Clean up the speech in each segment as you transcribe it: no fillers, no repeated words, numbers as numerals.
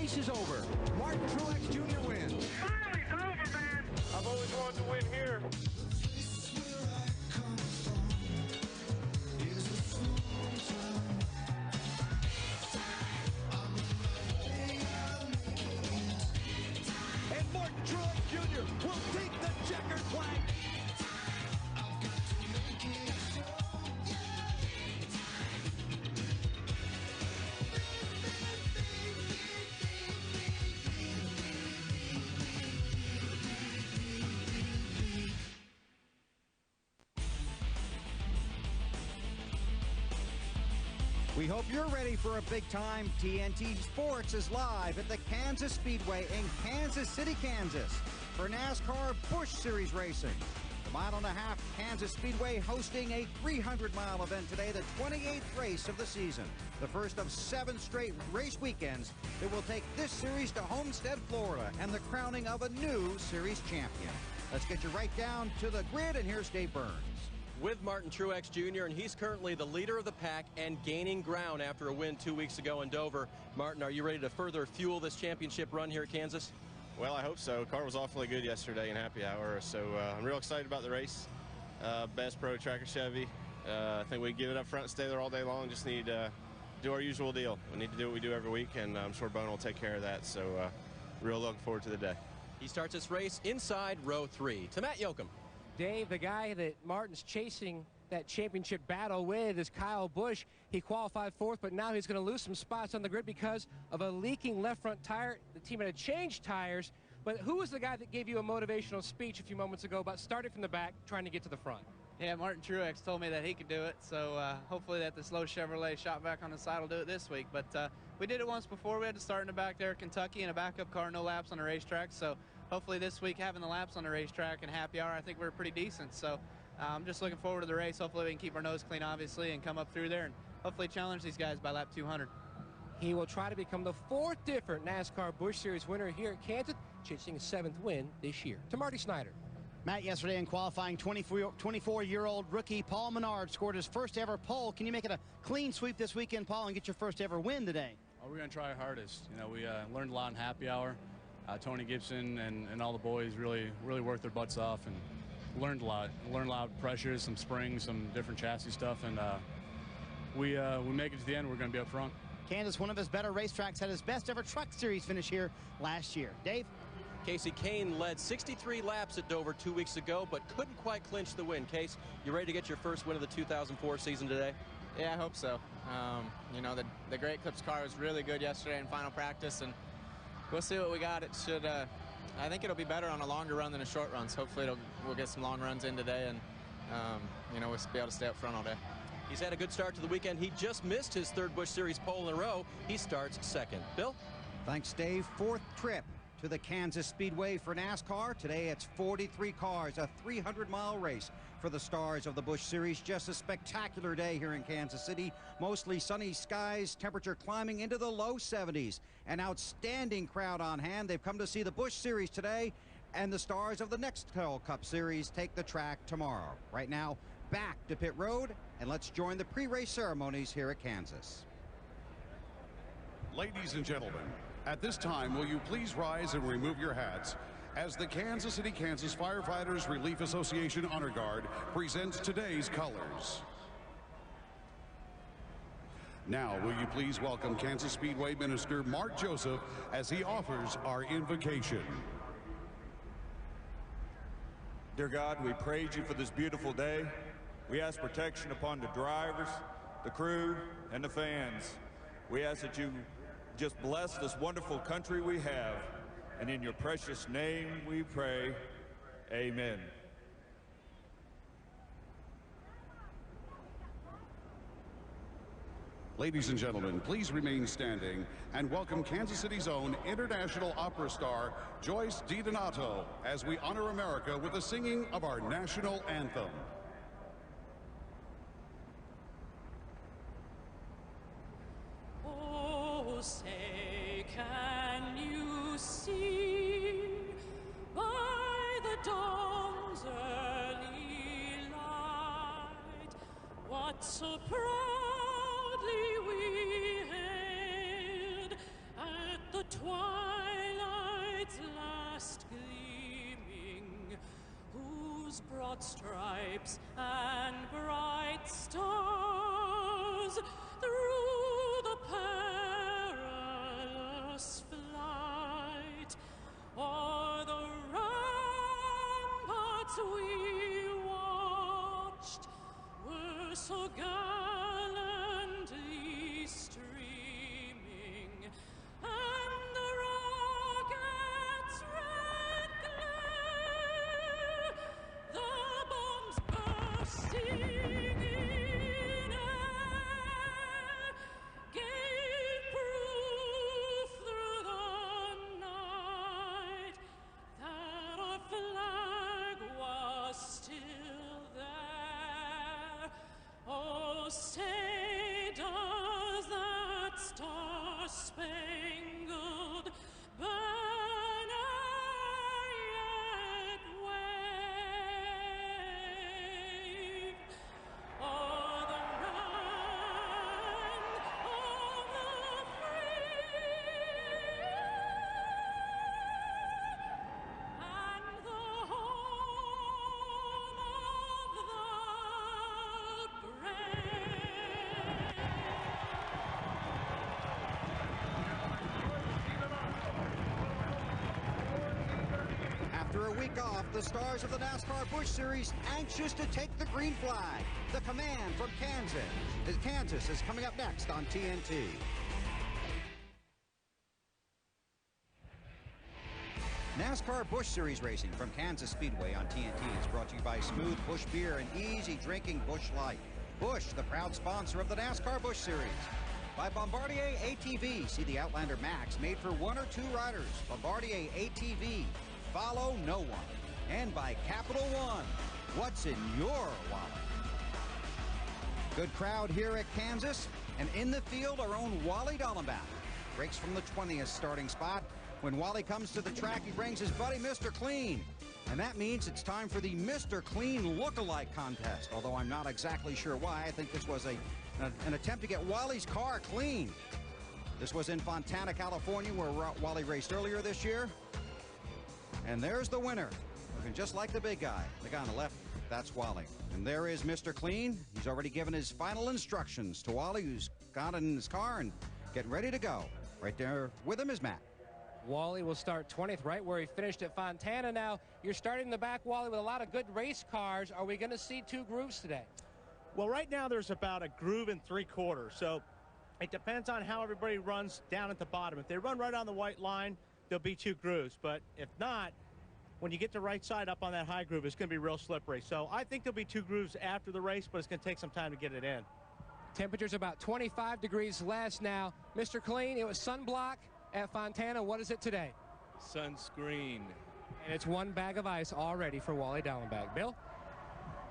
race is over. Martin Truex Jr. wins. Finally, it's over, man. I've always wanted to win here. And Martin Truex Jr. will take the checkered flag. We hope you're ready for a big time. TNT Sports is live at the Kansas Speedway in Kansas City, Kansas for NASCAR Busch Series racing. The mile-and-a-half Kansas Speedway hosting a 300-mile event today, the 28th race of the season. The first of 7 straight race weekends that will take this series to Homestead, Florida, and the crowning of a new series champion. Let's get you right down to the grid, and here's Dave Burns. With Martin Truex Jr., and he's currently the leader of the pack and gaining ground after a win 2 weeks ago in Dover. Martin, are you ready to further fuel this championship run here at Kansas? Well, I hope so. Car was awfully good yesterday in happy hour, so I'm real excited about the race. Best pro tracker Chevy. I think we give it up front and stay there all day long. Just need to do our usual deal. We need to do what we do every week, and I'm sure Bone will take care of that, so real looking forward to the day. He starts this race inside row 3. To Matt Yoakum. Dave, the guy that Martin's chasing that championship battle with is Kyle Busch. He qualified 4th, but now he's going to lose some spots on the grid because of a leaking left front tire. The team had to change tires. But who was the guy that gave you a motivational speech a few moments ago about starting from the back, trying to get to the front? Yeah, Martin Truex told me that he could do it, so hopefully that the slow Chevrolet shot back on the side will do it this week. But we did it once before. We had to start in the back there at Kentucky in a backup car, no laps on the racetrack. So hopefully this week, having the laps on the racetrack and happy hour, I think we're pretty decent. So I'm just looking forward to the race. Hopefully we can keep our nose clean, obviously, and come up through there and hopefully challenge these guys by lap 200. He will try to become the 4th different NASCAR Busch Series winner here at Kansas, chasing a 7th win this year. To Marty Snyder. Matt, yesterday in qualifying, 24-year-old rookie Paul Menard scored his first ever pole. Can you make it a clean sweep this weekend, Paul, and get your first ever win today? Oh, we're going to try our hardest. You know, we learned a lot in happy hour. Tony Gibson and all the boys really worked their butts off and learned a lot. Learned a lot of pressures, some springs, some different chassis stuff, and we make it to the end. We're going to be up front. Kansas, one of his better racetracks, had his best ever truck series finish here last year. Dave? Casey Kane led 63 laps at Dover 2 weeks ago, but couldn't quite clinch the win. Case, you ready to get your first win of the 2004 season today? Yeah, I hope so. You know, the Great Clips car was really good yesterday in final practice, and we'll see what we got. It should, I think it'll be better on a longer run than a short run, so hopefully we'll get some long runs in today, and, you know, we'll be able to stay up front all day. He's had a good start to the weekend. He just missed his 3rd Busch Series pole in a row. He starts 2nd. Bill? Thanks, Dave. 4th trip to the Kansas Speedway for NASCAR. Today it's 43 cars, a 300-mile race for the stars of the Busch Series. Just a spectacular day here in Kansas City. Mostly sunny skies, temperature climbing into the low 70s. An outstanding crowd on hand. They've come to see the Busch Series today, and the stars of the next Cup Series take the track tomorrow. Right now, back to pit road, and let's join the pre-race ceremonies here at Kansas. Ladies and gentlemen, at this time, will you please rise and remove your hats as the Kansas City, Kansas Firefighters Relief Association Honor Guard presents today's colors. Now, will you please welcome Kansas Speedway Minister Mark Joseph as he offers our invocation. Dear God, we praise you for this beautiful day. We ask protection upon the drivers, the crew, and the fans. We ask that you just bless this wonderful country we have. And in your precious name we pray, amen. Ladies and gentlemen, please remain standing and welcome Kansas City's own international opera star, Joyce DiDonato, as we honor America with the singing of our national anthem. Oh, say, can you see by the dawn's early light what so proudly we hailed at the twilight broad stripes and bright stars through the perilous flight. O'er the ramparts we watched were so gallantly streaming, and the rockets' red glare, the bombs bursting in air, gave proof through the night that our flag was still there. Oh, say does that star-spangled banner yet wave o'er the land of the free and the home of the After a week off, the stars of the NASCAR Busch Series anxious to take the green flag. The command from Kansas. Kansas is coming up next on TNT. NASCAR Busch Series racing from Kansas Speedway on TNT is brought to you by Smooth Busch Beer and easy drinking Busch Light. Busch, the proud sponsor of the NASCAR Busch Series. By Bombardier ATV. See the Outlander Max, made for 1 or 2 riders. Bombardier ATV. Follow no one. And by Capital One. What's in your wallet? Good crowd here at Kansas. And in the field, our own Wally Dallenbach. Breaks from the 20th starting spot. When Wally comes to the track, he brings his buddy Mr. Clean. And that means it's time for the Mr. Clean look-alike contest. Although I'm not exactly sure why. I think this was an attempt to get Wally's car clean. This was in Fontana, California, where Wally raced earlier this year. And there's the winner. Looking just like the big guy. The guy on the left, that's Wally. And there is Mr. Clean. He's already given his final instructions to Wally, who's got in his car and getting ready to go. Right there with him is Matt. Wally will start 20th, right where he finished at Fontana. Now, you're starting in the back, Wally, with a lot of good race cars. Are we going to see 2 grooves today? Well, right now there's about a groove and 3/4. So it depends on how everybody runs down at the bottom. If they run right on the white line, there'll be 2 grooves. But if not, when you get the right side up on that high groove, it's going to be real slippery. So I think there'll be 2 grooves after the race, but it's going to take some time to get it in. Temperature's about 25 degrees less now. Mr. Clean, it was sunblock at Fontana. What is it today? Sunscreen. And it's 1 bag of ice already for Wally Dallenbach. Bill?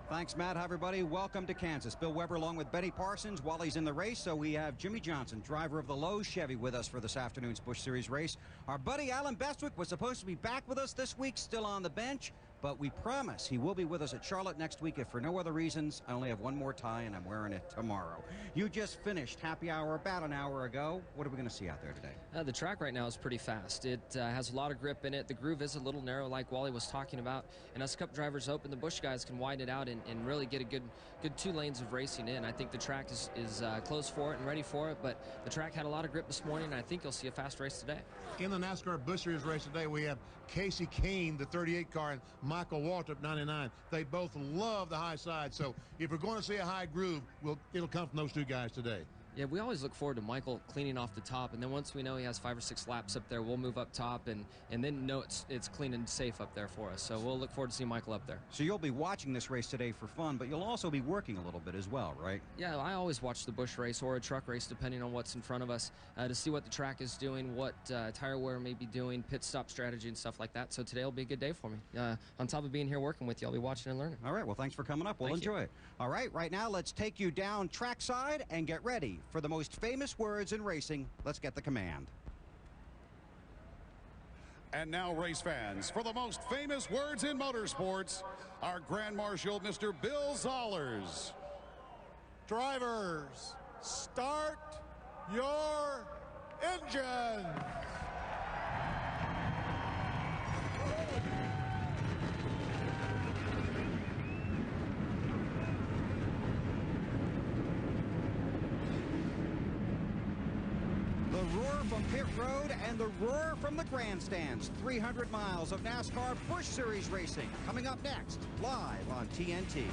Thanks, Matt. Hi, everybody. Welcome to Kansas. Bill Weber along with Benny Parsons. Wally's in the race, so we have Jimmy Johnson, driver of the Lowe's Chevy, with us for this afternoon's Busch Series race. Our buddy Alan Bestwick was supposed to be back with us this week, still on the bench, but we promise he will be with us at Charlotte next week if for no other reasons. I only have 1 more tie, and I'm wearing it tomorrow. You just finished happy hour about an hour ago. What are we going to see out there today? The track right now is pretty fast. It has a lot of grip in it. The groove is a little narrow, like Wally was talking about. And us Cup drivers open, the Busch guys can widen it out and really get a good 2 lanes of racing in. I think the track is close for it and ready for it, but the track had a lot of grip this morning, and I think you'll see a fast race today. In the NASCAR Busch Series race today, we have Casey Kane, the 38 car, and Michael Waltrip, 99. They both love the high side, so if we're going to see a high groove, it'll come from those 2 guys today. Yeah, we always look forward to Michael cleaning off the top, and then once we know he has 5 or 6 laps up there, we'll move up top and then know it's clean and safe up there for us. So we'll look forward to seeing Michael up there. So you'll be watching this race today for fun, but you'll also be working a little bit as well, right? Yeah, I always watch the Busch race or a truck race, depending on what's in front of us, to see what the track is doing, what tire wear may be doing, pit stop strategy and stuff like that. So today will be a good day for me. On top of being here working with you, I'll be watching and learning. All right, well, thanks for coming up. We'll enjoy it. All right, right now, let's take you down trackside and get ready for the most famous words in racing. Let's get the command. And now, race fans, for the most famous words in motorsports, our Grand Marshal, Mr. Bill Zollers. Drivers, start your engines. roar from pit road and the roar from the grandstands. 300 miles of NASCAR Busch Series racing coming up next, live on TNT.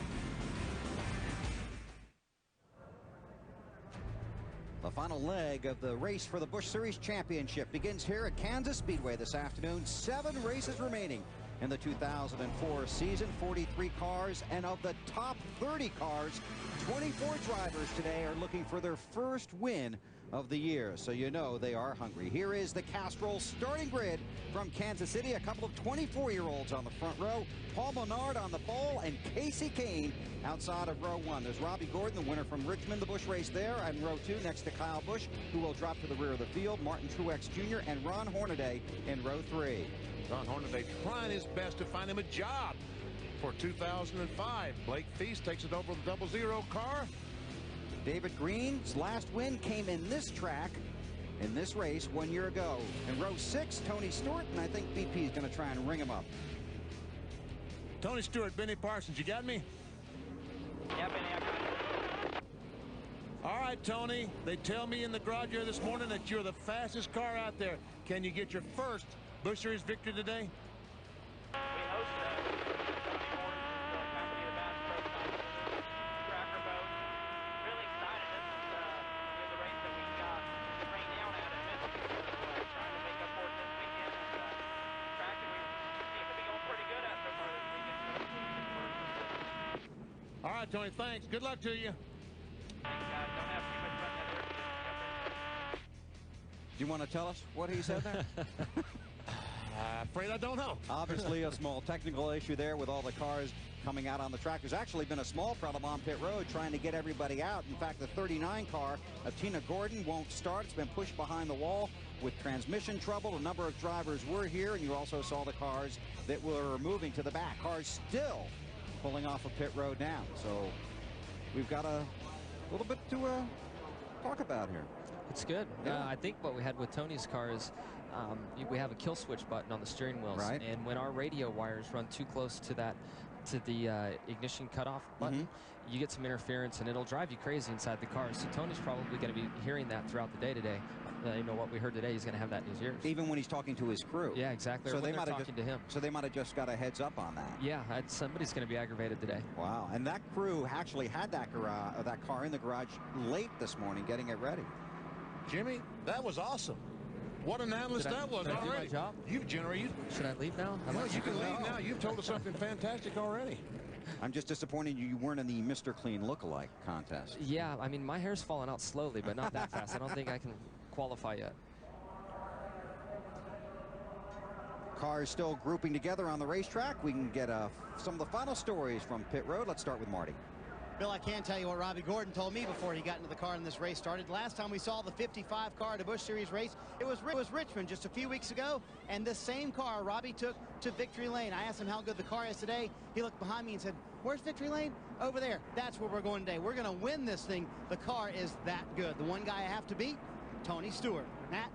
The final leg of the race for the Busch Series Championship begins here at Kansas Speedway this afternoon. 7 races remaining in the 2004 season. 43 cars, and of the top 30 cars, 24 drivers today are looking for their first win of the year, so you know they are hungry. Here is the Castrol starting grid from Kansas City. A couple of 24-year-olds on the front row. Paul Menard on the pole, and Casey Kane outside of row 1. There's Robbie Gordon, the winner from Richmond, the Busch race there, and row 2 next to Kyle Busch, who will drop to the rear of the field. Martin Truex Jr. and Ron Hornaday in row 3. Ron Hornaday trying his best to find him a job for 2005. Blake Feast takes it over the 00 car. David Green's last win came in this track, in this race 1 year ago. In row 6, Tony Stewart, and I think BP is going to try and ring him up. Tony Stewart, Benny Parsons, you got me? Yeah, Benny, I got it. All right, Tony, they tell me in the garage here this morning that you're the fastest car out there. Can you get your first Busch Series victory today? We hope so. Tony Ford is going to be the best pro tracker boat. Really excited. This is the race that we got rained down at Michigan. So trying to make up for it this weekend. And track that we seem to be going pretty good at so far this weekend. So hopefully we get the first. All right, Tony, thanks. Good luck to you. Thanks, guys. Don't have too much fun out there. Do you want to tell us what he said there? Afraid I don't know. Obviously a small technical issue there with all the cars coming out on the track. There's actually been a small problem on pit road trying to get everybody out. In fact, the 39 car of Tina Gordon won't start. It's been pushed behind the wall with transmission trouble. A number of drivers were here, and you also saw the cars that were moving to the back. Cars still pulling off of pit road now. So we've got a little bit to talk about here. It's good. Yeah. I think what we had with Tony's car is we have a kill switch button on the steering wheels, right, and when our radio wires run too close to the ignition cutoff button, you get some interference and it'll drive you crazy inside the car. So Tony's probably going to be hearing that throughout the day today. You know what we heard today, he's going to have that in his ears. Even when he's talking to his crew. Yeah, exactly. So or when they might have talking to him. So they might have just got a heads up on that. Yeah, somebody's going to be aggravated today. Wow, and that crew actually had that car in the garage late this morning getting it ready. Jimmy, that was awesome. What an analyst that was already. already. Do my job? You've generated. Should I leave now? No, you can leave now. You've told us something fantastic already. I'm just disappointed you weren't in the Mr. Clean look-alike contest. Yeah, I mean, my hair's falling out slowly, but not that fast. I don't think I can qualify yet. Cars still grouping together on the racetrack. We can get some of the final stories from pit road. Let's start with Marty. Bill, I can tell you what Robbie Gordon told me before he got into the car and this race started. Last time we saw the 55 car at a Busch Series race, it was Richmond just a few weeks ago, and this same car Robbie took to Victory Lane. I asked him how good the car is today. He looked behind me and said, "Where's Victory Lane?" "Over there." That's where we're going today. We're going to win this thing. The car is that good. The one guy I have to beat, Tony Stewart. Matt?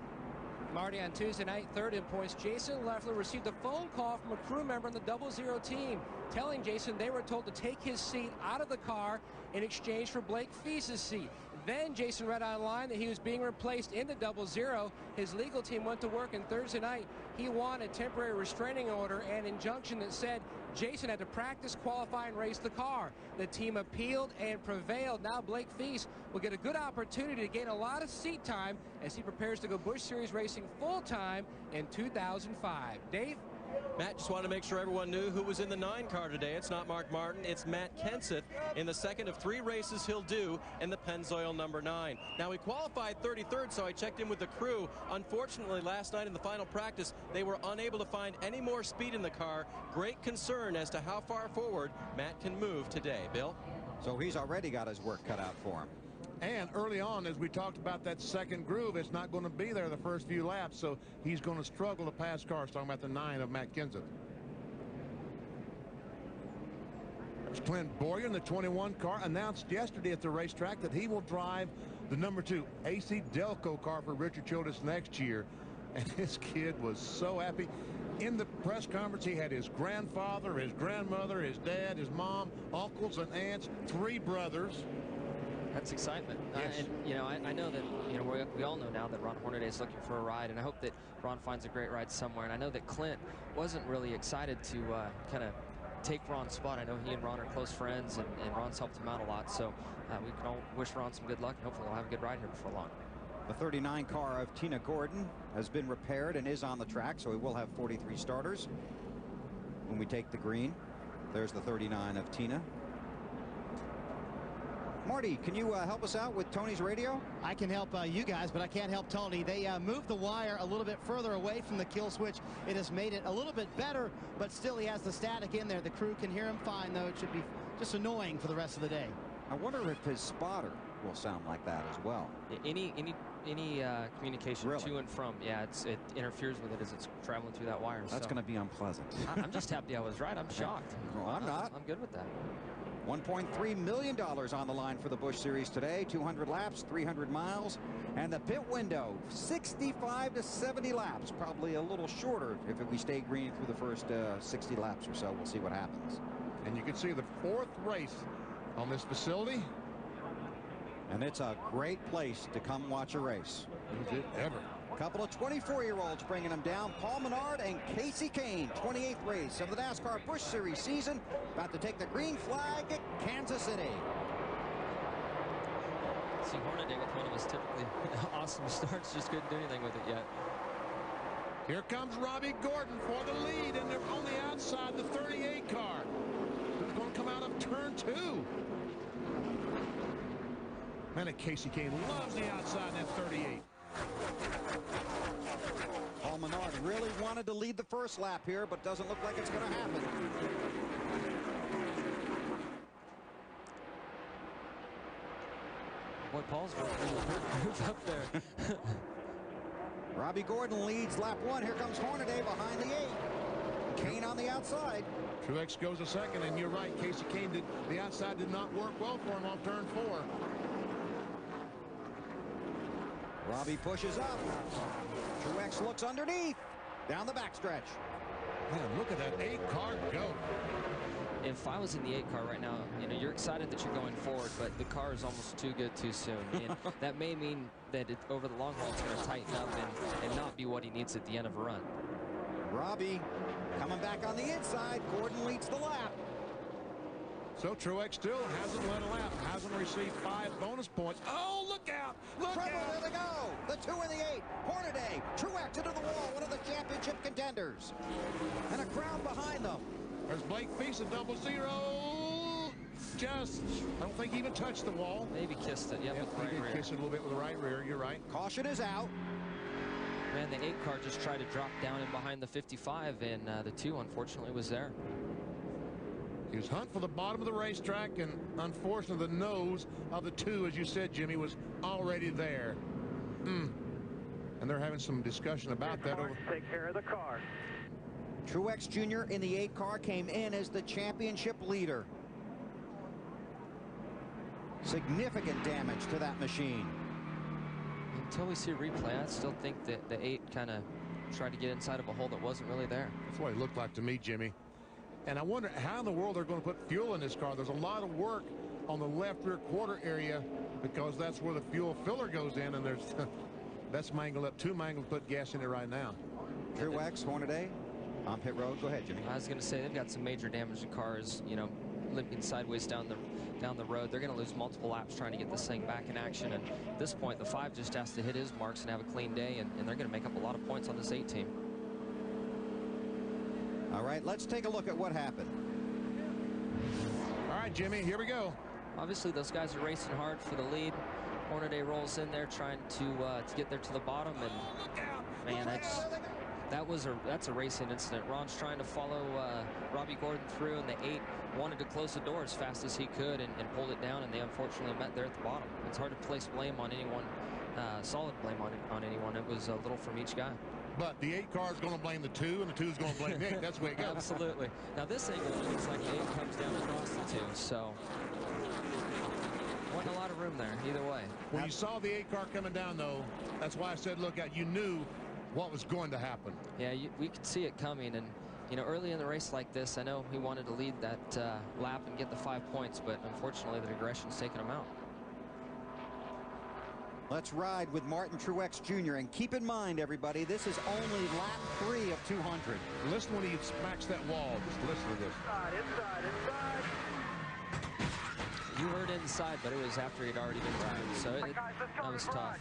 Marty, on Tuesday night, third in points, Jason Leffler received a phone call from a crew member in the 00 team telling Jason they were told to take his seat out of the car in exchange for Blake Feast's seat. Then Jason read online that he was being replaced in the 00. His legal team went to work, and Thursday night he won a temporary restraining order and injunction that said Jason had to practice, qualify, and race the car. The team appealed and prevailed. Now Blake Feast will get a good opportunity to gain a lot of seat time as he prepares to go Busch Series racing full-time in 2005. Dave? Matt, just wanted to make sure everyone knew who was in the 9 car today. It's not Mark Martin, it's Matt Kenseth in the second of 3 races he'll do in the Pennzoil number 9. Now, he qualified 33rd, so I checked in with the crew. Unfortunately, last night in the final practice, they were unable to find any more speed in the car. Great concern as to how far forward Matt can move today. Bill? So he's already got his work cut out for him. And early on, as we talked about that second groove, it's not going to be there the first few laps, so he's going to struggle to pass cars. Talking about the 9 of Matt Kenseth. There's Clint Boyer in the 21 car, announced yesterday at the racetrack that he will drive the number 2 AC Delco car for Richard Childress next year. And this kid was so happy. In the press conference, he had his grandfather, his grandmother, his dad, his mom, uncles and aunts, 3 brothers. That's excitement. Yes. And, you know, I know that, you know, we all know now that Ron Hornaday is looking for a ride, and I hope that Ron finds a great ride somewhere. And I know that Clint wasn't really excited to kind of take Ron's spot. I know he and Ron are close friends, and Ron's helped him out a lot. So we can all wish Ron some good luck, and hopefully he'll have a good ride here before long. The 39 car of Tina Gordon has been repaired and is on the track, so we will have 43 starters when we take the green. There's the 39 of Tina. Marty, can you help us out with Tony's radio? I can help you guys, but I can't help Tony. They moved the wire a little bit further away from the kill switch. It has made it a little bit better, but still he has the static in there. The crew can hear him fine, though. It should be just annoying for the rest of the day. I wonder if his spotter will sound like that as well. Any communication Really? to and from, yeah, it interferes with it as it's traveling through that wire. That's so. going to be unpleasant. I'm just happy I was right. I'm shocked. Well, I'm not. I'm good with that. $1.3 million on the line for the Busch Series today. 200 laps, 300 miles. And the pit window, 65 to 70 laps. Probably a little shorter if we stay green through the first 60 laps or so. We'll see what happens. And you can see the 4th race on this facility. And it's a great place to come watch a race. Is it ever? A couple of 24-year-olds bringing them down. Paul Menard and Casey Kane, 28th race of the NASCAR Busch Series season, about to take the green flag at Kansas City. See Hornaday with one of his typically awesome starts, just couldn't do anything with it yet. Here comes Robbie Gordon for the lead, and they're on the outside, the 38 car. Who's going to come out of turn 2? Man, Casey Kane loves the outside in that 38. Paul Menard really wanted to lead the first lap here, but doesn't look like it's going to happen. Boy, Paul's moved up there. Robbie Gordon leads lap 1. Here comes Hornaday behind the 8. Kane on the outside. Truex goes a second, and you're right. Casey Kane the outside did not work well for him on turn 4. Robbie pushes up. Truex looks underneath. Down the backstretch. Man, look at that 8 car go. If I was in the 8 car right now, you know, you're excited that you're going forward, but the car is almost too good too soon. And that may mean that over the long haul it's going to tighten up and not be what he needs at the end of a run. Robbie coming back on the inside. Gordon leads the lap. So Truex still hasn't led a lap, hasn't received 5 bonus points. Oh, look out! Look Trouble, out! there they go. The 2 and the 8. Hornaday, Truex into the wall, one of the championship contenders. And a crowd behind them. There's Blake Feast at 0-0. Just, I don't think he even touched the wall. Maybe kissed it. Yep, with the right he did rear. kiss it a little bit with the right rear. You're right. Caution is out. Man, the 8 car just tried to drop down in behind the 55, and the 2 unfortunately was there. He was hunting for the bottom of the racetrack, and unfortunately the nose of the 2, as you said, Jimmy, was already there. And they're having some discussion about that. Take care of the car. Truex Jr. in the 8 car came in as the championship leader. Significant damage to that machine. Until we see a replay, I still think that the 8 kind of tried to get inside of a hole that wasn't really there. That's what it looked like to me, Jimmy. And I wonder how in the world they're going to put fuel in this car. There's a lot of work on the left rear quarter area because that's where the fuel filler goes in, and there's that's mangled up. 2 mangled to put gas in it right now. Truex, Hornaday on pit road. Go ahead, Jimmy. I was going to say they've got some major damage to cars, you know, limping sideways down the road. They're going to lose multiple laps trying to get this thing back in action. And at this point, the 5 just has to hit his marks and have a clean day, and they're going to make up a lot of points on this 8 team. All right, let's take a look at what happened. All right, Jimmy, here we go. Obviously, those guys are racing hard for the lead. Hornaday rolls in there trying to get there to the bottom, and man, that's a racing incident. Ron's trying to follow Robbie Gordon through, and the 8 wanted to close the door as fast as he could and pulled it down, and they unfortunately met there at the bottom. It's hard to place blame on anyone, solid blame on anyone. It was a little from each guy. But the 8 car is going to blame the 2, and the 2 is going to blame the 8. That's the way it goes. Absolutely. Now this angle, it looks like the 8 comes down across the 2, so wasn't a lot of room there either way. When you saw the 8 car coming down, though, that's why I said look out. You knew what was going to happen. Yeah, we could see it coming, and you know, early in the race like this, I know he wanted to lead that lap and get the 5 points, but unfortunately the aggression's taken him out. Let's ride with Martin Truex Jr. And keep in mind, everybody, this is only lap 3 of 200. Listen when he smacks that wall. Just listen to this. Inside. You heard inside, but it was after he'd already been riding, so that was tough.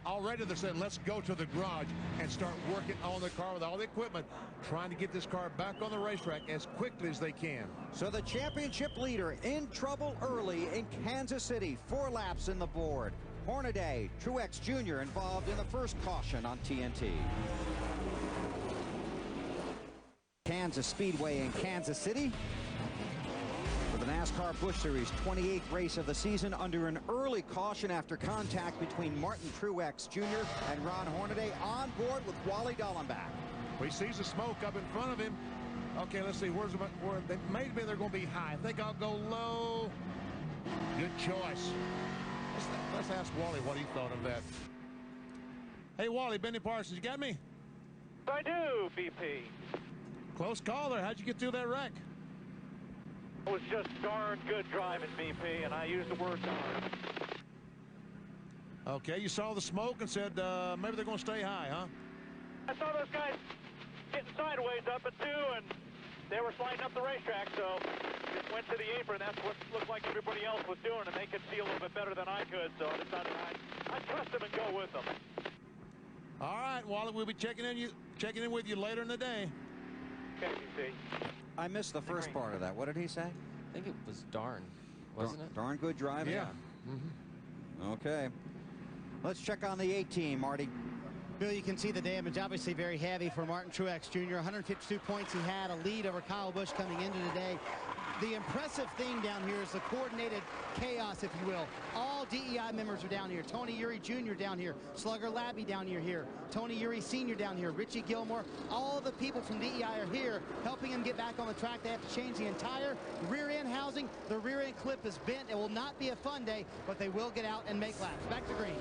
Already they're saying, let's go to the garage and start working on the car with all the equipment, trying to get this car back on the racetrack as quickly as they can. So the championship leader in trouble early in Kansas City. 4 laps in the board. Hornaday, Truex Jr. involved in the first caution on TNT. Kansas Speedway in Kansas City. For the NASCAR Busch Series 28th race of the season, under an early caution after contact between Martin Truex Jr. and Ron Hornaday, on board with Wally Dallenbach. He sees the smoke up in front of him. Okay, let's see. Maybe they're going to be high. I think I'll go low. Good choice. Let's ask Wally what he thought of that. Hey, Wally, Benny Parsons, you got me? I do, BP. Close call there. How'd you get through that wreck? It was just darn good driving, BP, and I used the word darn. Okay, you saw the smoke and said maybe they're going to stay high, huh? I saw those guys getting sideways up at 2, and they were sliding up the racetrack, so just went to the apron. That's what looked like everybody else was doing, and they could see a little bit better than I could, so I decided I'd trust them and go with them. All right, Wally, we'll be checking in with you later in the day. Okay, BP. I missed the first part of that. What did he say? I think it was darn, wasn't it? Darn good driving? Yeah. Okay. Let's check on the 18, Marty. Bill, you can see the damage, obviously very heavy for Martin Truex Jr. 152 points. He had a lead over Kyle Busch coming into today. The impressive thing down here is the coordinated chaos, if you will. All DEI members are down here. Tony Eury Jr. down here. Slugger Labby down here. Tony Eury Sr. down here. Richie Gilmore. All the people from DEI are here helping him get back on the track. They have to change the entire rear end housing. The rear end clip is bent. It will not be a fun day, but they will get out and make laps. Back to green.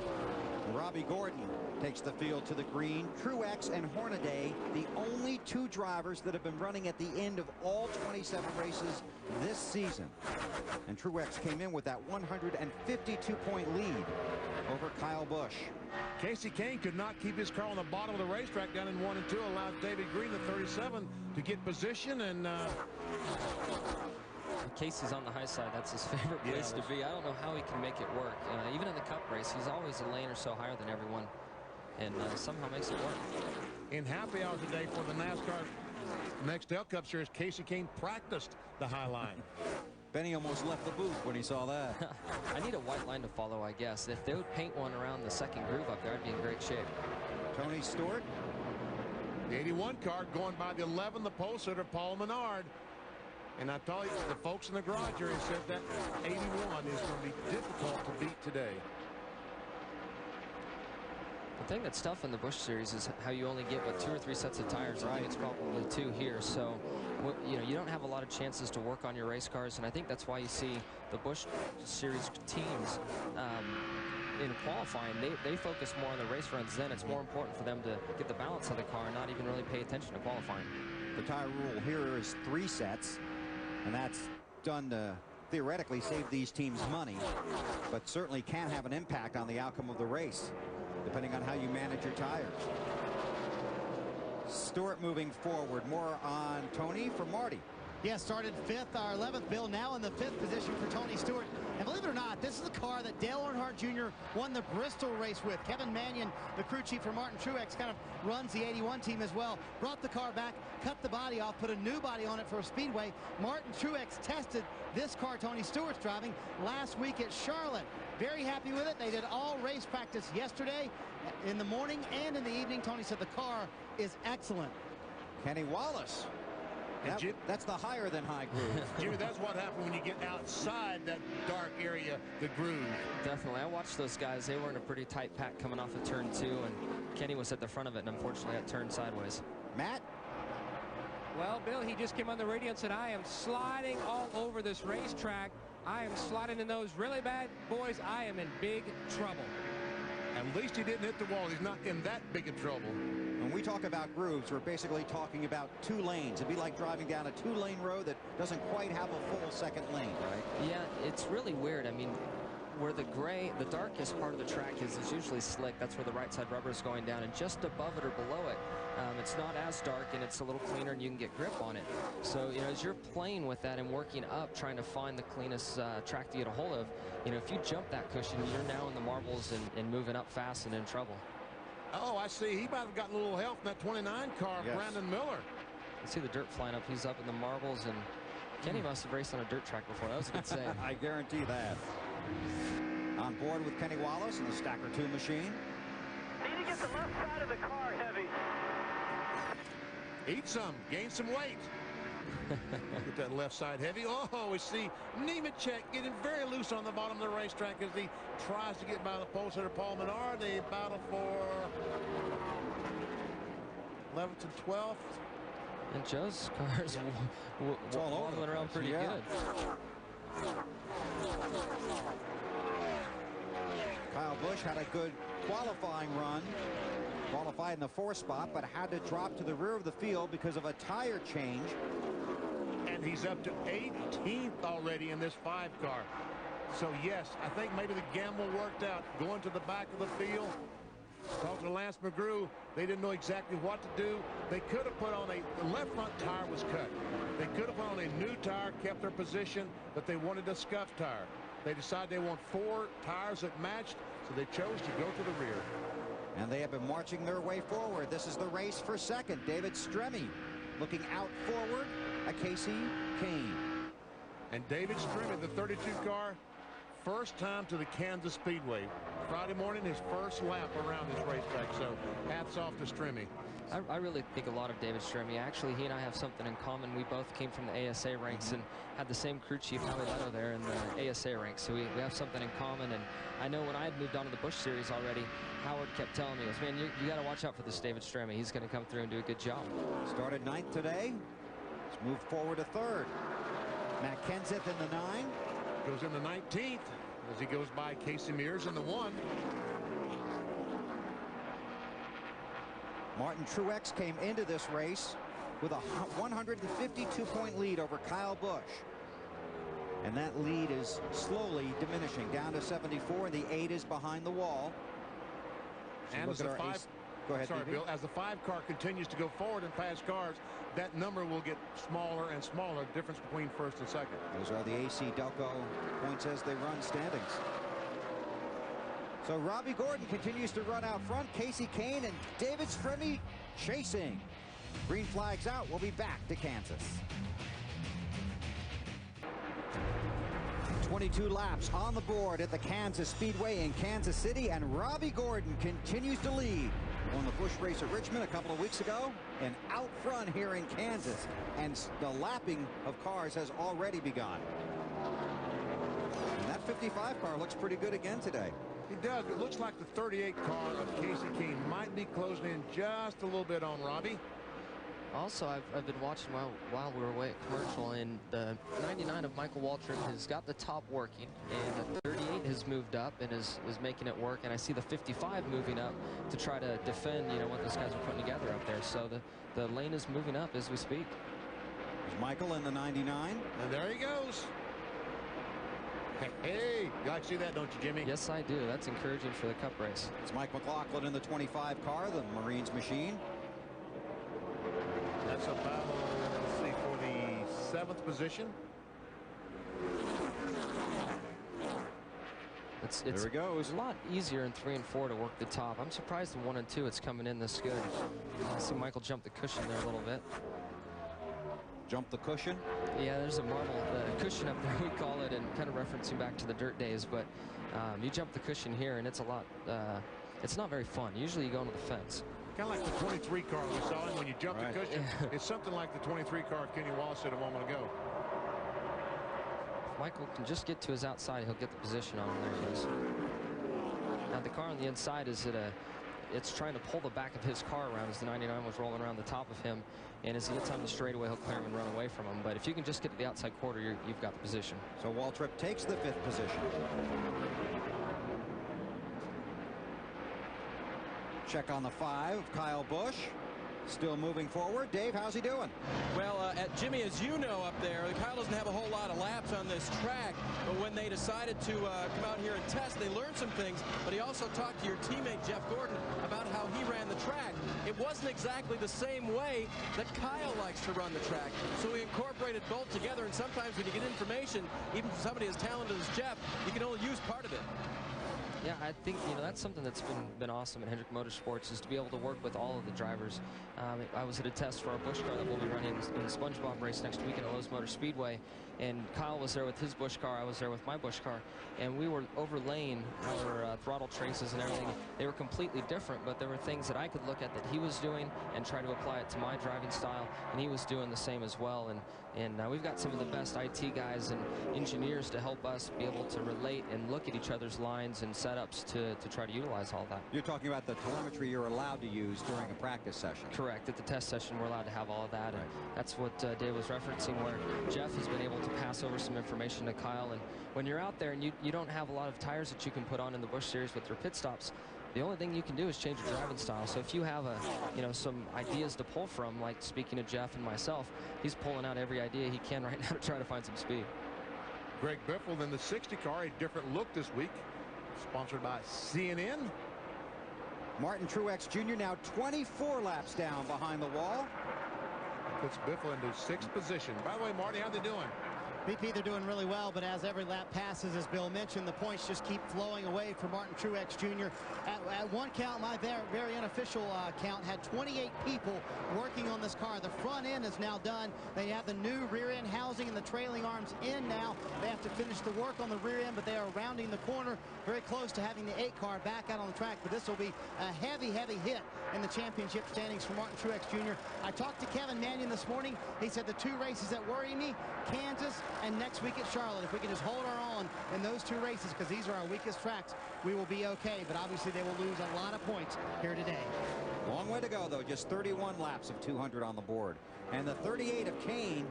Robbie Gordon takes the field to the green. Truex and Hornaday, the only 2 drivers that have been running at the end of all 27 races this season. And Truex came in with that 152-point lead over Kyle Busch. Casey Kane could not keep his car on the bottom of the racetrack down in 1 and 2, allowed David Green, the 37, to get position, and Casey's on the high side. That's his favorite place to be. I don't know how he can make it work. Even in the Cup race, he's always a lane or so higher than everyone, and somehow makes it work. In happy hour today for the NASCAR Nextel Cup Series, Casey Kane practiced the high line. Benny almost left the booth when he saw that. I need a white line to follow, I guess. If they would paint one around the second groove up there, I'd be in great shape. Tony Stewart. The 81 car going by the 11, the pole sitter, Paul Menard. And I tell you, the folks in the garage area said that 81 is going to be difficult to beat today. The thing that's tough in the Busch Series is how you only get, 2 or 3 sets of tires. I think it's probably 2 here. So, you don't have a lot of chances to work on your race cars. And I think that's why you see the Busch Series teams in qualifying, they focus more on the race runs. Then it's more important for them to get the balance of the car and not even really pay attention to qualifying. The tire rule here is 3 sets. And that's done to theoretically save these teams money, but certainly can have an impact on the outcome of the race, depending on how you manage your tires. Stewart moving forward. More on Tony for Marty. Yeah, started 5th, our 11th, Bill, now in the 5th position for Tony Stewart. And believe it or not, this is the car that Dale Earnhardt Jr. won the Bristol race with. Kevin Mannion, the crew chief for Martin Truex, kind of runs the 81 team as well. Brought the car back, cut the body off, put a new body on it for a Speedway. Martin Truex tested this car Tony Stewart's driving last week at Charlotte. Very happy with it. They did all race practice yesterday in the morning and in the evening. Tony said the car is excellent. Kenny Wallace. That's the higher than high groove. Jimmy, that's what happened when you get outside that dark area, the groove. Definitely. I watched those guys. They were in a pretty tight pack coming off of turn 2, and Kenny was at the front of it, and unfortunately that turned sideways. Matt? Well, Bill, he just came on the radio and said, I am sliding all over this racetrack. I am sliding in those really bad boys. I am in big trouble. At least he didn't hit the wall. He's not in that big of trouble. When we talk about grooves, we're basically talking about 2 lanes. It'd be like driving down a 2-lane road that doesn't quite have a full second lane, right? Yeah, it's really weird. I mean, where the gray, the darkest part of the track is usually slick. That's where the right side rubber is going down, and just above it or below it, it's not as dark, and it's a little cleaner, and you can get grip on it. So, you know, as you're playing with that and working up, trying to find the cleanest track to get a hold of, you know, if you jump that cushion, you're now in the marbles and moving up fast and in trouble. Oh, I see. He might have gotten a little help in that 29 car, Yes. Brandon Miller. You see the dirt flying up. He's up in the marbles, and Kenny must have raced on a dirt track before. That was a good save. I guarantee that. On board with Kenny Wallace in the Stacker 2 machine. Need to get the left side of the car heavy. Eat some, gain some weight. Get that left side heavy. Oh, we see Nemechek getting very loose on the bottom of the racetrack as he tries to get by the pole sitter Paul Menard. They battle for 11th and 12th. And Joe's car's wobbling around pretty good. Kyle Busch had a good qualifying run. Qualified in the 4th spot, but had to drop to the rear of the field because of a tire change. And he's up to 18th already in this 5 car. So, yes, I think maybe the gamble worked out. Going to the back of the field. Talking to Lance McGrew, they didn't know exactly what to do. They could have put on the left front tire was cut. They could have put on a new tire, kept their position, but they wanted a scuff tire. They decided they want 4 tires that matched, so they chose to go to the rear. And they have been marching their way forward. This is the race for second. David Stremme looking out forward at Casey Kane. And David Stremme, the 32 car, first time to the Kansas Speedway. Friday morning, his first lap around this racetrack. So hats off to Stremme. I really think a lot of David Stremme. Actually, he and I have something in common. We both came from the ASA ranks and had the same crew chief, Howie Leto, there in the ASA ranks. So we have something in common. And I know when I had moved on to the Busch Series already, Howard kept telling me, man, you got to watch out for this David Stremme. He's going to come through and do a good job. Started 9th today. He's moved forward to 3rd. Matt Kenseth in the 9. Goes into 19th as he goes by Casey Mears in the 1. Martin Truex came into this race with a 152-point lead over Kyle Busch. And that lead is slowly diminishing down to 74. The 8 is behind the wall. And as the 5, go ahead, sorry, Bill, as the 5 car continues to go forward and pass cars, that number will get smaller and smaller, difference between 1st and 2nd. Those are the AC Delco points as they run standings. So Robbie Gordon continues to run out front. Casey Kane and David Stremme chasing. Green flags out. We'll be back to Kansas. 22 laps on the board at the Kansas Speedway in Kansas City, and Robbie Gordon continues to lead. Won the Busch race at Richmond a couple of weeks ago, and out front here in Kansas, and the lapping of cars has already begun. And that 55 car looks pretty good again today. It does. It looks like the 38 car of Casey Kane might be closing in just a little bit on Robbie. Also, I've been watching while we were away at commercial, and the 99 of Michael Waltrip has got the top working, and the 38 has moved up and is making it work, and I see the 55 moving up to try to defend, you know, what those guys are putting together up there. So the lane is moving up as we speak. There's Michael in the 99. And there he goes. Hey, you like to see that, don't you, Jimmy? Yes, I do. That's encouraging for the Cup race. It's Mike McLaughlin in the 25 car, the Marines machine. That's a battle, let's see, for the 7th position. There he goes. It's a lot easier in 3 and 4 to work the top. I'm surprised in 1 and 2 it's coming in this good. I see Michael jump the cushion there a little bit. Jump the cushion? Yeah, there's a marble cushion up there, we call it, and kind of referencing back to the dirt days. But you jump the cushion here, and it's a lot. It's not very fun. Usually you go into the fence. Kind of like the 23 car we saw him when you jump the cushion. It's something like the 23 car Kenny Wallace said a moment ago. If Michael can just get to his outside, he'll get the position on him. There he is. Now the car on the inside is it's trying to pull the back of his car around as the 99 was rolling around the top of him. And as he gets on the straightaway, he'll clear him and run away from him. But if you can just get to the outside quarter, you've got the position. So Waltrip takes the 5th position. Check on the 5 of Kyle Busch. Still moving forward. Dave, how's he doing? Well, at Jimmy, as you know up there, Kyle doesn't have a whole lot of laps on this track, but when they decided to come out here and test, they learned some things, but he also talked to your teammate, Jeff Gordon, about how he ran the track. It wasn't exactly the same way that Kyle likes to run the track, so we incorporated both together, and sometimes when you get information, even from somebody as talented as Jeff, you can only use part of it. Yeah, I think, that's something that's been awesome at Hendrick Motorsports, is to be able to work with all of the drivers. I was at a test for our Busch car that we'll be running in the SpongeBob race next week at Lowe's Motor Speedway, and Kyle was there with his Busch car, I was there with my Busch car, and we were overlaying our throttle traces and everything. They were completely different, but there were things that I could look at that he was doing and try to apply it to my driving style, and he was doing the same as well. And we've got some of the best IT guys and engineers to help us be able to relate and look at each other's lines and setups to try to utilize all that. You're talking about the telemetry you're allowed to use during a practice session. Correct. At the test session, we're allowed to have all of that. And that's what Dave was referencing, where Jeff has been able to pass over some information to Kyle. And when you're out there and you don't have a lot of tires that you can put on in the Busch Series with your pit stops, the only thing you can do is change your driving style. So if you have some ideas to pull from, like speaking to Jeff and myself, he's pulling out every idea he can right now to try to find some speed. Greg Biffle in the 60 car, a different look this week. Sponsored by CNN. Martin Truex Jr. now 24 laps down behind the wall. Puts Biffle into 6th position. By the way, Marty, how they doing? BP, they're doing really well, but as every lap passes, as Bill mentioned, the points just keep flowing away for Martin Truex Jr. At one count, my very unofficial count, had 28 people working on this car. The front end is now done. They have the new rear end housing and the trailing arms in now. They have to finish the work on the rear end, but they are rounding the corner, very close to having the 8 car back out on the track. But this will be a heavy hit in the championship standings for Martin Truex Jr. I talked to Kevin Mannion this morning. He said the 2 races that worry me, Kansas and next week at Charlotte. If we can just hold our own in those 2 races, because these are our weakest tracks, we will be okay. But obviously they will lose a lot of points here today. Long way to go, though. Just 31 laps of 200 on the board. And the 38 of Kane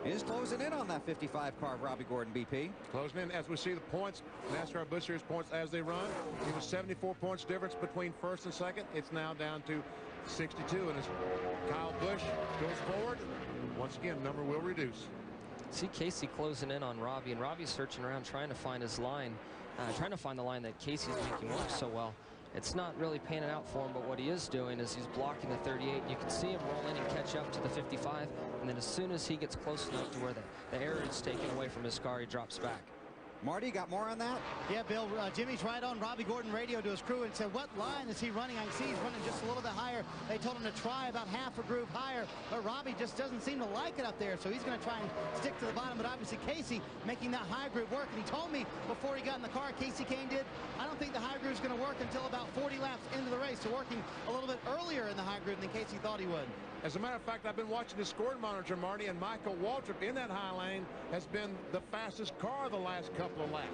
is closing in on that 55 car of Robbie Gordon, BP. Closing in as we see the points, NASCAR Busch Series points as they run. It was 74 points difference between first and second. It's now down to 62. And as Kyle Busch goes forward, once again, number will reduce. See Casey closing in on Robbie, and Robbie's searching around trying to find his line, trying to find the line that Casey's making work so well. It's not really panning out for him, but what he is doing is he's blocking the 38. You can see him roll in and catch up to the 55, and then as soon as he gets close enough to where the air is taken away from his car, he drops back. Marty, got more on that? Yeah, Bill, Jimmy's right on. Robbie Gordon radioed to his crew and said, what line is he running? I can see he's running just a little bit higher. They told him to try about half a groove higher, but Robbie just doesn't seem to like it up there, so he's going to try and stick to the bottom. But obviously Casey making that high groove work, and he told me before he got in the car, Casey Kane did, I don't think the high groove is going to work until about 40 laps into the race, so working a little bit earlier in the high groove than Casey thought he would. As a matter of fact, I've been watching the scoring monitor, Marty, and Michael Waltrip in that high lane has been the fastest car the last couple of laps.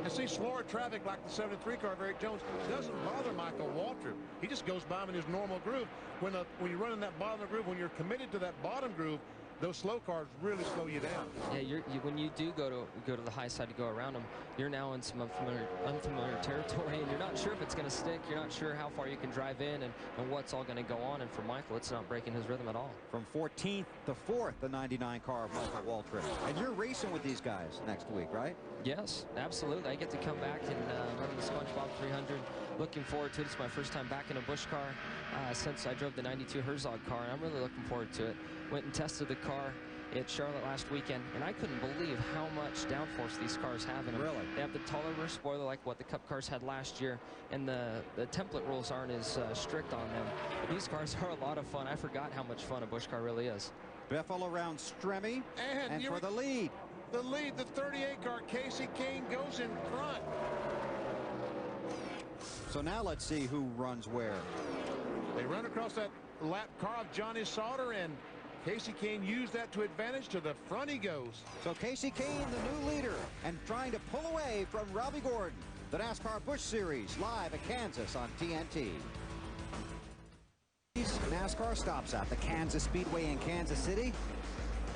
And see slower traffic like the 73 car of Eric Jones doesn't bother Michael Waltrip. He just goes by him in his normal groove. When you run in that bottom of the groove, when you're committed to that bottom groove, those slow cars really slow you down. Yeah, when you do go to the high side to go around them, you're now in some unfamiliar territory, and you're not sure if it's going to stick. You're not sure how far you can drive in and what's all going to go on. And for Michael, it's not breaking his rhythm at all. From 14th to 4th, the 99 car of Michael Waltrip. And you're racing with these guys next week, right? Yes, absolutely. I get to come back and run the SpongeBob 300. Looking forward to it. It's my first time back in a Busch car since I drove the 92 Herzog car, and I'm really looking forward to it. Went and tested the car at Charlotte last weekend, and I couldn't believe how much downforce these cars have in them. Really? They have the taller rear spoiler like what the Cup cars had last year, and the template rules aren't as strict on them. These cars are a lot of fun. I forgot how much fun a Busch car really is. Beffel around Stremme, and for the lead. The lead, the 38 car, Casey Kane goes in front. So now let's see who runs where. They run across that lap car of Johnny Sauter, and Casey Kane used that to advantage. To the front he goes. So Casey Kane, the new leader, and trying to pull away from Robbie Gordon. The NASCAR Busch Series live at Kansas on TNT. NASCAR stops at the Kansas Speedway in Kansas City.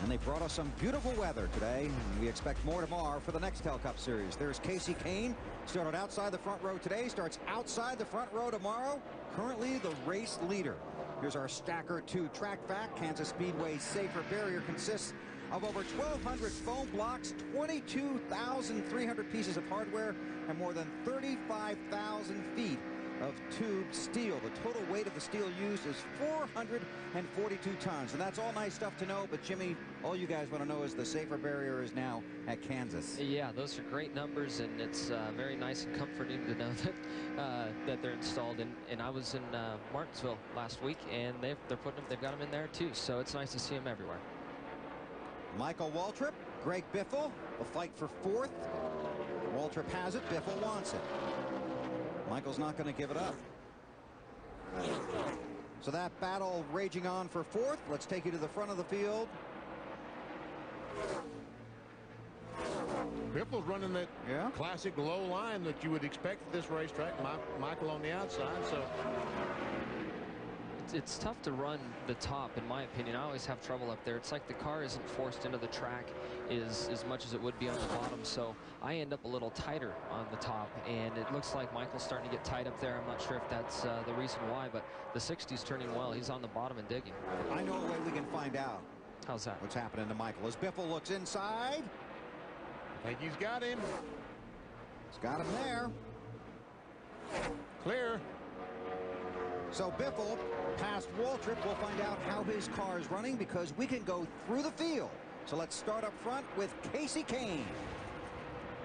And they brought us some beautiful weather today, and we expect more tomorrow for the next Nextel Cup Series. There's Kasey Kahne. Started outside the front row today, starts outside the front row tomorrow. Currently the race leader. Here's our Stacker 2 track fact. Kansas Speedway's safer barrier consists of over 1,200 foam blocks, 22,300 pieces of hardware, and more than 35,000 feet of tube steel. The total weight of the steel used is 442 tons. And that's all nice stuff to know, but Jimmy, all you guys want to know is the safer barrier is now at Kansas. Yeah, those are great numbers, and it's very nice and comforting to know that that they're installed. And I was in Martinsville last week, and they've got them in there too. So it's nice to see them everywhere. Michael Waltrip, Greg Biffle, a fight for fourth. Waltrip has it, Biffle wants it. Michael's not going to give it up. So that battle raging on for fourth. Let's take you to the front of the field. Biffle's running that classic low line that you would expect at this racetrack. Michael on the outside, so it's tough to run the top, in my opinion. I always have trouble up there. It's like the car isn't forced into the track as much as it would be on the bottom, so I end up a little tighter on the top, and it looks like Michael's starting to get tight up there. I'm not sure if that's the reason why, but the 60's turning well. He's on the bottom and digging. I know a way we can find out. How's that? What's happening to Michael as Biffle looks inside. I think he's got him. He's got him there. Clear. So Biffle past Waltrip. We'll find out how his car is running because we can go through the field. So let's start up front with Kasey Kahne.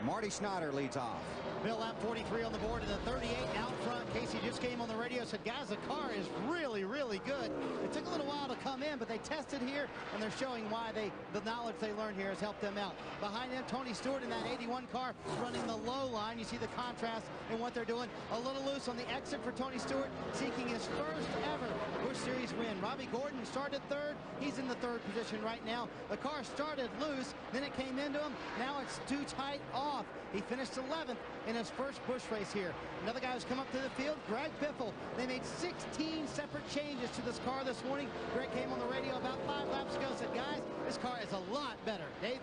Marty Snyder leads off. Bill lap 43 on the board in the 38 out front. Kasey just came on the radio, said, guys, the car is really, really good. It took a little while to come in, but they tested here, and they're showing why the knowledge they learned here has helped them out. Behind them, Tony Stewart in that 81 car running the low line. You see the contrast in what they're doing. A little loose on the exit for Tony Stewart, seeking his first ever Busch Series win. Robbie Gordon started third. He's in the third position right now. The car started loose, then it came into him. Now it's too tight off. He finished 11th in his first Busch race here. Another guy who's come up to the field, Greg Biffle. They made 16 separate changes to this car this morning. Greg came on the radio about 5 laps ago, said, guys, this car is a lot better. Dave?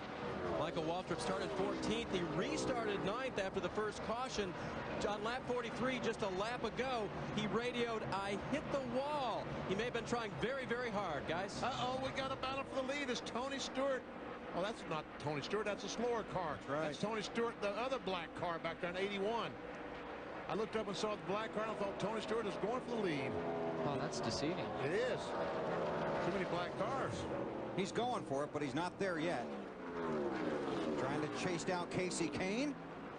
Michael Waltrip started 14th. He restarted 9th after the first caution. On lap 43, just a lap ago, he radioed, I hit the wall. He may have been trying very, very hard, guys. Uh-oh, we got a battle for the lead. It's Tony Stewart. Oh, that's not Tony Stewart. That's a slower car. That's right. That's Tony Stewart, the other black car back there in 81. I looked up and saw the black car and I thought Tony Stewart is going for the lead. Oh, that's deceiving. It is. Too many black cars. He's going for it, but he's not there yet. Trying to chase down Kasey Kahne.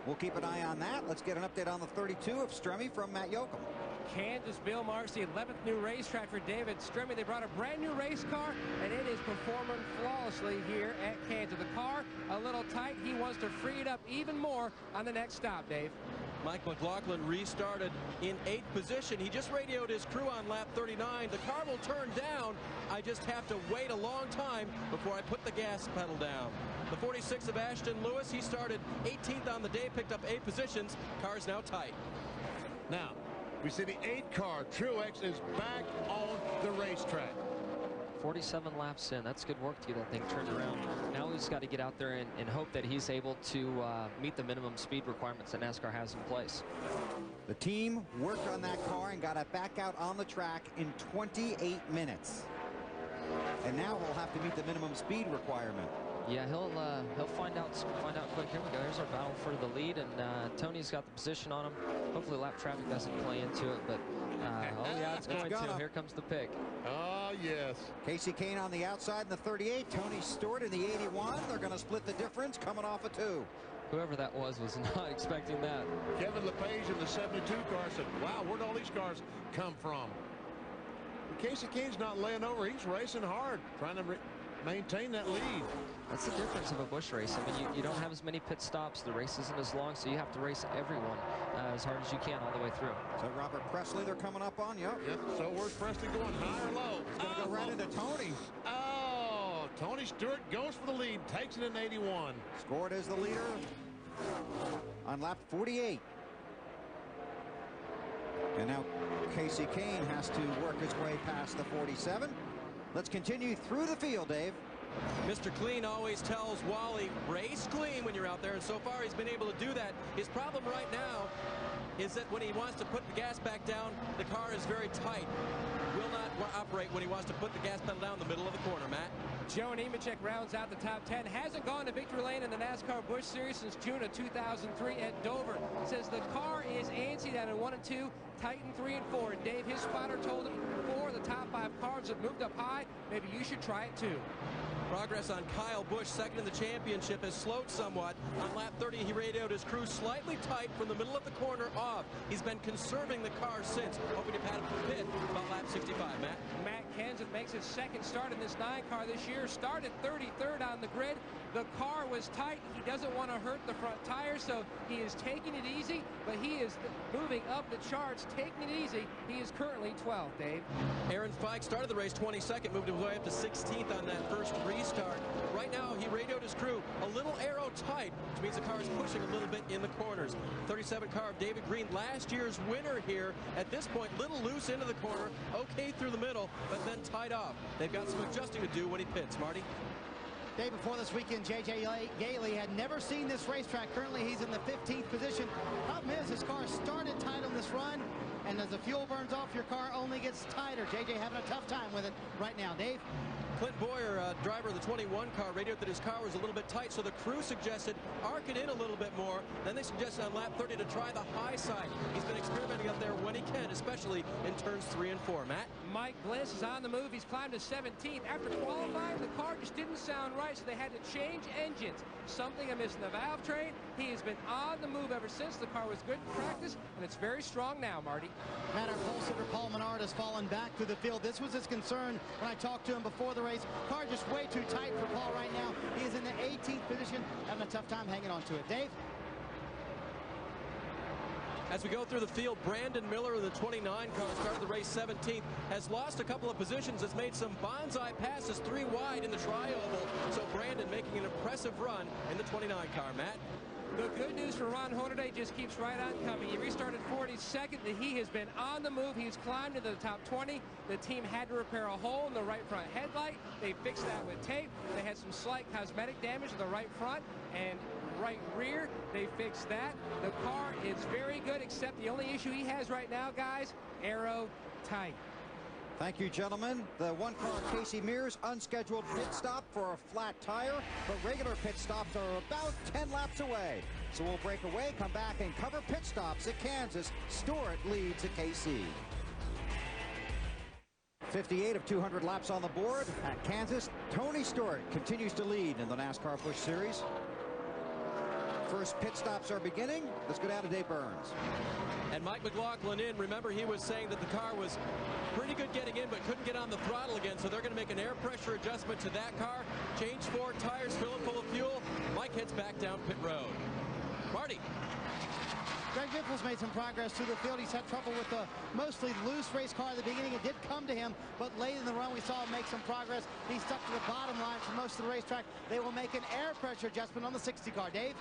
We'll keep an eye on that. Let's get an update on the 32 of Stremme from Matt Yoakum. Kansas Bill marks the 11th new racetrack for David Stremme. They brought a brand new race car, and it is performing flawlessly here at Kansas. The car a little tight. He wants to free it up even more on the next stop, Dave. Mike McLaughlin restarted in 8th position. He just radioed his crew on lap 39. The car will turn down. I just have to wait a long time before I put the gas pedal down. The 46 of Ashton Lewis, he started 18th on the day, picked up 8 positions. Car's now tight. Now, we see the 8 car, Truex, is back on the racetrack. 47 laps in. That's good work to get that thing turned around. Now he's got to get out there and hope that he's able to meet the minimum speed requirements that NASCAR has in place. The team worked on that car and got it back out on the track in 28 minutes. And now he'll have to meet the minimum speed requirement. Yeah, he'll find out quick. Here we go. Here's our battle for the lead, and Tony's got the position on him. Hopefully lap traffic doesn't play into it, but oh yeah, it's going to. Here comes the pick. Oh yes. Kasey Kahne on the outside in the 38. Tony Stewart in the 81. They're going to split the difference coming off a 2. Whoever that was not expecting that. Kevin LePage in the 72 car said, wow, where'd all these cars come from? But Kasey Kahne's not laying over. He's racing hard, trying to maintain that lead. That's the difference of a Busch race. I mean, you don't have as many pit stops. The race isn't as long, so you have to race everyone as hard as you can all the way through. So Robert Presley, they're coming up on. Yep. So where's Presley going, high or low? He's going to go right into Tony. Oh, Tony Stewart goes for the lead, takes it in 81. Scored as the leader on lap 48. And now Kasey Kahne has to work his way past the 47. Let's continue through the field, Dave. Mr. Clean always tells Wally, race clean when you're out there, and so far he's been able to do that. His problem right now is that when he wants to put the gas back down, the car is very tight. Will not operate when he wants to put the gas pedal down the middle of the corner, Matt. Joe Nemechek rounds out the top 10. Hasn't gone to victory lane in the NASCAR Busch Series since June of 2003 at Dover. Says the car is antsy down in 1 and 2, Titan 3 and 4. And Dave, his spotter told him 4 of the top 5 cars have moved up high. Maybe you should try it too. Progress on Kyle Busch, second in the championship, has slowed somewhat. On lap 30, he radioed his crew slightly tight from the middle of the corner off. He's been conserving the car since, hoping to pad him to pit about lap 65, Matt. Matt Kenseth makes his second start in this 9 car this year. Started 33rd on the grid. The car was tight. He doesn't want to hurt the front tires, so he is taking it easy, but he is moving up the charts, taking it easy. He is currently 12th, Dave. Aaron Fike started the race 22nd, moved his way up to 16th on that first restart. Right now, he radioed his crew a little aero tight, which means the car is pushing a little bit in the corners. 37 car of David Green, last year's winner here. At this point, little loose into the corner, okay through the middle, but then tied off. They've got some adjusting to do when he pits. Marty? Day before this weekend, J.J. Gailey had never seen this racetrack. Currently, he's in the 15th position. Problem is, his car started tight on this run, and as the fuel burns off, your car only gets tighter. J.J. having a tough time with it right now. Dave? Clint Boyer, driver of the 21 car, radioed that his car was a little bit tight, so the crew suggested arc it in a little bit more. Then they suggested on lap 30 to try the high side. He's been experimenting up there when he can, especially in turns 3 and 4. Matt? Mike Bliss is on the move. He's climbed to 17th. After qualifying, the car just didn't sound right, so they had to change engines. Something amiss in the valve train. He has been on the move ever since. The car was good in practice, and it's very strong now, Marty. Matt, our pole sitter Paul Menard has fallen back through the field. This was his concern when I talked to him before the race. Car just way too tight for Paul right now. He is in the 18th position, having a tough time hanging on to it. Dave? As we go through the field, Brandon Miller of the 29 car started the race 17th, has lost a couple of positions, has made some bonsai passes 3 wide in the tri-oval. So Brandon making an impressive run in the 29 car. Matt? The good news for Ron Hornaday just keeps right on coming. He restarted 42nd. He has been on the move. He's climbed into the top 20. The team had to repair a hole in the right front headlight. They fixed that with tape. They had some slight cosmetic damage to the right front and right rear. They fixed that. The car is very good, except the only issue he has right now, guys, aero tight. Thank you, gentlemen. The 1 car, Casey Mears, unscheduled pit stop for a flat tire, but regular pit stops are about 10 laps away. So we'll break away, come back, and cover pit stops at Kansas. Stewart leads at KC. 58 of 200 laps on the board at Kansas. Tony Stewart continues to lead in the NASCAR Busch Series. First pit stops are beginning. Let's go down to Dave Burns. And Mike McLaughlin in. Remember, he was saying that the car was pretty good getting in, but couldn't get on the throttle again. So they're going to make an air pressure adjustment to that car. Change 4 tires, fill it full of fuel. Mike heads back down pit road. Marty. Greg Biffle's made some progress through the field. He's had trouble with the mostly loose race car at the beginning. It did come to him, but late in the run we saw him make some progress. He stuck to the bottom line for most of the racetrack. They will make an air pressure adjustment on the 60 car. Dave?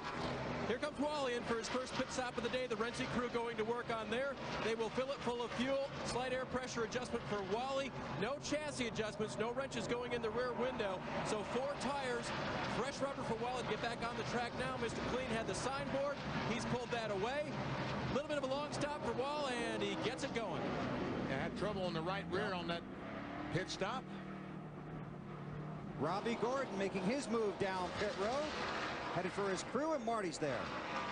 Here comes Wally in for his first pit stop of the day. The Renzi crew going to work on there. They will fill it full of fuel. Slight air pressure adjustment for Wally. No chassis adjustments. No wrenches going in the rear window. So 4 tires. Fresh rubber for Wally to get back on the track now. Mr. Clean had the signboard. He's pulled that away. A little bit of a long stop for Wall, and he gets it going. Yeah, had trouble on the right rear on that pit stop. Robbie Gordon making his move down pit road. Headed for his crew, and Marty's there.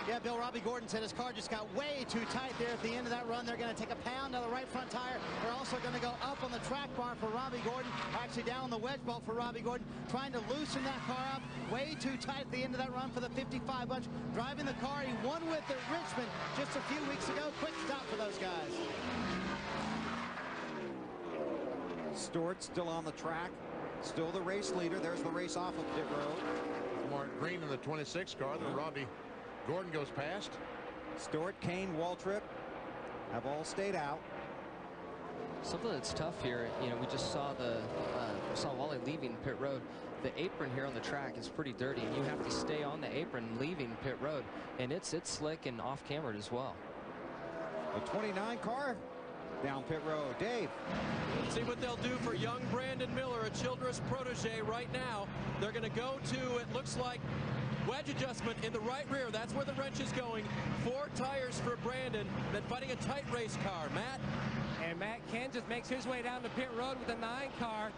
Yeah, Bill, Robbie Gordon said his car just got way too tight there at the end of that run. They're going to take a pound out of the right front tire. They're also going to go up on the track bar for Robbie Gordon. Actually down on the wedge bolt for Robbie Gordon. Trying to loosen that car up. Way too tight at the end of that run for the 55 bunch. Driving the car. He won with at Richmond just a few weeks ago. Quick stop for those guys. Stewart still on the track. Still the race leader. There's the race off of pit road. Mark Green in the 26 car. Then Robbie Gordon goes past. Stewart, Kane, Waltrip have all stayed out. Something that's tough here, we just saw saw Wally leaving pit road. The apron here on the track is pretty dirty, and you have to stay on the apron leaving pit road, and it's slick and off camera as well. The 29 car down pit road. Dave. See what they'll do for young Brandon Miller, a Childress protege right now. They're going to go to, it looks like, wedge adjustment in the right rear. That's where the wrench is going. 4 tires for Brandon, then fighting a tight race car. Matt? And Matt Kenseth makes his way down the pit road with a 9 car.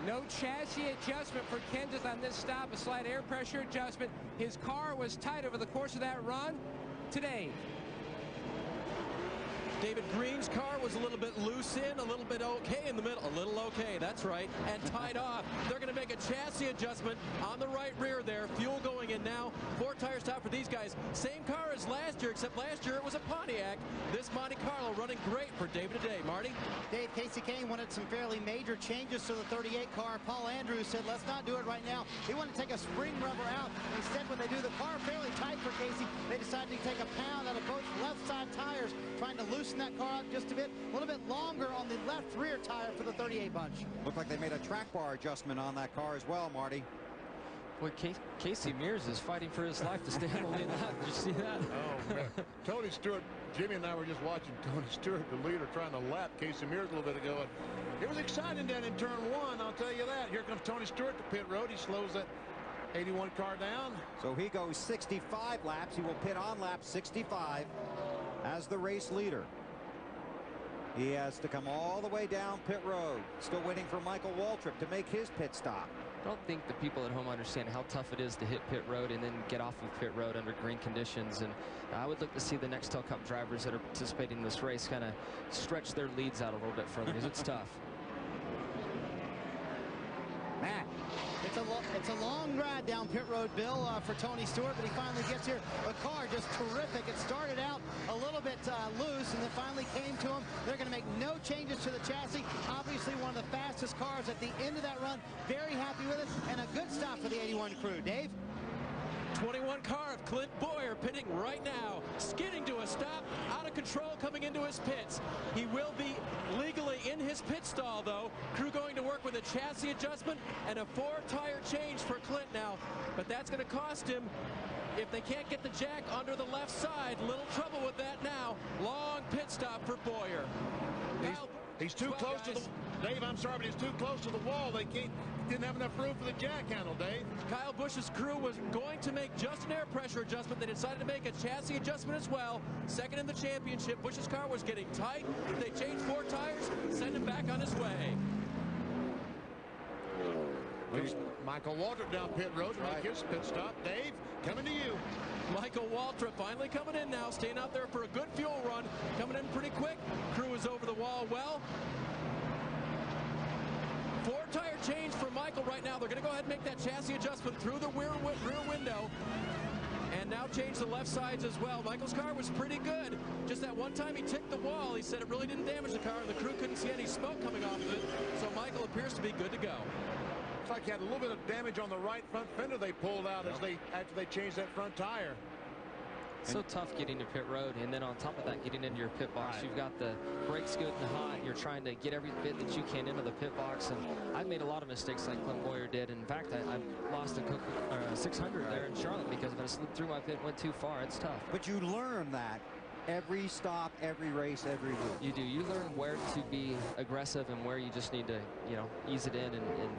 No chassis adjustment for Kenseth on this stop, a slight air pressure adjustment. His car was tight over the course of that run today. David Green's car was a little bit loose in, a little bit okay in the middle. A little okay, that's right, and tied off. They're going to make a chassis adjustment on the right rear there. Fuel going in now. 4 tires top for these guys. Same car as last year, except last year it was a Pontiac. This Monte Carlo running great for David today. Marty? Dave, Casey Kane wanted some fairly major changes to the 38 car. Paul Andrews said, let's not do it right now. He wanted to take a spring rubber out. Instead, when they do the car fairly tight for Casey, they decided to take a pound out of both left side tires, trying to loosen that car out just a little bit longer on the left rear tire for the 38 bunch. Looked like they made a track bar adjustment on that car as well, Marty. Boy, Casey Mears is fighting for his life to stay on the lead lap. Did you see that? Oh, man. Tony Stewart, Jimmy and I were just watching Tony Stewart, the leader, trying to lap Casey Mears a little bit ago. And it was exciting down in turn 1, I'll tell you that. Here comes Tony Stewart to pit road. He slows that 81 car down. So he goes 65 laps. He will pit on lap 65 as the race leader. He has to come all the way down pit road. Still waiting for Michael Waltrip to make his pit stop. I don't think the people at home understand how tough it is to hit pit road and then get off of pit road under green conditions. And I would look to see the Nextel Cup drivers that are participating in this race kind of stretch their leads out a little bit further because it's tough. Matt. It's a long ride down pit road, Bill, for Tony Stewart, but he finally gets here. The car just terrific. It started out a little bit loose and then finally came to him. They're going to make no changes to the chassis. Obviously one of the fastest cars at the end of that run. Very happy with it, and a good stop for the 81 crew. Dave? 21 car of Clint Boyer pitting right now, skidding to a stop, out of control coming into his pits. He will be legally in his pit stall though. Crew going to work with a chassis adjustment and a 4-tire change for Clint now, but that's going to cost him. If they can't get the jack under the left side, little trouble with that now. Long pit stop for Boyer. He's too close to the... Dave, I'm sorry, but he's too close to the wall. They didn't have enough room for the jack handle, Dave. Kyle Busch's crew was going to make just an air pressure adjustment. They decided to make a chassis adjustment as well. Second in the championship. Busch's car was getting tight. They changed 4 tires, send him back on his way. Michael Waltrip down pit road to make his pit stop. Dave, coming to you. Michael Waltrip finally coming in now, staying out there for a good fuel run, coming in pretty quick. Crew is over the wall well. 4-tire change for Michael right now. They're going to go ahead and make that chassis adjustment through the rear window. And now change the left sides as well. Michael's car was pretty good. Just that one time he ticked the wall, he said it really didn't damage the car, and the crew couldn't see any smoke coming off of it. So Michael appears to be good to go. Looks like he had a little bit of damage on the right front fender they pulled out after they changed that front tire. So tough getting to pit road, and then on top of that, getting into your pit box. You've got the brakes good and hot. You're trying to get every bit that you can into the pit box, and I've made a lot of mistakes like Clint Boyer did. In fact, I lost a 600 there in Charlotte because if I slipped through my pit and went too far, it's tough. But you learn that every stop, every race, every week. You do. You learn where to be aggressive and where you just need to, ease it in and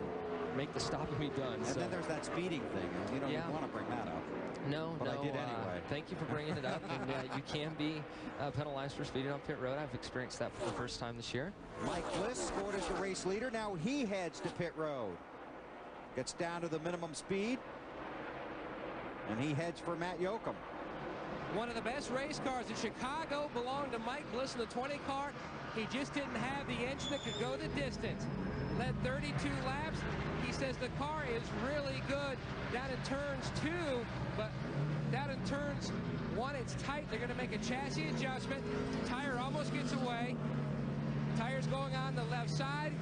make the stop and be done. And then there's that speeding thing. You don't even want to bring that up. No, but I did anyway. Thank you for bringing it up. And you can be penalized for speeding on pit road. I've experienced that for the first time this year. Mike Bliss scored as the race leader. Now he heads to pit road. Gets down to the minimum speed. And he heads for Matt Yoakum. One of the best race cars in Chicago belonged to Mike Bliss in the 20 car. He just didn't have the engine that could go the distance. Led 32 laps. He says the car is really good down in turns 2, but down in turns 1 it's tight. They're going to make a chassis adjustment. Tire almost gets away. Tire's going on the left side,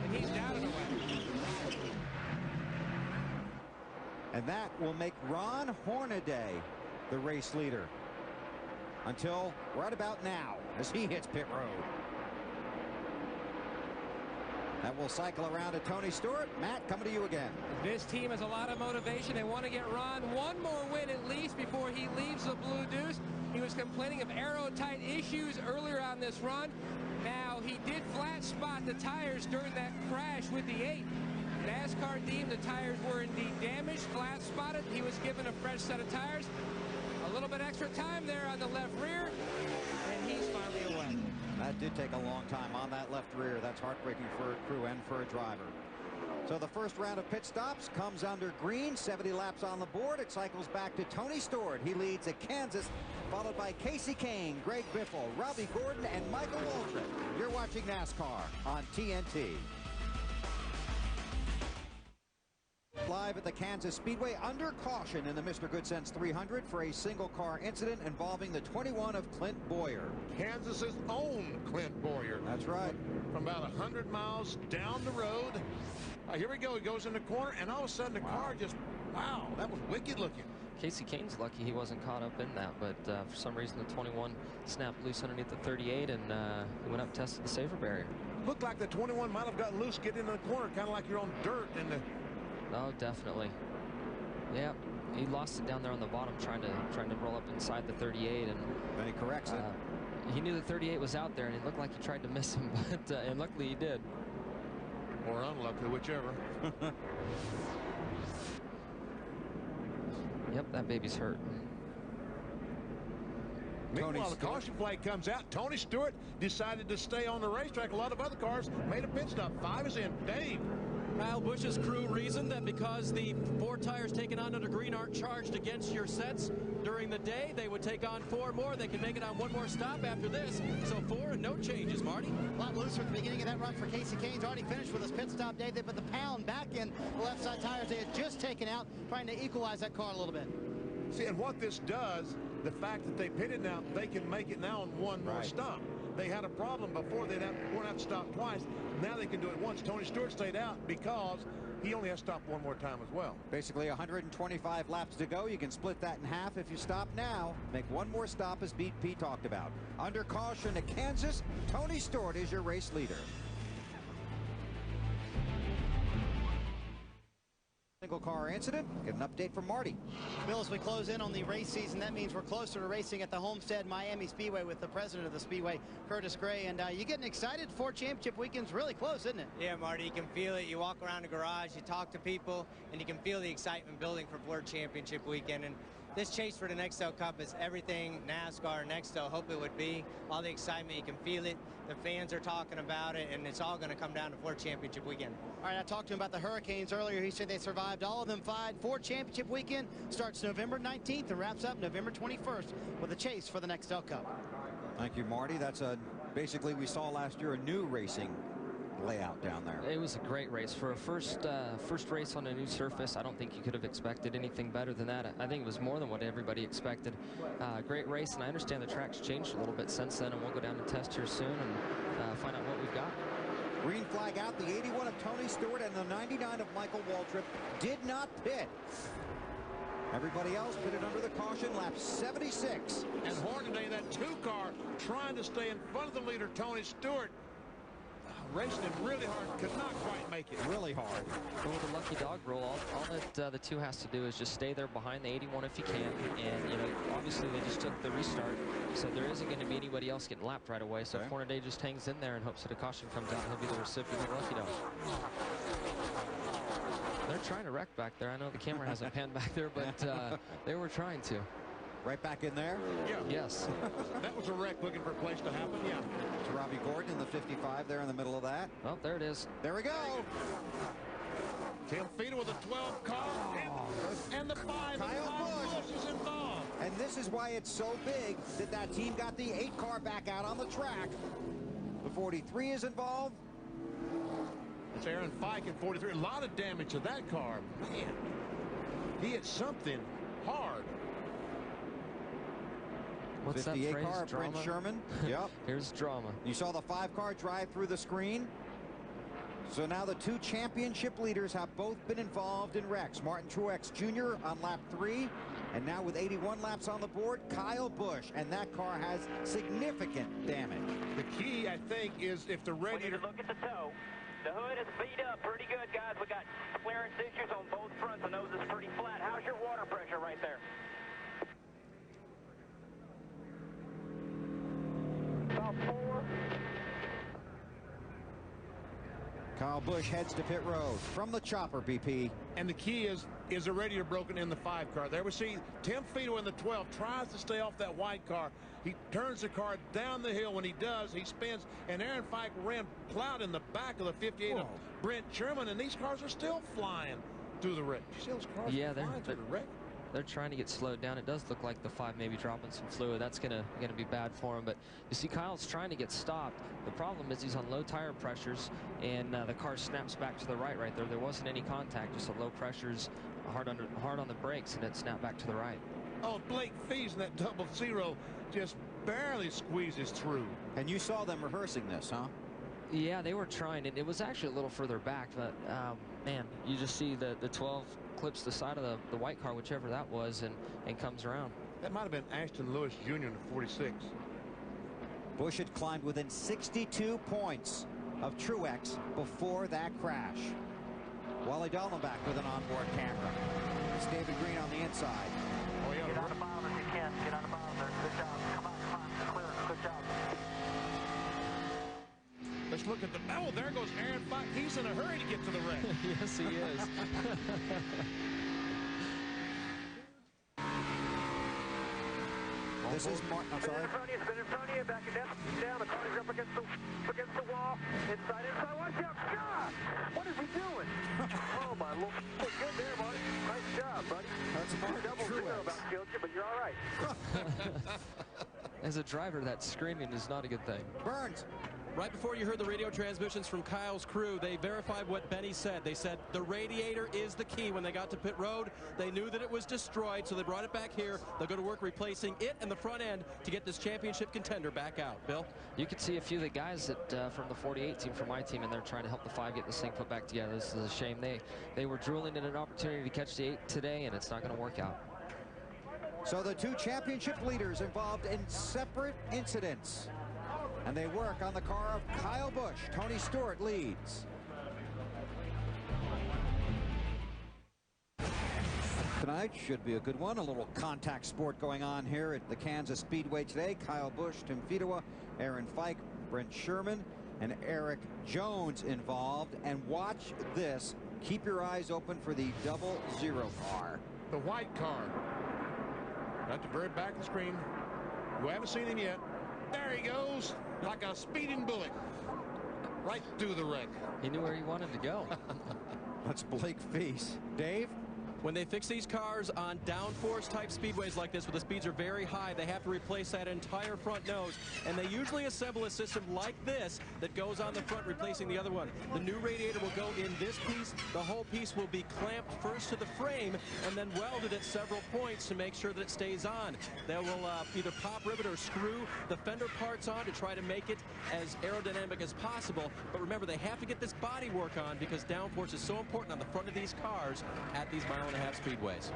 and he's down and away. And that will make Ron Hornaday the race leader until right about now as he hits pit road. That will cycle around to Tony Stewart. Matt, coming to you again. This team has a lot of motivation. They want to get Ron one more win at least before he leaves the Blue Deuce. He was complaining of aero-tight issues earlier on this run. Now, he did flat spot the tires during that crash with the 8. NASCAR deemed the tires were indeed damaged, flat spotted. He was given a fresh set of tires. A little bit extra time there on the left rear, and he's finally away. That did take a long time on that left rear. That's heartbreaking for a crew and for a driver. So the first round of pit stops comes under green. 70 laps on the board. It cycles back to Tony Stewart. He leads at Kansas, followed by Casey Kane, Greg Biffle, Robbie Gordon, and Michael Waltrip. You're watching NASCAR on TNT. Live at the Kansas Speedway, under caution in the Mr. Goodcents 300 for a single car incident involving the 21 of Clint Boyer. Kansas's own Clint Boyer. That's right. From about 100 miles down the road. Here we go. He goes in the corner, and all of a sudden the car just, wow, that was wicked looking. Casey Kane's lucky he wasn't caught up in that, but for some reason the 21 snapped loose underneath the 38, and he went up and tested the safer barrier. Looked like the 21 might have gotten loose, getting into the corner, kind of like you're on dirt in the... Oh, definitely. Yeah, he lost it down there on the bottom, trying to roll up inside the 38, and then he corrects it. He knew the 38 was out there, and it looked like he tried to miss him, but and luckily he did. Or unlucky, whichever. Yep, that baby's hurt. Meanwhile, the caution flag comes out. Tony Stewart decided to stay on the racetrack. A lot of other cars made a pit stop. 5 is in. Dave. Kyle Busch's crew reasoned that because the 4 tires taken on under green aren't charged against your sets during the day, they would take on 4 more. They can make it on 1 more stop after this. So 4 and no changes, Marty. A lot looser at the beginning of that run for Casey Kane's already finished with his pit stop, Dave. They put the pound back in the left side tires they had just taken out, trying to equalize that car a little bit. See, and what this does, the fact that they pitted now, they can make it now on 1 more stop. They had a problem before. They'd have to stop twice. Now they can do it once. Tony Stewart stayed out because he only has to stop 1 more time as well. Basically 125 laps to go. You can split that in half if you stop now. Make 1 more stop, as BP talked about. Under caution at Kansas, Tony Stewart is your race leader. Single car incident. Get an update from Marty. Bill, as we close in on the race season, that means we're closer to racing at the Homestead Miami Speedway with the president of the Speedway, Curtis Gray. And you getting excited for championship weekend's really close, isn't it? Yeah, Marty, you can feel it. You walk around the garage, you talk to people, and you can feel the excitement building for Ford Championship weekend. And this chase for the Nextel Cup is everything NASCAR and Nextel hope it would be. All the excitement, you can feel it. The fans are talking about it, and it's all going to come down to Ford Championship weekend. All right, I talked to him about the Hurricanes earlier. He said they survived all of them 5. Ford Championship weekend starts November 19th and wraps up November 21st with a chase for the Nextel Cup. Thank you, Marty. That's basically we saw last year a new racing layout down there. It was a great race for a first race on a new surface. I don't think you could have expected anything better than that. I think it was more than what everybody expected. Great race, and I understand the track's changed a little bit since then, and we'll go down and test here soon and find out what we've got. Green flag out. The 81 of Tony Stewart and the 99 of Michael Waltrip did not pit. Everybody else pitted under the caution, lap 76. And Hornaday, that 2 car, trying to stay in front of the leader, Tony Stewart. Racing him really hard, could not quite make it. Really hard. Go with the lucky dog rule. All that the 2 has to do is just stay there behind the 81 if you can. And, you know, obviously they just took the restart, so there isn't going to be anybody else getting lapped right away. So if Hornaday just hangs in there and hopes that a caution comes out, he'll be the recipient of the lucky dog. They're trying to wreck back there. I know the camera hasn't panned back there, but they were trying to. Right back in there? Yeah. Yes. That was a wreck looking for a place to happen, yeah. To Robbie Gordon in the 55 there in the middle of that. Oh, there it is. There we go. Tim Feeder with a 12 car. And the 5. Kyle Busch is involved. And this is why it's so big that that team got the 8 car back out on the track. The 43 is involved. It's Aaron Fike in 43. A lot of damage to that car. Man, he hit something hard. What's 58 that car, drama? Prince Sherman. Yep. Here's drama. You saw the 5 car drive through the screen. So now the 2 championship leaders have both been involved in wrecks. Martin Truex Jr. on lap 3. And now with 81 laps on the board, Kyle Busch. And that car has significant damage. The key, I think, is if the We need radiator... to look at the toe. The hood is beat up pretty good, guys. We got clearance issues on both fronts. The nose is pretty flat. How's your water pressure right there? 4. Kyle Busch heads to pit road from the chopper, BP. And the key is the radiator broken in the 5 car. There we see Tim Fiedler in the 12 tries to stay off that white car. He turns the car down the hill. When he does, he spins. And Aaron Fike ran plowed in the back of the 58 of Brent Sherman. And these cars are still flying through the wreck. You see those cars flying through the wreck? They're trying to get slowed down. It does look like the 5 may be dropping some fluid. That's gonna be bad for him. But you see Kyle's trying to get stopped. The problem is he's on low tire pressures, and the car snaps back to the right there. There wasn't any contact, just a low pressures, hard on the brakes, and it snapped back to the right. Oh, Blake Fees in that 00 just barely squeezes through. And you saw them rehearsing this, huh? Yeah, they were trying, and it was actually a little further back, but man, you just see the 12 clips the side of the white car, whichever that was, and comes around. That might have been Ashton Lewis Jr. in the 46. Busch had climbed within 62 points of Truex before that crash. Wally Dallenbach with an onboard camera. It's David Green on the inside. Oh, yeah. Get on the bottom if you can. Get on the bottom there. Good job. Come on. Clear. Good job. Let's look at the... Oh, there goes Aaron Fike. He's in a hurry to get to the wreck. Yes, he is. This is Martin. I'm sorry. Spin in front of you. Back it down. The car's up against the wall. Inside. Watch out. God! What is he doing? Oh, my Lord. Good there, buddy. Nice job, buddy. That's Martin Double zero about killed you, but you're all right. As a driver, that screaming is not a good thing. Burns. Right before you heard the radio transmissions from Kyle's crew, they verified what Benny said. They said the radiator is the key. When they got to pit road, they knew that it was destroyed, so they brought it back here. They'll go to work replacing it and the front end to get this championship contender back out. Bill? You could see a few of the guys that from the 48 team, from my team, and they're trying to help the 5 get this thing put back together. This is a shame. They were drooling in an opportunity to catch the 8 today, and it's not going to work out. So the 2 championship leaders involved in separate incidents. And they work on the car of Kyle Busch. Tony Stewart leads. Tonight should be a good one. A little contact sport going on here at the Kansas Speedway today. Kyle Busch, Tim Fiedler, Aaron Fike, Brent Sherman, and Eric Jones involved. And watch this. Keep your eyes open for the 00 car. The white car. At the very back of the screen. We haven't seen him yet. There he goes, like a speeding bullet, right through the wreck. He knew where he wanted to go. That's Blake Fees. Dave? When they fix these cars on downforce type speedways like this, where the speeds are very high, they have to replace that entire front nose. And they usually assemble a system like this that goes on the front, replacing the other one. The new radiator will go in this piece. The whole piece will be clamped first to the frame and then welded at several points to make sure that it stays on. They will either pop, rivet, or screw the fender parts on to try to make it as aerodynamic as possible. But remember, they have to get this body work on because downforce is so important on the front of these cars at these mile-and-a-half speedways.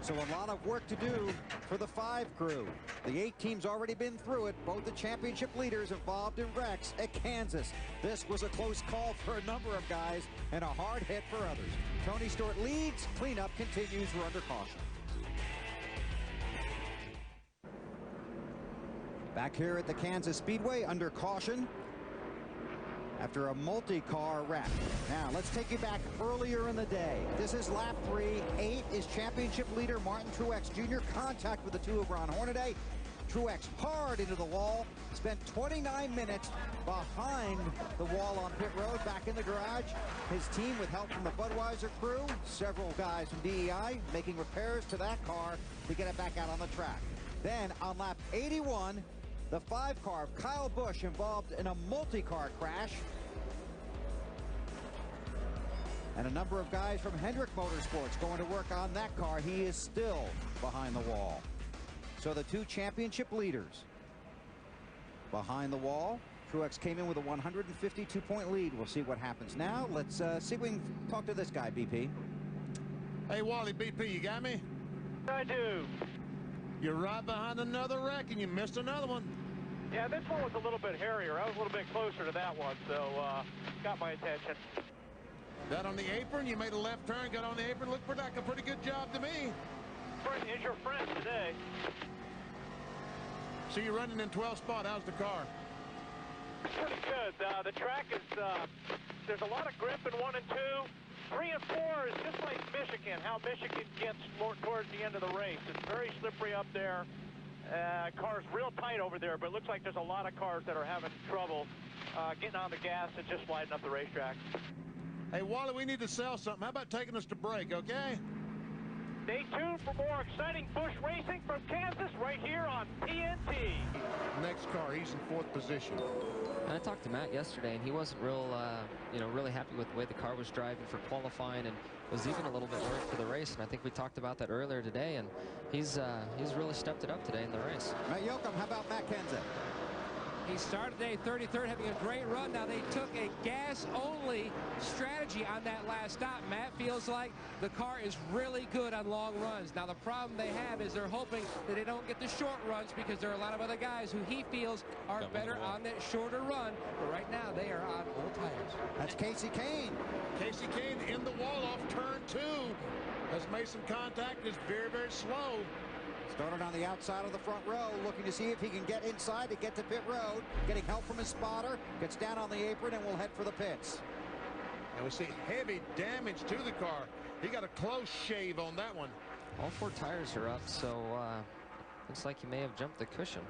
So a lot of work to do for the 5 crew. The 8 teams already been through it. Both the championship leaders involved in wrecks at Kansas. This was a close call for a number of guys and a hard hit for others. Tony Stewart leads. Cleanup continues. We're under caution. Back here at the Kansas Speedway under caution after a multi-car wreck. Now, let's take you back earlier in the day. This is lap 3. 8 is championship leader Martin Truex Jr. Contact with the 2 of Ron Hornaday. Truex hard into the wall. Spent 29 minutes behind the wall on pit road, back in the garage. His team, with help from the Budweiser crew, several guys from DEI, making repairs to that car to get it back out on the track. Then, on lap 81, the 5 car of Kyle Busch involved in a multi-car crash. And a number of guys from Hendrick Motorsports going to work on that car. He is still behind the wall. So the 2 championship leaders behind the wall. Truex came in with a 152-point lead. We'll see what happens now. Let's see if we can talk to this guy, BP. Hey, Wally, BP, you got me? I do. You're right behind another wreck, and you missed another one. Yeah, this one was a little bit hairier. I was a little bit closer to that one, so got my attention. That on the apron, you made a left turn, got on the apron, looked like a pretty good job to me. Friend is your friend today. So you're running in 12th spot. How's the car? Pretty good. The track is, there's a lot of grip in 1 and 2. 3 and 4 is just like Michigan, how Michigan gets more towards the end of the race. It's very slippery up there. Car's real tight over there, but it looks like there's a lot of cars that are having trouble getting on the gas and just sliding up the racetrack. Hey, Wally, we need to sell something. How about taking us to break, okay? Stay tuned for more exciting Busch racing from Kansas right here on TNT. Next car, he's in 4th position. And I talked to Matt yesterday, and he wasn't really happy with the way the car was driving for qualifying, and was even a little bit worried for the race. And I think we talked about that earlier today, and he's really stepped it up today in the race. Matt Yoakum, how about Matt Kenseth? He started today 33rd, having a great run. Now they took a gas-only strategy on that last stop. Matt feels like the car is really good on long runs. Now the problem they have is they're hoping that they don't get the short runs, because there are a lot of other guys who he feels are better on that shorter run. But right now they are on old tires. That's Casey Kane. Casey Kane in the wall off turn 2. Has made some contact. Is very, very slow. Started on the outside of the front row, looking to see if he can get inside to get to pit road. Getting help from his spotter. Gets down on the apron and will head for the pits. And we see heavy damage to the car. He got a close shave on that one. All 4 tires are up, so looks like he may have jumped the cushion.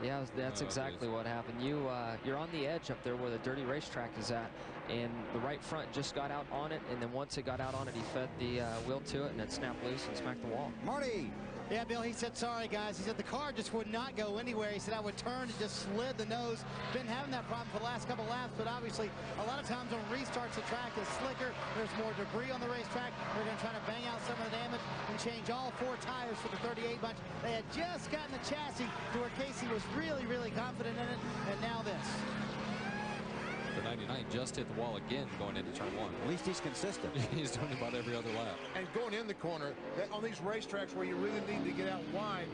Yeah, that's exactly what happened. You're on the edge up there where the dirty racetrack is at, and the right front just got out on it, and then once it got out on it, he fed the wheel to it, and it snapped loose and smacked the wall. Marty! Yeah, Bill, he said, sorry, guys. He said the car just would not go anywhere. He said I would turn and just slid the nose. Been having that problem for the last couple laps, but obviously a lot of times when restarts, the track is slicker. There's more debris on the racetrack. They're going to try to bang out some of the damage and change all 4 tires for the 38 bunch. They had just gotten the chassis to where Casey was really, really confident in it, and now this. The 99 just hit the wall again going into turn 1. At least he's consistent. He's doing it about every other lap. And going in the corner, on these racetracks where you really need to get out wide,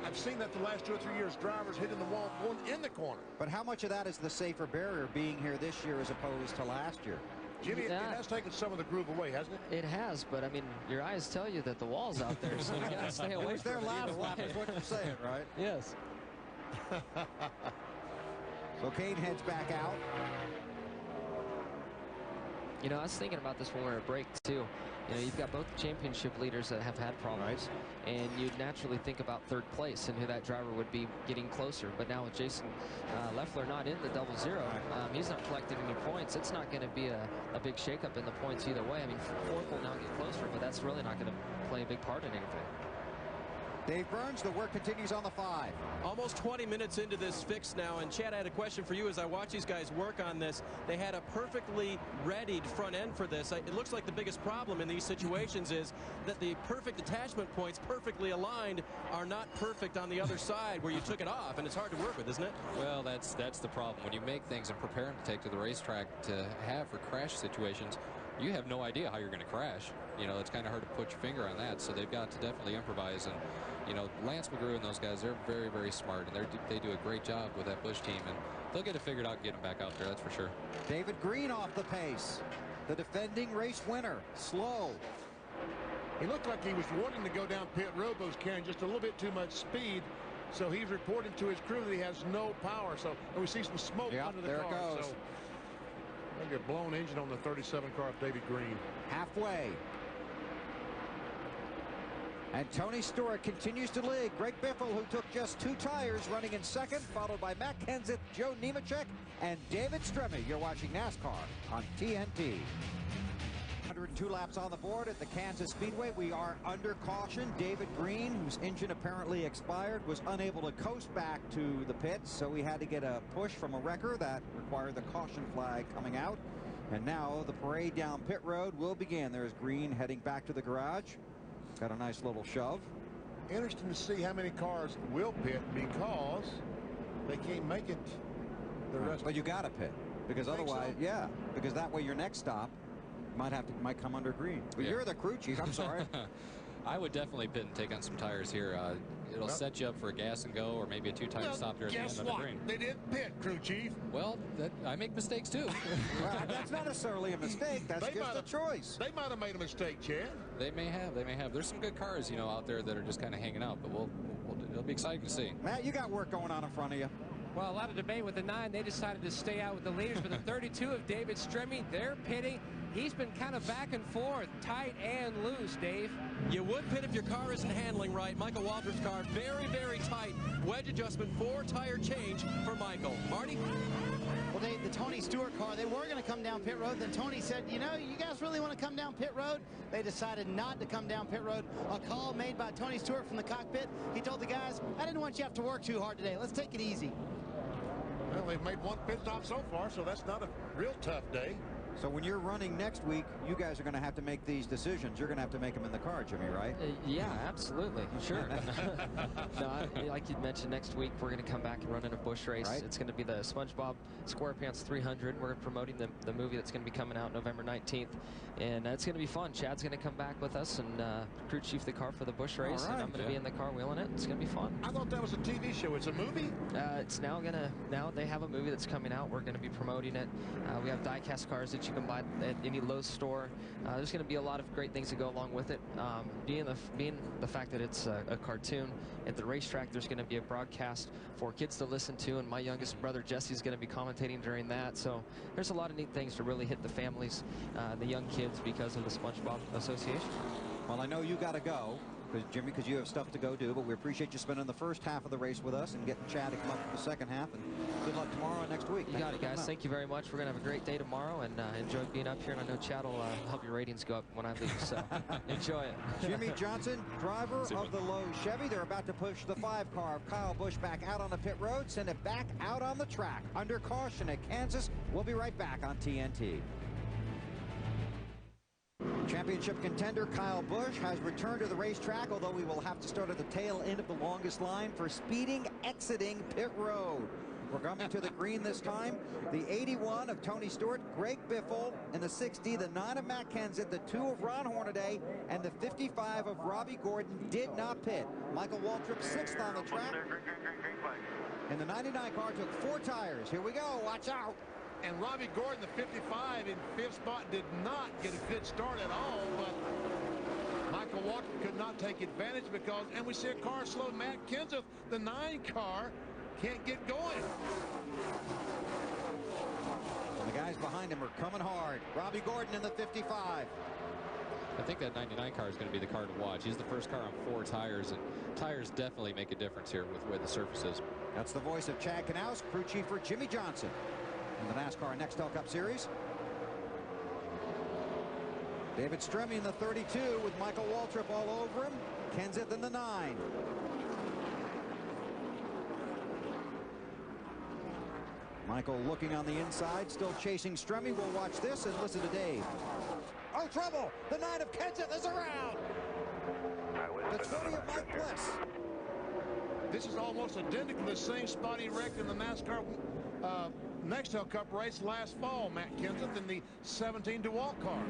I've seen that the last 2 or 3 years, drivers hitting the wall going in the corner. But how much of that is the safer barrier being here this year as opposed to last year? Jimmy, it has taken some of the groove away, hasn't it? It has, but I mean, your eyes tell you that the wall's out there, so you gotta stay away from it. Their last lap is what you're saying, right? Yes. So Kane heads back out. You know, I was thinking about this when we were at break, too. You know, you've got both championship leaders that have had problems, and you'd naturally think about 3rd place and who that driver would be getting closer. But now with Jason Leffler not in the double zero, he's not collecting any points. It's not going to be a big shakeup in the points either way. I mean, 4th will now get closer, but that's really not going to play a big part in anything. Dave Burns, the work continues on the 5. Almost 20 minutes into this fix now, and Chad, I had a question for you as I watch these guys work on this. They had a perfectly readied front end for this. It looks like the biggest problem in these situations is that the perfect attachment points, perfectly aligned, are not perfect on the other side where you took it off, and it's hard to work with, isn't it? Well, that's the problem. When you make things and prepare them to take to the racetrack to have for crash situations, you have no idea how you're going to crash. You know, it's kind of hard to put your finger on that, so they've got to definitely improvise. And you know, Lance McGrew and those guys, they're very, very smart, and they do a great job with that Busch team, and they'll get it figured out and get them back out there, that's for sure. David Green off the pace. The defending race winner. Slow. He looked like he was wanting to go down pit road, but was carrying just a little bit too much speed. So he's reporting to his crew that he has no power. So and we see some smoke under the car. There it goes. So maybe a blown engine on the 37 car of David Green. Halfway. And Tony Stewart continues to lead. Greg Biffle, who took just 2 tires, running in 2nd, followed by Matt Kenseth, Joe Nemechek, and David Stremme. You're watching NASCAR on TNT. 102 laps on the board at the Kansas Speedway. We are under caution. David Green, whose engine apparently expired, was unable to coast back to the pits, so we had to get a push from a wrecker that required the caution flag coming out. And now the parade down pit road will begin. There's Green heading back to the garage. Got a nice little shove. Interesting to see how many cars will pit because they can't make it the rest. But you got to pit because otherwise, so? because that way your next stop might come under Green. But you're the crew chief. I'm sorry. I would definitely pit and take on some tires here. It'll set you up for a gas and go or maybe a 2-tire stop there at the end of the green. They didn't pit, crew chief. Well, I make mistakes too. Well, that's not necessarily a mistake. That's just a choice. They might have made a mistake, Chad. They may have. There's some good cars, you know, out there that are just kind of hanging out, but we'll it'll be exciting to see. Matt, you got work going on in front of you. Well, a lot of debate with the 9. They decided to stay out with the leaders. But the 32 of David Stremme, they're pitting. He's been kind of back and forth, tight and loose, Dave. You would pit if your car isn't handling right. Michael Waltrip's car, very, very tight. Wedge adjustment, 4-tire change for Michael. Marty? Well, Dave, the Tony Stewart car, they were going to come down pit road. Then Tony said, you know, you guys really want to come down pit road? They decided not to come down pit road. A call made by Tony Stewart from the cockpit. He told the guys, I didn't want you to have to work too hard today. Let's take it easy. Well, they've made one pit stop so far, so that's not a real tough day. So when you're running next week, you guys are going to have to make these decisions. You're going to have to make them in the car, Jimmy, right? Yeah, absolutely. Sure. No, like you mentioned, next week we're going to come back and run in a Busch race. Right. It's going to be the SpongeBob SquarePants 300. We're promoting the movie that's going to be coming out November 19th. And it's going to be fun. Chad's going to come back with us and crew chief the car for the Busch race. All right. And I'm going to be in the car wheeling it. It's going to be fun. I thought that was a TV show. It's a movie? It's now they have a movie that's coming out. We're going to be promoting it. We have die-cast cars that you can buy at any Lowe's store. There's going to be a lot of great things that go along with it. Being the fact that it's a cartoon at the racetrack, there's going to be a broadcast for kids to listen to, and my youngest brother Jesse is going to be commentating during that. So there's a lot of neat things to really hit the families, the young kids, because of the SpongeBob Association. Well, I know you got to go, Jimmy, because you have stuff to go do, but we appreciate you spending the first half of the race with us and getting Chad to come up for the second half. And good luck tomorrow and next week. You got it, guys. Thank you very much. We're going to have a great day tomorrow, and enjoy being up here. And I know Chad will help your ratings go up when I leave, so enjoy it. Jimmy Johnson, driver of the Lowe's Chevy. They're about to push the 5 car of Kyle Busch back out on the pit road, send it back out on the track under caution at Kansas. We'll be right back on TNT. Championship contender Kyle Busch has returned to the racetrack, although we will have to start at the tail end of the longest line for speeding exiting pit road. We're coming to the green this time. The 81 of Tony Stewart, Greg Biffle, and the 60, the 9 of Matt Kenseth, the 2 of Ron Hornaday, and the 55 of Robbie Gordon did not pit. Michael Waltrip 6th on the track. And the 99 car took 4 tires. Here we go. Watch out. And Robbie Gordon, the 55 in 5th spot, did not get a good start at all, but Michael Waltrip could not take advantage because, and we see a car slow. Matt Kenseth, the 9 car, can't get going. And the guys behind him are coming hard. Robbie Gordon in the 55. I think that 99 car is going to be the car to watch. He's the first car on 4 tires, and tires definitely make a difference here with the way the surface is. That's the voice of Chad Knaus, crew chief for Jimmy Johnson in the NASCAR Nextel Cup Series. David Stremme in the 32 with Michael Waltrip all over him. Kenseth in the 9. Michael looking on the inside, still chasing Stremme. We'll watch this and listen to Dave. Oh, trouble! The 9 of Kenseth is around! The 20 of Mike Bliss. This is almost identical to the same spot he wrecked in the NASCAR Nextel Cup race last fall. Matt Kenseth in the 17 DeWalt car.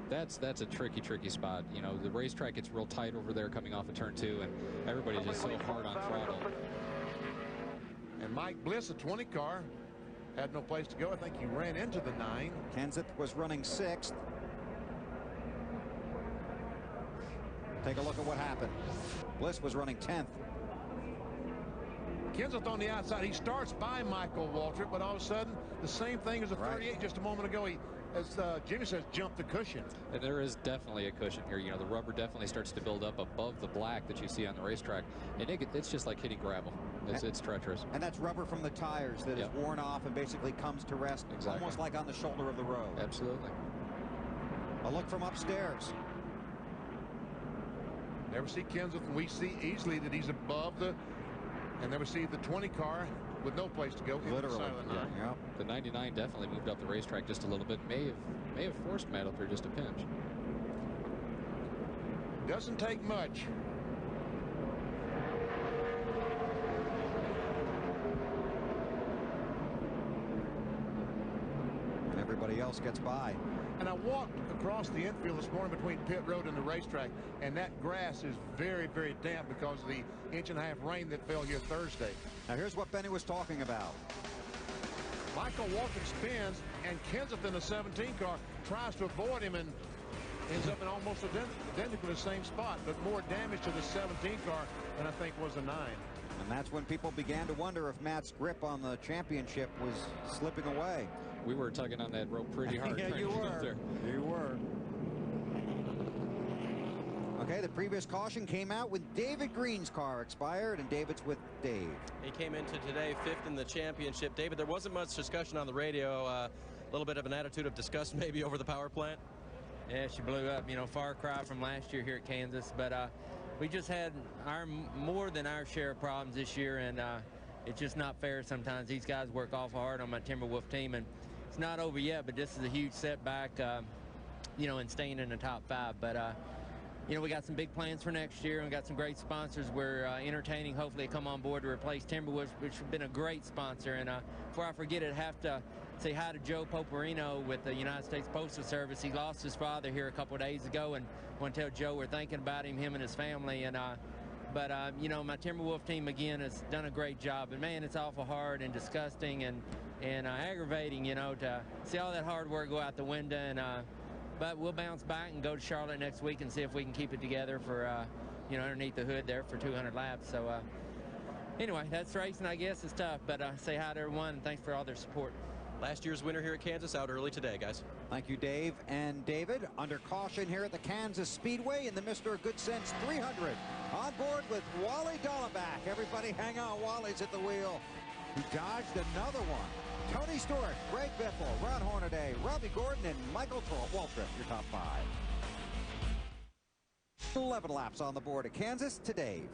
That's a tricky spot. You know, the racetrack gets real tight over there coming off of turn 2, and everybody's just so hard on throttle. And Mike Bliss, a 20 car, had no place to go. I think he ran into the 9. Kenseth was running 6th. Take a look at what happened. Bliss was running 10th. Kenseth on the outside. He starts by Michael Waltrip, but all of a sudden, the same thing as a 38 just a moment ago. He, as Jimmy says, jumped the cushion. And there is definitely a cushion here. You know, the rubber definitely starts to build up above the black that you see on the racetrack. And it's just like hitting gravel. It's treacherous. And that's rubber from the tires that is worn off and basically comes to rest, almost like on the shoulder of the road. Absolutely. A look from upstairs. Never see Kenseth, and we see easily that he's above the, and never see the 20 car with no place to go. Literally, yeah. The 99 definitely moved up the racetrack just a little bit. May have forced Matt up there just a pinch. Doesn't take much. And everybody else gets by. And I walked across the infield this morning between pit road and the racetrack, and that grass is very, very damp because of the 1.5-inch rain that fell here Thursday. Now here's what Benny was talking about. Michael Waltrip spins, and Kenseth in the 17 car tries to avoid him, and ends up in almost identical the same spot, but more damage to the 17 car than I think was the 9. And that's when people began to wonder if Matt's grip on the championship was slipping away. We were tugging on that rope pretty hard. Yeah, you were. You were. Okay, the previous caution came out when David Green's car expired, and David's with Dave. He came into today 5th in the championship. David, there wasn't much discussion on the radio. A little bit of an attitude of disgust maybe over the power plant. Yeah, she blew up. You know, far cry from last year here at Kansas. But we just had more than our share of problems this year, and it's just not fair sometimes. These guys work awful hard on my Timberwolf team, and it's not over yet, but this is a huge setback, you know, in staying in the top 5. But you know, we got some big plans for next year, and we got some great sponsors we're entertaining. Hopefully they come on board to replace Timberwolves, which has been a great sponsor. And before I forget it, I have to say hi to Joe Poperino with the United States Postal Service. He lost his father here a couple of days ago, and I want to tell Joe we're thinking about him and his family. And but you know, my Timberwolf team again has done a great job. And man, it's awful hard and disgusting and aggravating, you know, to see all that hard work go out the window. And but we'll bounce back and go to Charlotte next week and see if we can keep it together for, you know, underneath the hood there for 200 laps. So, anyway, that's racing, I guess. It's tough, but say hi to everyone, and thanks for all their support. Last year's winner here at Kansas out early today, guys. Thank you, Dave and David. Under caution here at the Kansas Speedway in the Mr. Goodcents 300. On board with Wally Dallenbach. Everybody hang on. Wally's at the wheel. He dodged another one. Tony Stewart, Greg Biffle, Ron Hornaday, Robbie Gordon, and Michael Waltrip, your top 5. 11 laps on the board at Kansas to Dave.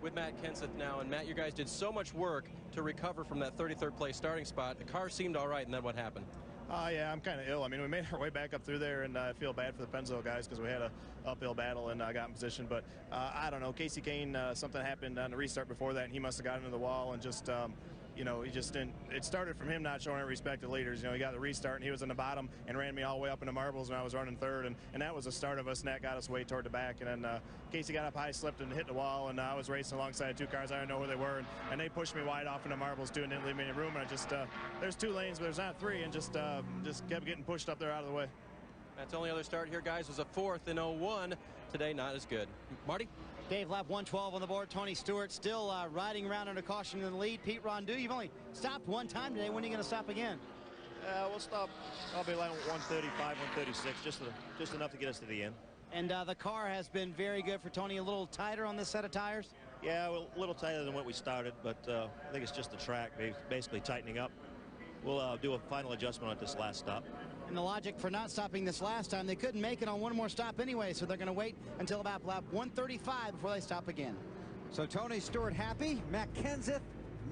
With Matt Kenseth now, and Matt, you guys did so much work to recover from that 33rd place starting spot. The car seemed all right, and then what happened? Yeah, I'm kind of ill. I mean, we made our way back up through there, and I feel bad for the Pennzoil guys because we had a uphill battle and got in position. But I don't know. Casey Kane, something happened on the restart before that, and he must have got into the wall and just you know, he just didn't. It started from him not showing any respect to leaders. You know, he got the restart, and he was in the bottom and ran me all the way up into marbles when I was running 3rd, and that was the start of us, and that got us way toward the back. And then Casey got up high, slipped, and hit the wall, and I was racing alongside 2 cars. I didn't know who they were, and they pushed me wide off into marbles, too, and didn't leave me any room. And I just, there's 2 lanes, but there's not 3, and just kept getting pushed up there out of the way. Matt's only other start here, guys, was a 4th in 01. Today, not as good. Marty? Dave, lap 112 on the board. Tony Stewart still riding around under caution in the lead. Pete Rondeau, you've only stopped 1 time today. When are you going to stop again? We'll stop. I'll be like 135, 136, just enough to get us to the end. And the car has been very good for Tony. A little tighter on this set of tires? Yeah, well, a little tighter than what we started, but I think it's just the track basically tightening up. We'll do a final adjustment at this last stop. And the logic for not stopping this last time, they couldn't make it on one more stop anyway, so they're going to wait until about lap 135 before they stop again. So Tony Stewart happy, Matt Kenseth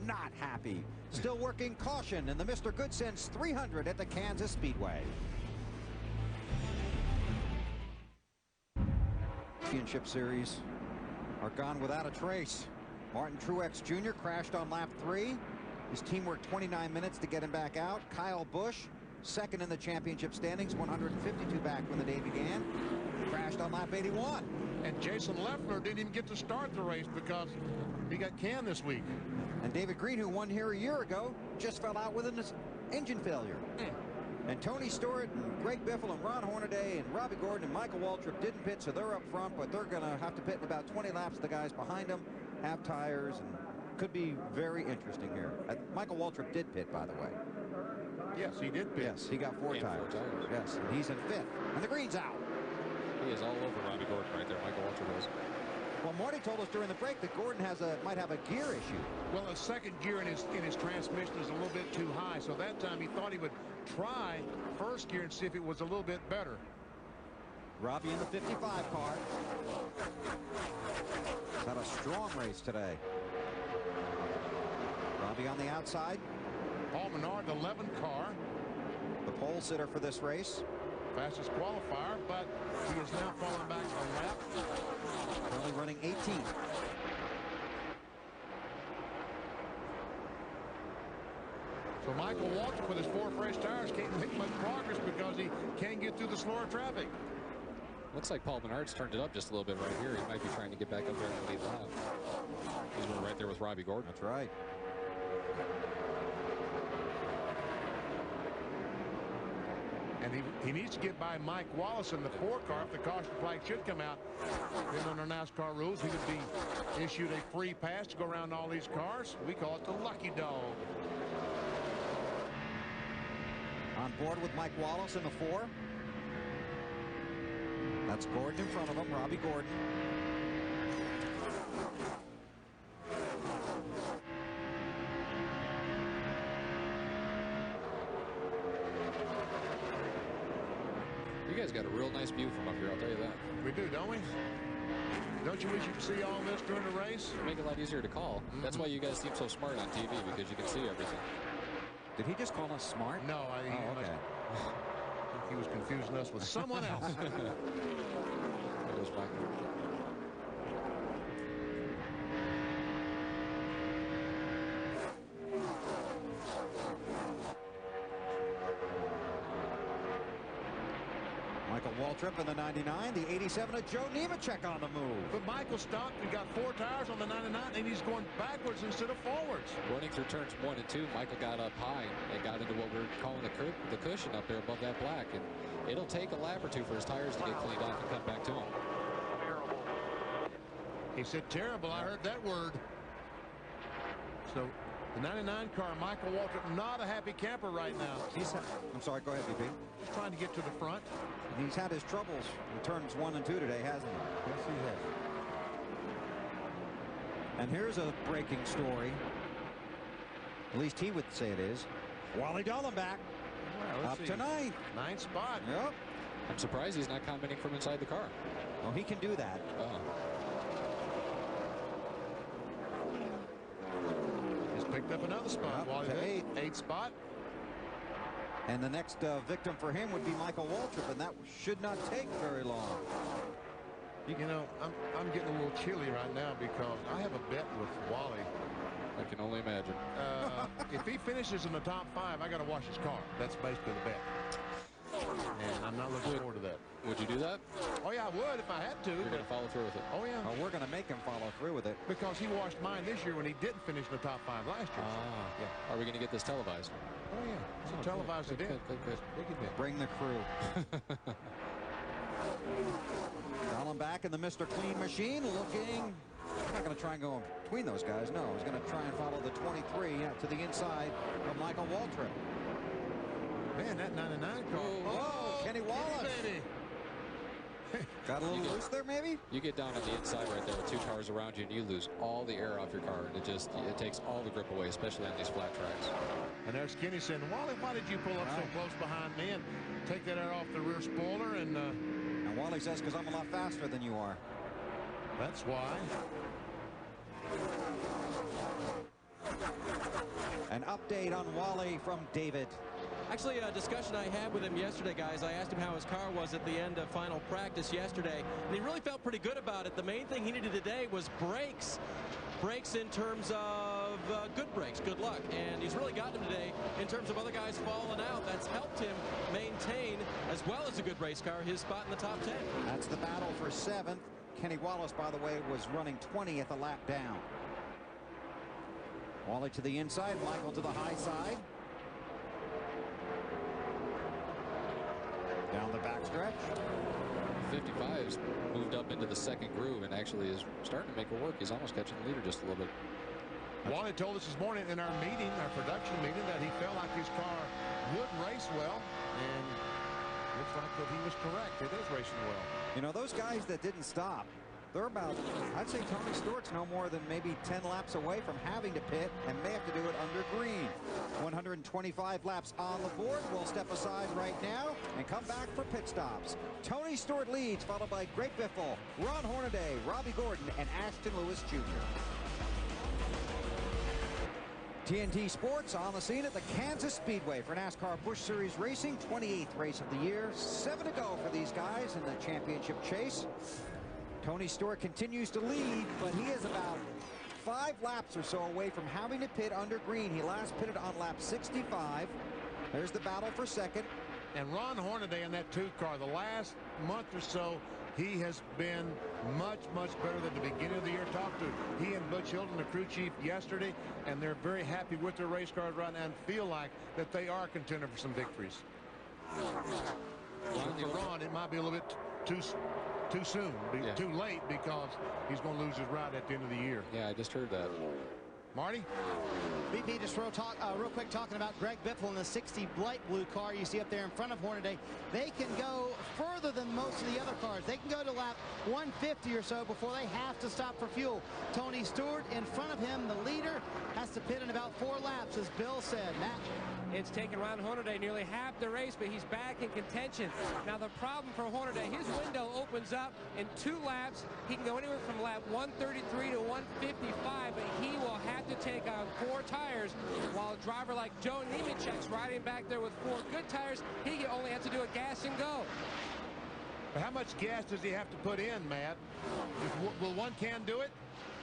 not happy. Still working caution in the Mr. Goodcents 300 at the Kansas Speedway. Championship series are gone without a trace. Martin Truex Jr. crashed on lap 3. His team worked 29 minutes to get him back out. Kyle Busch, 2nd in the championship standings, 152 back when the day began. Crashed on lap 81. And Jason Leffler didn't even get to start the race because he got canned this week. And David Green, who won here a year ago, just fell out with an engine failure. And Tony Stewart and Greg Biffle and Ron Hornaday and Robbie Gordon and Michael Waltrip didn't pit, so they're up front, but they're going to have to pit in about 20 laps. The guys behind them have tires, and could be very interesting here. Michael Waltrip did pit, by the way. Yes, he did pit. Yes, he got 4 tires. Yes, and he's in 5th. And the green's out. He is all over Robbie Gordon right there, Michael Waltrip is. Well, Marty told us during the break that Gordon might have a gear issue. Well, a 2nd gear in his transmission is a little bit too high, so that time he thought he would try 1st gear and see if it was a little bit better. Robbie in the 55 car. He's had a strong race today. Robbie on the outside. Paul Menard, the 11 car. The pole sitter for this race. Fastest qualifier, but he is now falling back a lap. Currently running 18th. So Michael Waltrip with his 4 fresh tires can't make much progress because he can't get through the slower traffic. Looks like Paul Menard's turned it up just a little bit right here. He might be trying to get back up there in the lead lap. He's running right there with Robbie Gordon. That's right. And he needs to get by Mike Wallace in the 4 car if the caution flag should come out. Then under NASCAR rules, he would be issued a free pass to go around all these cars. We call it the lucky dog. On board with Mike Wallace in the 4. That's Gordon in front of him, Robbie Gordon. You guys got a real nice view from up here, I'll tell you that. We do, don't we? Don't you wish you could see all this during the race? Make it a lot easier to call. That's why you guys seem so smart on TV, because you can see everything. Did he just call us smart? No, I think he was confusing us with someone else. That was my Michael Waltrip in the 99, the 87 of Joe Nemechek on the move. But Michael stopped and got 4 tires on the 99, and he's going backwards instead of forwards. Running through turns 1 and 2, Michael got up high and got into what we're calling the cushion up there above that black. And it'll take a lap or 2 for his tires to get cleaned off and come back to him. He said terrible. I heard that word. So the 99 car, Michael Waltrip, not a happy camper right now. I'm sorry, go ahead, BP. He's trying to get to the front. He's had his troubles in turns 1 and 2 today, hasn't he? Yes, he has. And here's a breaking story. At least he would say it is. Wally Dallenbach up to 9th. 9th spot. Yep. I'm surprised he's not commenting from inside the car. Well, he can do that. He's picked up another spot. Wally to 8th spot. And the next victim for him would be Michael Waltrip, and that should not take very long. You know, I'm getting a little chilly right now because I have a bet with Wally. I can only imagine. If he finishes in the top 5, I got to wash his car. That's basically the bet. And I'm not looking forward to that. Would you do that? Oh, yeah, I would if I had to. You're going to follow through with it? Oh, yeah. Oh, we're going to make him follow through with it. Because he washed mine this year when he didn't finish in the top 5 last year. Yeah. Are we going to get this televised? Oh, yeah. It's a televised event. Good. Big event. Bring the crew. Dallenbach in the Mr. Clean machine looking. I'm not going to try and go between those guys. No, he's going to try and follow the 23 to the inside of Michael Waltrip. Man, that 99 car. Oh, Kenny Wallace. Baby. Got a little loose there, maybe? You get down on the inside right there with 2 cars around you, and you lose all the air off your car, and it takes all the grip away, especially on these flat tracks. And there's Kenny saying, Wally, why did you pull up so close behind me and take that air off the rear spoiler? And Wally says, because I'm a lot faster than you are. That's why. An update on Wally from David. Actually, a discussion I had with him yesterday, guys. I asked him how his car was at the end of final practice yesterday, and he really felt pretty good about it. The main thing he needed today was brakes. Brakes in terms of good brakes, good luck. And he's really gotten him today in terms of other guys falling out. That's helped him maintain, as well as a good race car, his spot in the top 10. That's the battle for 7th. Kenny Wallace, by the way, was running 20th a lap down. Wally to the inside, Michael to the high side. Down the backstretch. 55's moved up into the 2nd groove and actually is starting to make it work. He's almost catching the leader just a little bit. Wally told us this morning in our meeting, our production meeting, that he felt like his car would race well, and looks like that he was correct. It is racing well. You know, those guys that didn't stop, they're about, I'd say Tony Stewart's no more than maybe 10 laps away from having to pit and may have to do it under green. 125 laps on the board. We'll step aside right now and come back for pit stops. Tony Stewart leads, followed by Greg Biffle, Ron Hornaday, Robbie Gordon, and Ashton Lewis Jr. TNT Sports on the scene at the Kansas Speedway for NASCAR Busch Series Racing, 28th race of the year. 7 to go for these guys in the championship chase. Tony Stewart continues to lead, but he is about 5 laps or so away from having to pit under green. He last pitted on lap 65. There's the battle for 2nd. And Ron Hornaday in that 2 car, the last month or so, he has been much, much better than the beginning of the year. Talked to he and Butch Hilton, the crew chief, yesterday, and they're very happy with their race cars right now and feel like that they are a contender for some victories. On the run, it might be a little bit too soon, too late, because he's going to lose his ride at the end of the year. Yeah, I just heard that. Marty? BP just real quick talking about Greg Biffle in the 60 light blue car you see up there in front of Hornaday. They can go further than most of the other cars. They can go to lap 150 or so before they have to stop for fuel. Tony Stewart in front of him, the leader, has to pit in about 4 laps, as Bill said. Matt? It's taken Ron Hornaday nearly half the race, but he's back in contention. Now the problem for Hornaday, his window opens up in 2 laps. He can go anywhere from lap 133 to 155, but he will have to take on 4 tires, while a driver like Joe Nemechek's riding back there with 4 good tires. He only has to do a gas and go. But how much gas does he have to put in, Matt? Will one can do it?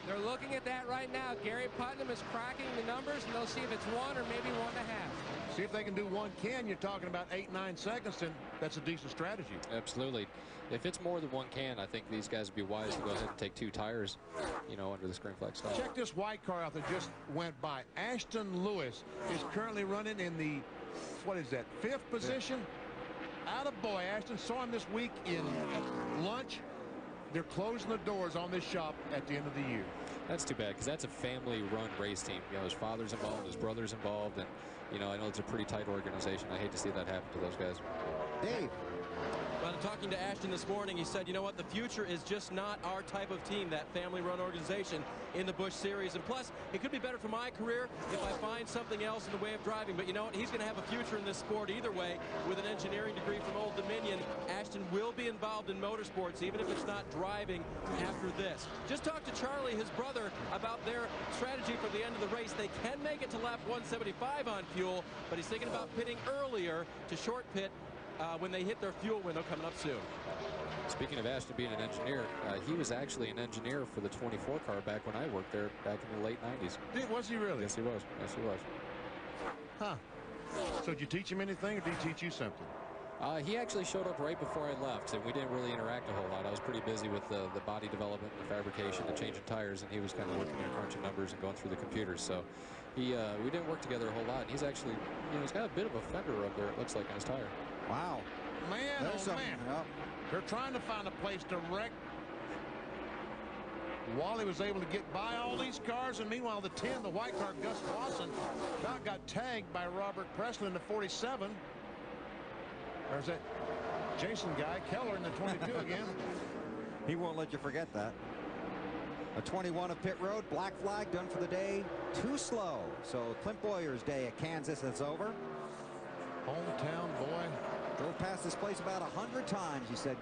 They're looking at that right now. Gary Putnam is cracking the numbers, and they'll see if it's 1 or maybe 1.5. See if they can do 1 can. You're talking about 8-9 seconds, and that's a decent strategy. Absolutely. If it's more than 1 can, I think these guys would be wise to go ahead and take 2 tires, you know, under the screen flag stop. Check this white car out that just went by. Ashton Lewis is currently running in the, what is that, 5th position? Attaboy, Ashton. Saw him this week in lunch. They're closing the doors on this shop at the end of the year. That's too bad, because that's a family-run race team. You know, his father's involved, his brother's involved, and, you know, I know it's a pretty tight organization. I hate to see that happen to those guys. Dave. Well, talking to Ashton this morning, he said, you know what, the future is just not our type of team, that family-run organization in the Busch Series. And plus, it could be better for my career if I find something else in the way of driving. But you know what, he's going to have a future in this sport either way. With an engineering degree from Old Dominion, Ashton will be involved in motorsports, even if it's not driving after this. Just talk to Charlie, his brother, about their strategy for the end of the race. They can make it to lap 175 on fuel, but he's thinking about pitting earlier to short pit when they hit their fuel window coming up soon. Speaking of Ashton being an engineer, he was actually an engineer for the 24 car back when I worked there back in the late 90s. Was he really? Yes, he was. Yes, he was. Huh. So did you teach him anything, or did he teach you something? He actually showed up right before I left, and we didn't really interact a whole lot. I was pretty busy with the body development, the fabrication, the changing tires, and he was kind of working and crunching numbers and going through the computers. So we didn't work together a whole lot. And he's actually, you know, he's got a bit of a fender rub there, it looks like, on his tire. Wow. Man, man. Yep. They're trying to find a place to wreck. Wally was able to get by all these cars, and meanwhile, the 10, the white car, Gus Wasson, about got tagged by Robert Presley in the 47. There's that Jason guy, Keller, in the 22 again. He won't let you forget that. A 21 of pit road, black flag, done for the day, too slow. So Clint Boyer's day at Kansas is over. Hometown boy. Drove past this place about 100 times, he said,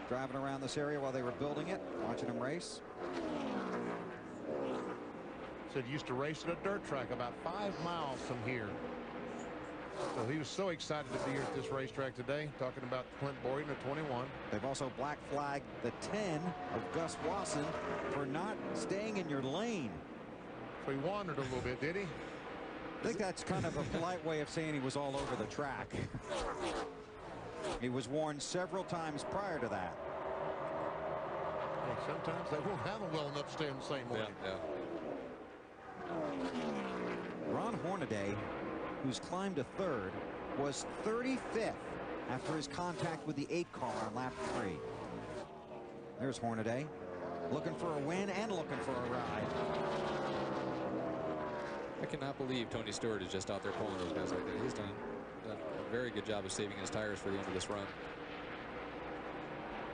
driving around this area while they were building it, watching him race. Said he used to race at a dirt track about 5 miles from here. So he was so excited to be here at this racetrack today, talking about Clint Boyer in the 21. They've also black flagged the 10 of Gus Wasson for not staying in your lane. So he wandered a little bit, did he? I think that's kind of a polite way of saying he was all over the track. He was warned several times prior to that. Hey, sometimes they won't have him well enough to stay in the same lane. Ron Hornaday, who's climbed to 3rd, was 35th after his contact with the 8 car on lap 3. There's Hornaday, looking for a win and looking for a ride. I cannot believe Tony Stewart is just out there pulling those guys like that. He's done a very good job of saving his tires for the end of this run.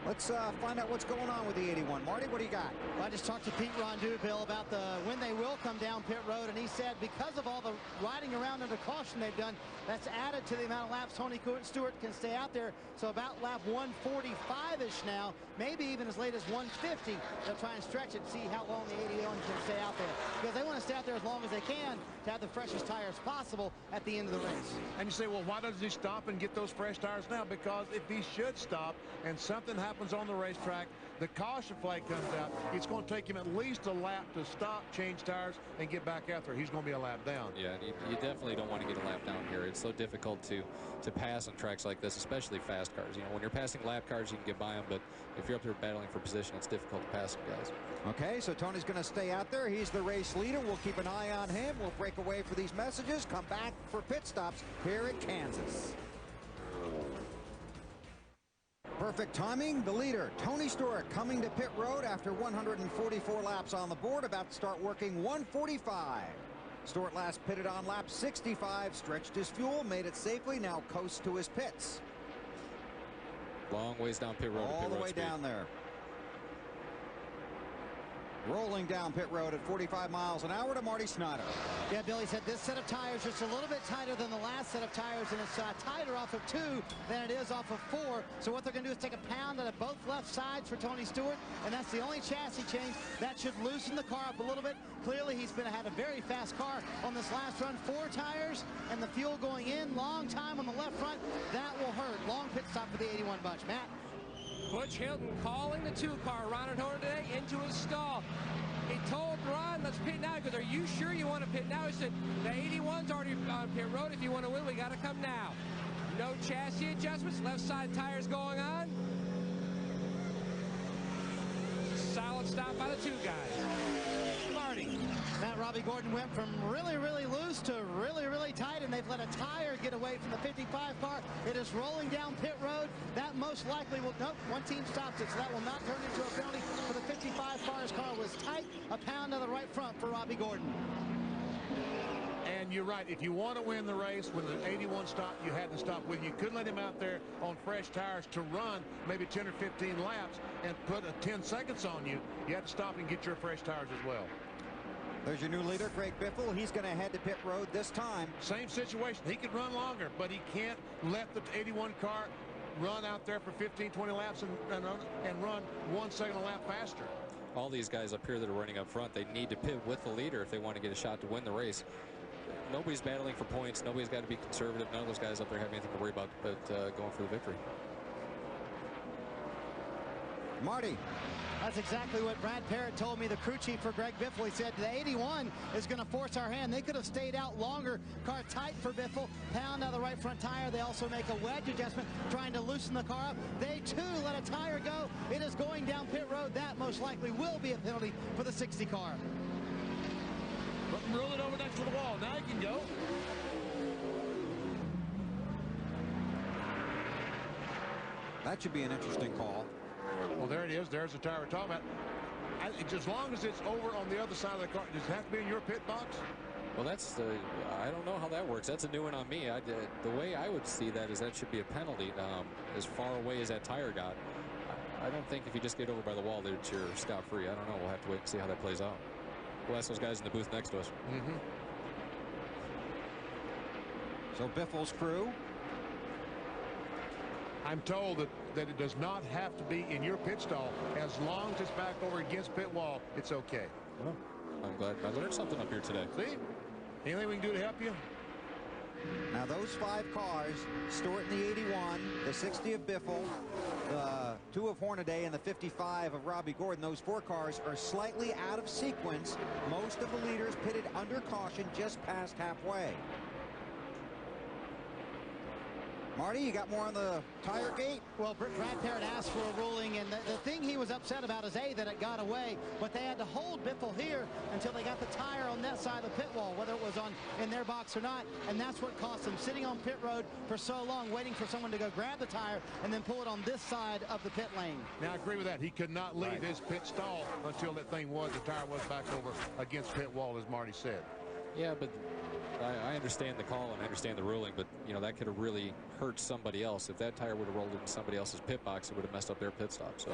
Let's find out what's going on with the 81. Marty, what do you got? Well, I just talked to Pete Rondeau, Bill, about when they will come down pit road, and he said because of all the riding around under caution they've done, that's added to the amount of laps Tony Stewart can stay out there. So about lap 145-ish now, maybe even as late as 150, they'll try and stretch it and see how long the 81 can stay out there. Because they want to stay out there as long as they can to have the freshest tires possible at the end of the race. And you say, well, why doesn't he stop and get those fresh tires now? Because if he should stop and something happens on the racetrack, the caution flag comes out, it's going to take him at least a lap to stop, change tires, and get back out there. He's going to be a lap down. Yeah, you definitely don't want to get a lap down here. It's so difficult to pass on tracks like this, especially fast cars. You know, when you're passing lap cars, you can get by them, but if you're up there battling for position, it's difficult to pass them, guys. Okay, so Tony's going to stay out there. He's the race leader. We'll keep an eye on him. We'll break away for these messages, come back for pit stops here at Kansas. Perfect timing. The leader, Tony Stewart, coming to pit road after 144 laps on the board, about to start working 145. Stewart last pitted on lap 65, stretched his fuel, made it safely, now coasts to his pits. Long ways down pit road. All the way down there. Rolling down pit road at 45 miles an hour to Marty Snyder. Yeah, Billy said this set of tires just a little bit tighter than the last set of tires, and it's tighter off of 2 than it is off of 4. So what they're going to do is take a pound out of both left sides for Tony Stewart, and that's the only chassis change. That should loosen the car up a little bit. Clearly, he's had a very fast car on this last run. 4 tires and the fuel going in. Long time on the left front. That will hurt. Long pit stop for the 81 bunch. Matt? Butch Hilton calling the 2-car, Ron and Horner today, into his stall. He told Ron, let's pit now. He goes, are you sure you want to pit now? He said, the 81's already on pit road. If you want to win, we got to come now. No chassis adjustments. Left side tires going on. Solid stop by the 2 guys. Marty. Matt, Robbie Gordon went from really, really loose to really, really tight, and they've let a tire get away from the 55 car. It is rolling down pit road. That most likely will, nope, one team stops it, so that will not turn into a penalty for the 55 car. His car was tight, a pound on the right front for Robbie Gordon. And you're right. If you want to win the race, when the 81 stopped, you had to stop with you. You couldn't let him out there on fresh tires to run maybe 10 or 15 laps and put 10 seconds on you. You had to stop and get your fresh tires as well. There's your new leader, Greg Biffle. He's going to head to pit road this time. Same situation. He could run longer, but he can't let the 81 car run out there for 15, 20 laps and run 1 second a lap faster. All these guys up here that are running up front, they need to pit with the leader if they want to get a shot to win the race. Nobody's battling for points. Nobody's got to be conservative. None of those guys up there have anything to worry about but going for the victory. Marty. That's exactly what Brad Parrott told me, the crew chief for Greg Biffle. He said the 81 is going to force our hand. They could have stayed out longer. Car tight for Biffle. Pound out of the right front tire. They also make a wedge adjustment, trying to loosen the car up. They, too, let a tire go. It is going down pit road. That most likely will be a penalty for the 60 car. Roll it over next to the wall. Now you can go. That should be an interesting call. Well, there it is. There's the tire we're talking about. As long as it's over on the other side of the car, does it have to be in your pit box? Well, that's I don't know how that works. That's a new one on me. The way I would see that is that should be a penalty as far away as that tire got. I don't think if you just get over by the wall that you're scot-free. I don't know. We'll have to wait and see how that plays out. We'll ask those guys in the booth next to us. Mm-hmm. So Biffle's crew. I'm told that it does not have to be in your pit stall. As long as it's back over against pit wall, it's okay. Well, I'm glad I learned something up here today. See? Anything we can do to help you? Now those 5 cars, Stewart in the 81, the 60 of Biffle, the 2 of Hornaday, and the 55 of Robbie Gordon, those 4 cars are slightly out of sequence. Most of the leaders pitted under caution just past halfway. Marty, you got more on the tire gate? Well, Brad Parrott asked for a ruling, and the thing he was upset about is, A, that it got away, but they had to hold Biffle here until they got the tire on that side of the pit wall, whether it was in their box or not, and that's what cost them sitting on pit road for so long, waiting for someone to go grab the tire and then pull it on this side of the pit lane. Now, I agree with that. He could not leave his pit stall until that thing the tire was back over against pit wall, as Marty said. Yeah, but I understand the call and I understand the ruling, but, you know, that could have really hurt somebody else. If that tire would have rolled into somebody else's pit box, it would have messed up their pit stop. So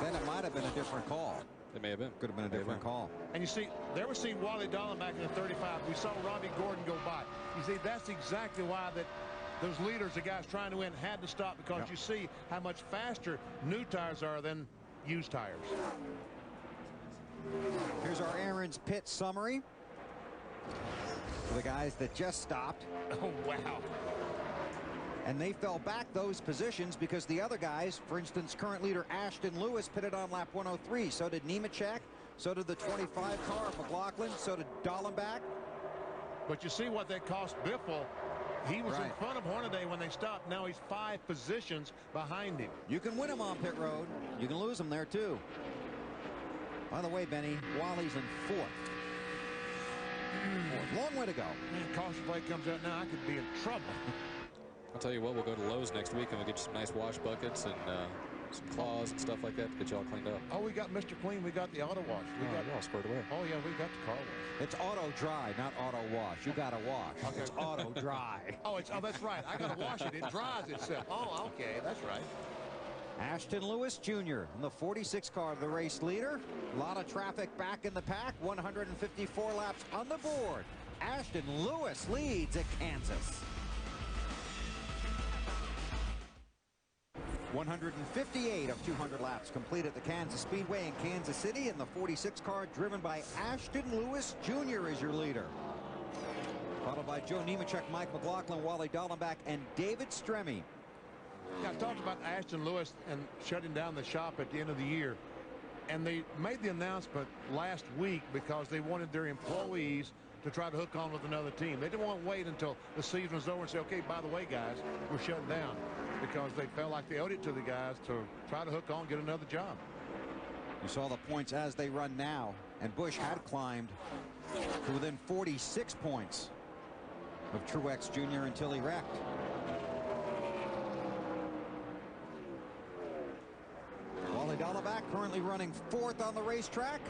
then it might have been a different call. It may have been. Could have been a different call. And you see, there was seen Wally Dolan back in the 35. We saw Robbie Gordon go by. You see, that's exactly why those leaders, the guys trying to win, had to stop, because you see how much faster new tires are than used tires. Here's our Aaron's pit summary for the guys that just stopped. Oh, wow. And they fell back those positions because the other guys, for instance, current leader Ashton Lewis, pitted on lap 103. So did Nemechek. So did the 25 car of McLaughlin. So did Dallenbach. But you see what that cost Biffle. He was in front of Hornaday when they stopped. Now he's 5 positions behind him. You can win him on pit road. You can lose him there, too. By the way, Benny, Wally's in 4th. Long way to go. Man, caution plate comes out now. I could be in trouble. I'll tell you what, we'll go to Lowe's next week and we'll get you some nice wash buckets and some claws and stuff like that to get you all cleaned up. Oh, we got Mr. Clean. We got the auto wash. We got it all squared away. Oh, yeah, we got the car wash. It's auto dry, not auto wash. You got to wash. Okay. It's auto dry. Oh, that's right. I got to wash it. It dries itself. Oh, okay. That's right. Ashton Lewis Jr. in the 46 car, the race leader. A lot of traffic back in the pack. 154 laps on the board. Ashton Lewis leads at Kansas. 158 of 200 laps complete at the Kansas Speedway in Kansas City, and the 46 car driven by Ashton Lewis Jr. is your leader. Followed by Joe Nemechek, Mike McLaughlin, Wally Dallenbach, and David Stremme. Yeah, I talked about Ashton Lewis and shutting down the shop at the end of the year. And they made the announcement last week because they wanted their employees to try to hook on with another team. They didn't want to wait until the season was over and say, okay, by the way, guys, we're shutting down, because they felt like they owed it to the guys to try to hook on and get another job. You saw the points as they run now, and Busch had climbed to within 46 points of Truex Jr. until he wrecked. Wally Dallenbach currently running 4th on the racetrack,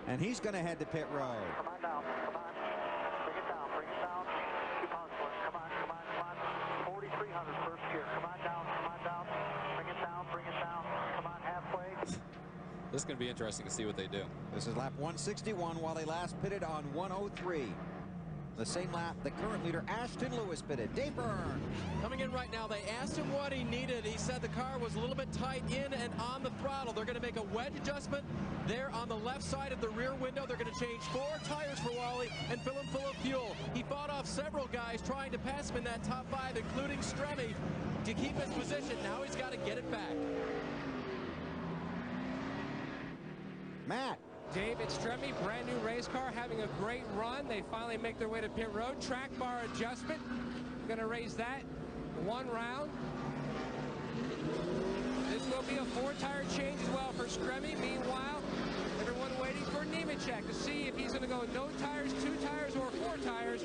and he's going to head to pit road. Come on down, come on. Bring it down, bring it down. 2 pounds left. Come on, come on, come on. 4,300 first gear. Come on down, come on down. Bring it down, bring it down. Come on, halfway. This is going to be interesting to see what they do. This is lap 161 while they last pitted on 103. The same lap the current leader Ashton Lewis pitted. Dave Byrne. Coming in right now, they asked him what he needed. He said the car was a little bit tight in and on the throttle. They're going to make a wedge adjustment there on the left side of the rear window. They're going to change 4 tires for Wally and fill him full of fuel. He fought off several guys trying to pass him in that top 5, including Stremme, to keep his position. Now he's got to get it back. Matt. David Stremme, brand new race car, having a great run. They finally make their way to pit road. Track bar adjustment. Going to raise that 1 round. This will be a 4-tire change as well for Stremme. Meanwhile, everyone waiting for Nemechek to see if he's going to go no tires, 2 tires, or 4 tires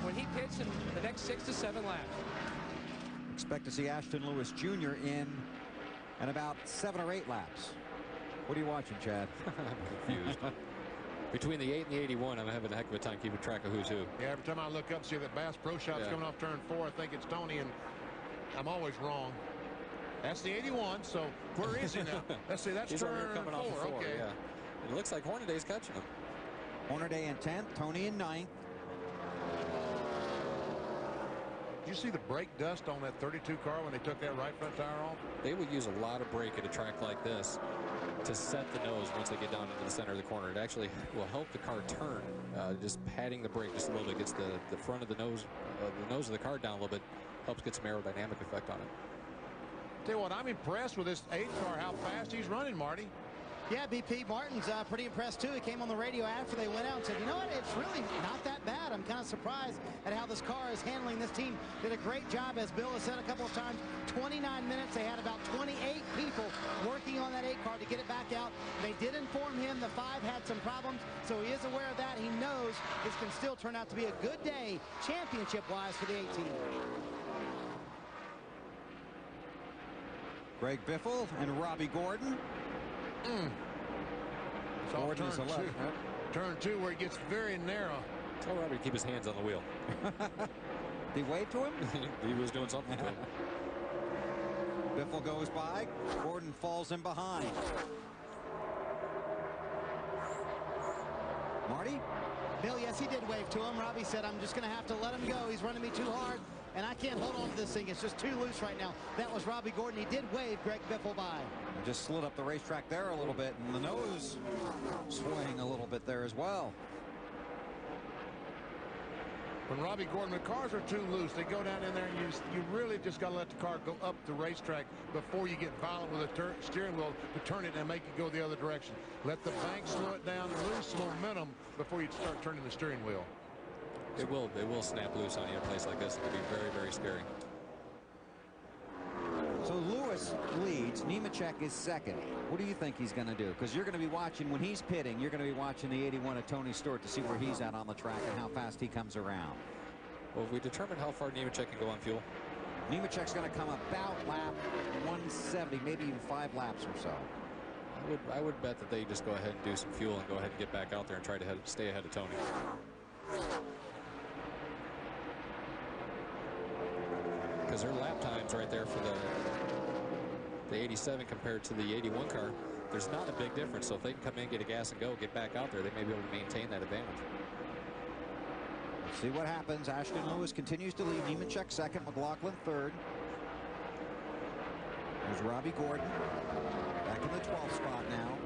when he pits in the next 6 to 7 laps. Expect to see Ashton Lewis Jr. in about 7 or 8 laps. What are you watching, Chad? I'm confused. Between the 8 and the 81, I'm having a heck of a time keeping track of who's who. Yeah, every time I look up, see that Bass Pro Shop's coming off turn 4. I think it's Tony, and I'm always wrong. That's the 81, so where is he now? Let's see, that's He's turn right here coming 4. off the 4, okay. Yeah. It looks like Hornaday's catching him. Hornaday in 10th, Tony in 9th. Did you see the brake dust on that 32 car when they took that right front tire off? They will use a lot of brake at a track like this to set the nose once they get down into the center of the corner. It actually will help the car turn. Just padding the brake just a little bit gets the front of the nose of the car down a little bit, helps get some aerodynamic effect on it. Tell you what, I'm impressed with this 8 car, how fast he's running, Marty. Yeah, BP Martin's pretty impressed too. He came on the radio after they went out and said, you know what, it's really not that bad. I'm kind of surprised at how this car is handling this team. Did a great job, as Bill has said a couple of times. 29 minutes. They had about 28 people working on that 8 car to get it back out. They did inform him the 5 had some problems, so he is aware of that. He knows this can still turn out to be a good day championship-wise for the 18. Greg Biffle and Robbie Gordon. Gordon is 11. Turn 2 where it gets very narrow. Tell Robbie to keep his hands on the wheel. Did he wave to him? He was doing something to him. Biffle goes by. Gordon falls in behind. Marty? Bill, yes, he did wave to him. Robbie said, I'm just going to have to let him go. He's running me too hard, and I can't hold on to this thing. It's just too loose right now. That was Robbie Gordon. He did wave Greg Biffle by. Just slid up the racetrack there a little bit, and the nose swaying a little bit there as well. When Robbie Gordon, the cars are too loose. They go down in there, and you really just got to let the car go up the racetrack before you get violent with the steering wheel to turn it and make it go the other direction. Let the bank slow it down, lose momentum before you start turning the steering wheel. It will snap loose on you in a place like this. It can be very, very scary. So Lewis leads. Nemechek is second. What do you think he's going to do? Because you're going to be watching, when he's pitting, you're going to be watching the 81 of Tony Stewart to see where he's at on the track and how fast he comes around. Well, if we determine how far Nemechek can go on fuel. Nemechek's going to come about lap 170, maybe even 5 laps or so. I would bet that they just go ahead and do some fuel and go ahead and get back out there and try to stay ahead of Tony. Because their lap times right there for the 87 compared to the 81 car, there's not a big difference. So if they can come in, get a gas and go, get back out there, they may be able to maintain that advantage. Let's see what happens. Ashton Lewis continues to lead. Nemechek second, McLaughlin third. There's Robbie Gordon back in the 12th spot now.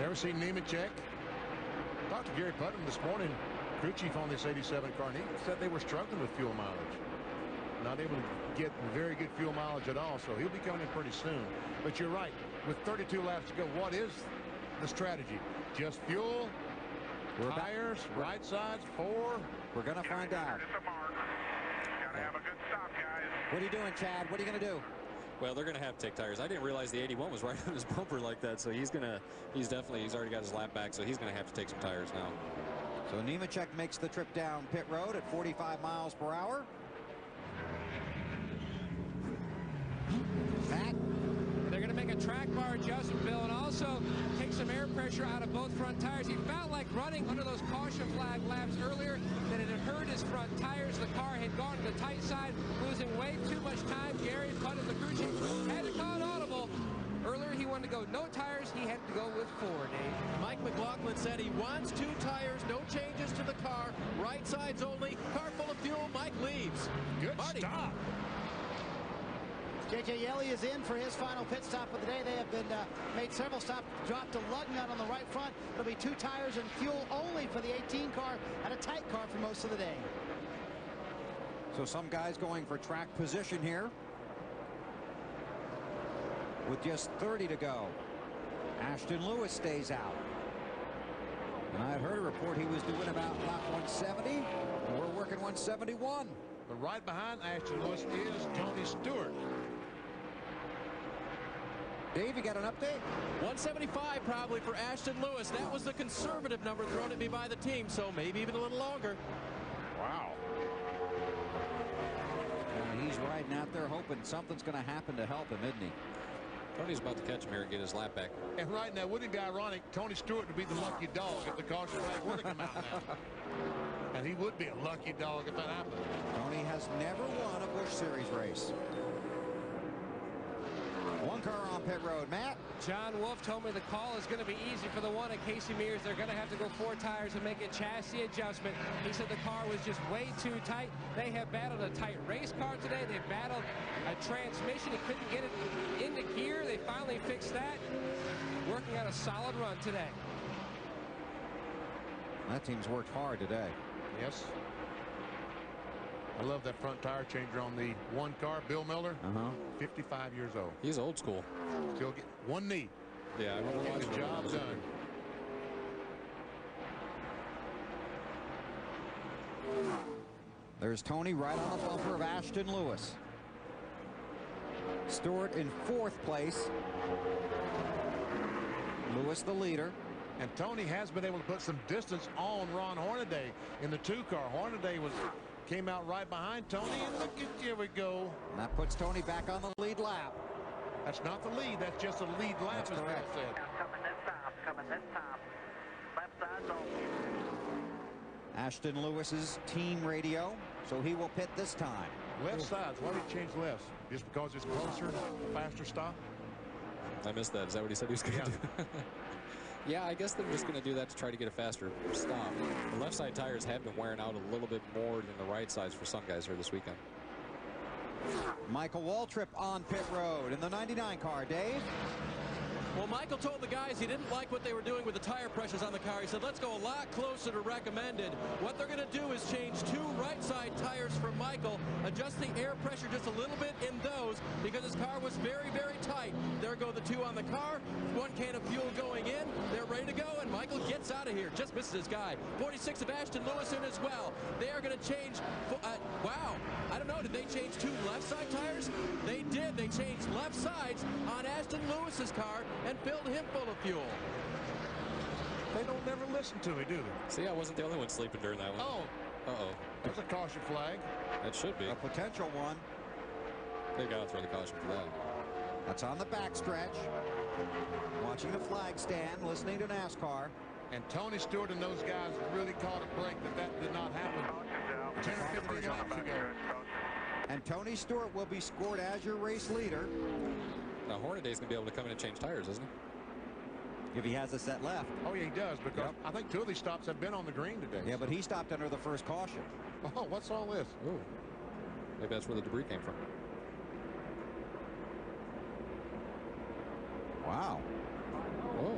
Never seen Nemechek. Talked to Gary Putnam this morning, crew chief on this 87 car, and he said they were struggling with fuel mileage. Not able to get very good fuel mileage at all, so he'll be coming in pretty soon. But you're right, with 32 laps to go, what is the strategy? Just fuel, tires, right sides, 4? We're going to find out. What are you doing, Chad? What are you going to do? Well, they're going to have to take tires. I didn't realize the 81 was right on his bumper like that, so he's already got his lap back, so he's going to have to take some tires now. So Nemechek makes the trip down pit road at 45 miles per hour. Matt? They're going to make a track bar adjustment, Bill, and also take some air pressure out of both front tires. He felt like running under those caution flag laps earlier, that it had hurt his front tires. The car had gone to the tight side, losing way too much time. Gary Putnam, the crew chief, had to call an audible. Earlier, he wanted to go no tires. He had to go with 4, Dave. Mike McLaughlin said he wants 2 tires, no changes to the car, right sides only, car full of fuel. Mike leaves. Good Marty. stop. J.J. Yeley is in for his final pit stop of the day. They have been made several stops, dropped to lug nut on the right front. It'll be 2 tires and fuel only for the 18 car and a tight car for most of the day. So some guys going for track position here with just 30 to go. Ashton Lewis stays out. And I had heard a report he was doing about lap 170. And we're working 171. But right behind Ashton Lewis is Tony Stewart. Dave, you got an update? 175 probably for Ashton Lewis. That was the conservative number thrown at me by the team, so maybe even a little longer. Wow. And he's riding out there hoping something's going to happen to help him, isn't he? Tony's about to catch him here and get his lap back. And right now, wouldn't it be ironic? Tony Stewart would be the lucky dog if the caution flag were to come out now. And he would be a lucky dog if that happened. Tony has never won a Busch Series race. 1 car on pit road. Matt? John Wolf told me the call is going to be easy for the one at Casey Mears. They're going to have to go 4 tires and make a chassis adjustment. He said the car was just way too tight. They have battled a tight race car today. They've battled a transmission. He couldn't get it into gear. They finally fixed that. Working on a solid run today. That team's worked hard today. Yes. I love that front tire changer on the 1 car. Bill Miller, 55 years old. He's old school. Still get 1 knee. Yeah, I remember getting the job done. There's Tony right on the bumper of Ashton Lewis. Stewart in 4th place. Lewis the leader. And Tony has been able to put some distance on Ron Hornaday in the 2 car. Hornaday came out right behind Tony, and look at, here we go. And that puts Tony back on the lead lap. That's not the lead, that's just a lead lap, That's as Bill correct. said. Coming this time. Left side's on. Ashton Lewis's team radio, so he will pit this time. Left sides, why did he change lefts? Just because it's closer, faster stop? I missed that. Is that what he said he was going to do? Yeah, I guess they're just going to do that to try to get a faster stop. The left side tires have been wearing out a little bit more than the right sides for some guys here this weekend. Michael Waltrip on pit road in the 99 car. Dave? Well, Michael told the guys he didn't like what they were doing with the tire pressures on the car. He said, let's go a lot closer to recommended. What they're going to do is change 2 right side tires for Michael, adjust the air pressure just a little bit in those because his car was very, very tight. There go the 2 on the car, 1 can of fuel going in. They're ready to go, and Michael gets out of here. Just misses his guy. 46 of Ashton Lewis in as well. They are going to change. Wow. I don't know. Did they change 2 left side tires? They did. They changed left sides on Ashton Lewis's car and filled him full of fuel. They don't never listen to me, do they? See, I wasn't the only one sleeping during that one. Oh. Uh-oh. There's a caution flag. That should be. A potential one. They got to throw the caution for that. That's on the backstretch. Watching the flag stand, listening to NASCAR. And Tony Stewart and those guys really caught a break that did not happen 10 or 15 laps ago. And Tony Stewart will be scored as your race leader. Now, Hornaday's going to be able to come in and change tires, isn't he? If he has a set left. Oh, yeah, he does, because I think 2 of these stops have been on the green today. Yeah, but he stopped under the first caution. Oh, what's all this? Ooh. Maybe that's where the debris came from. Wow. Whoa.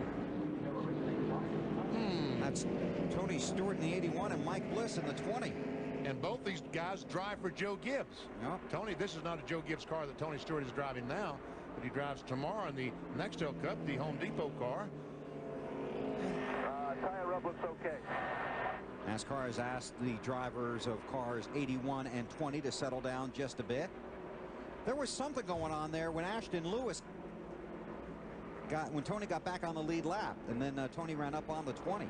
That's Tony Stewart in the 81 and Mike Bliss in the 20. And both these guys drive for Joe Gibbs. Yep. Tony, this is not a Joe Gibbs car that Tony Stewart is driving now, but he drives tomorrow in the Nextel Cup, the Home Depot car. Tire rub looks okay. NASCAR has asked the drivers of cars 81 and 20 to settle down just a bit. There was something going on there when Ashton Lewis when Tony got back on the lead lap, and then Tony ran up on the 20.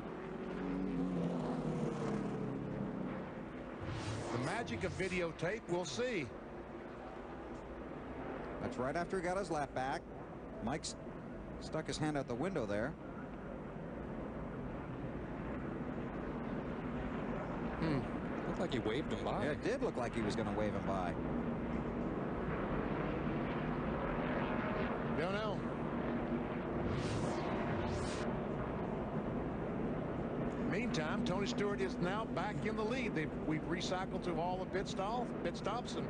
The magic of videotape, we'll see. That's right after he got his lap back. Mike's stuck his hand out the window there. Looked like he waved him by. Yeah, it did look like he was going to wave him by. Don't know. Meantime, Tony Stewart is now back in the lead. We've recycled through all the pit stops, and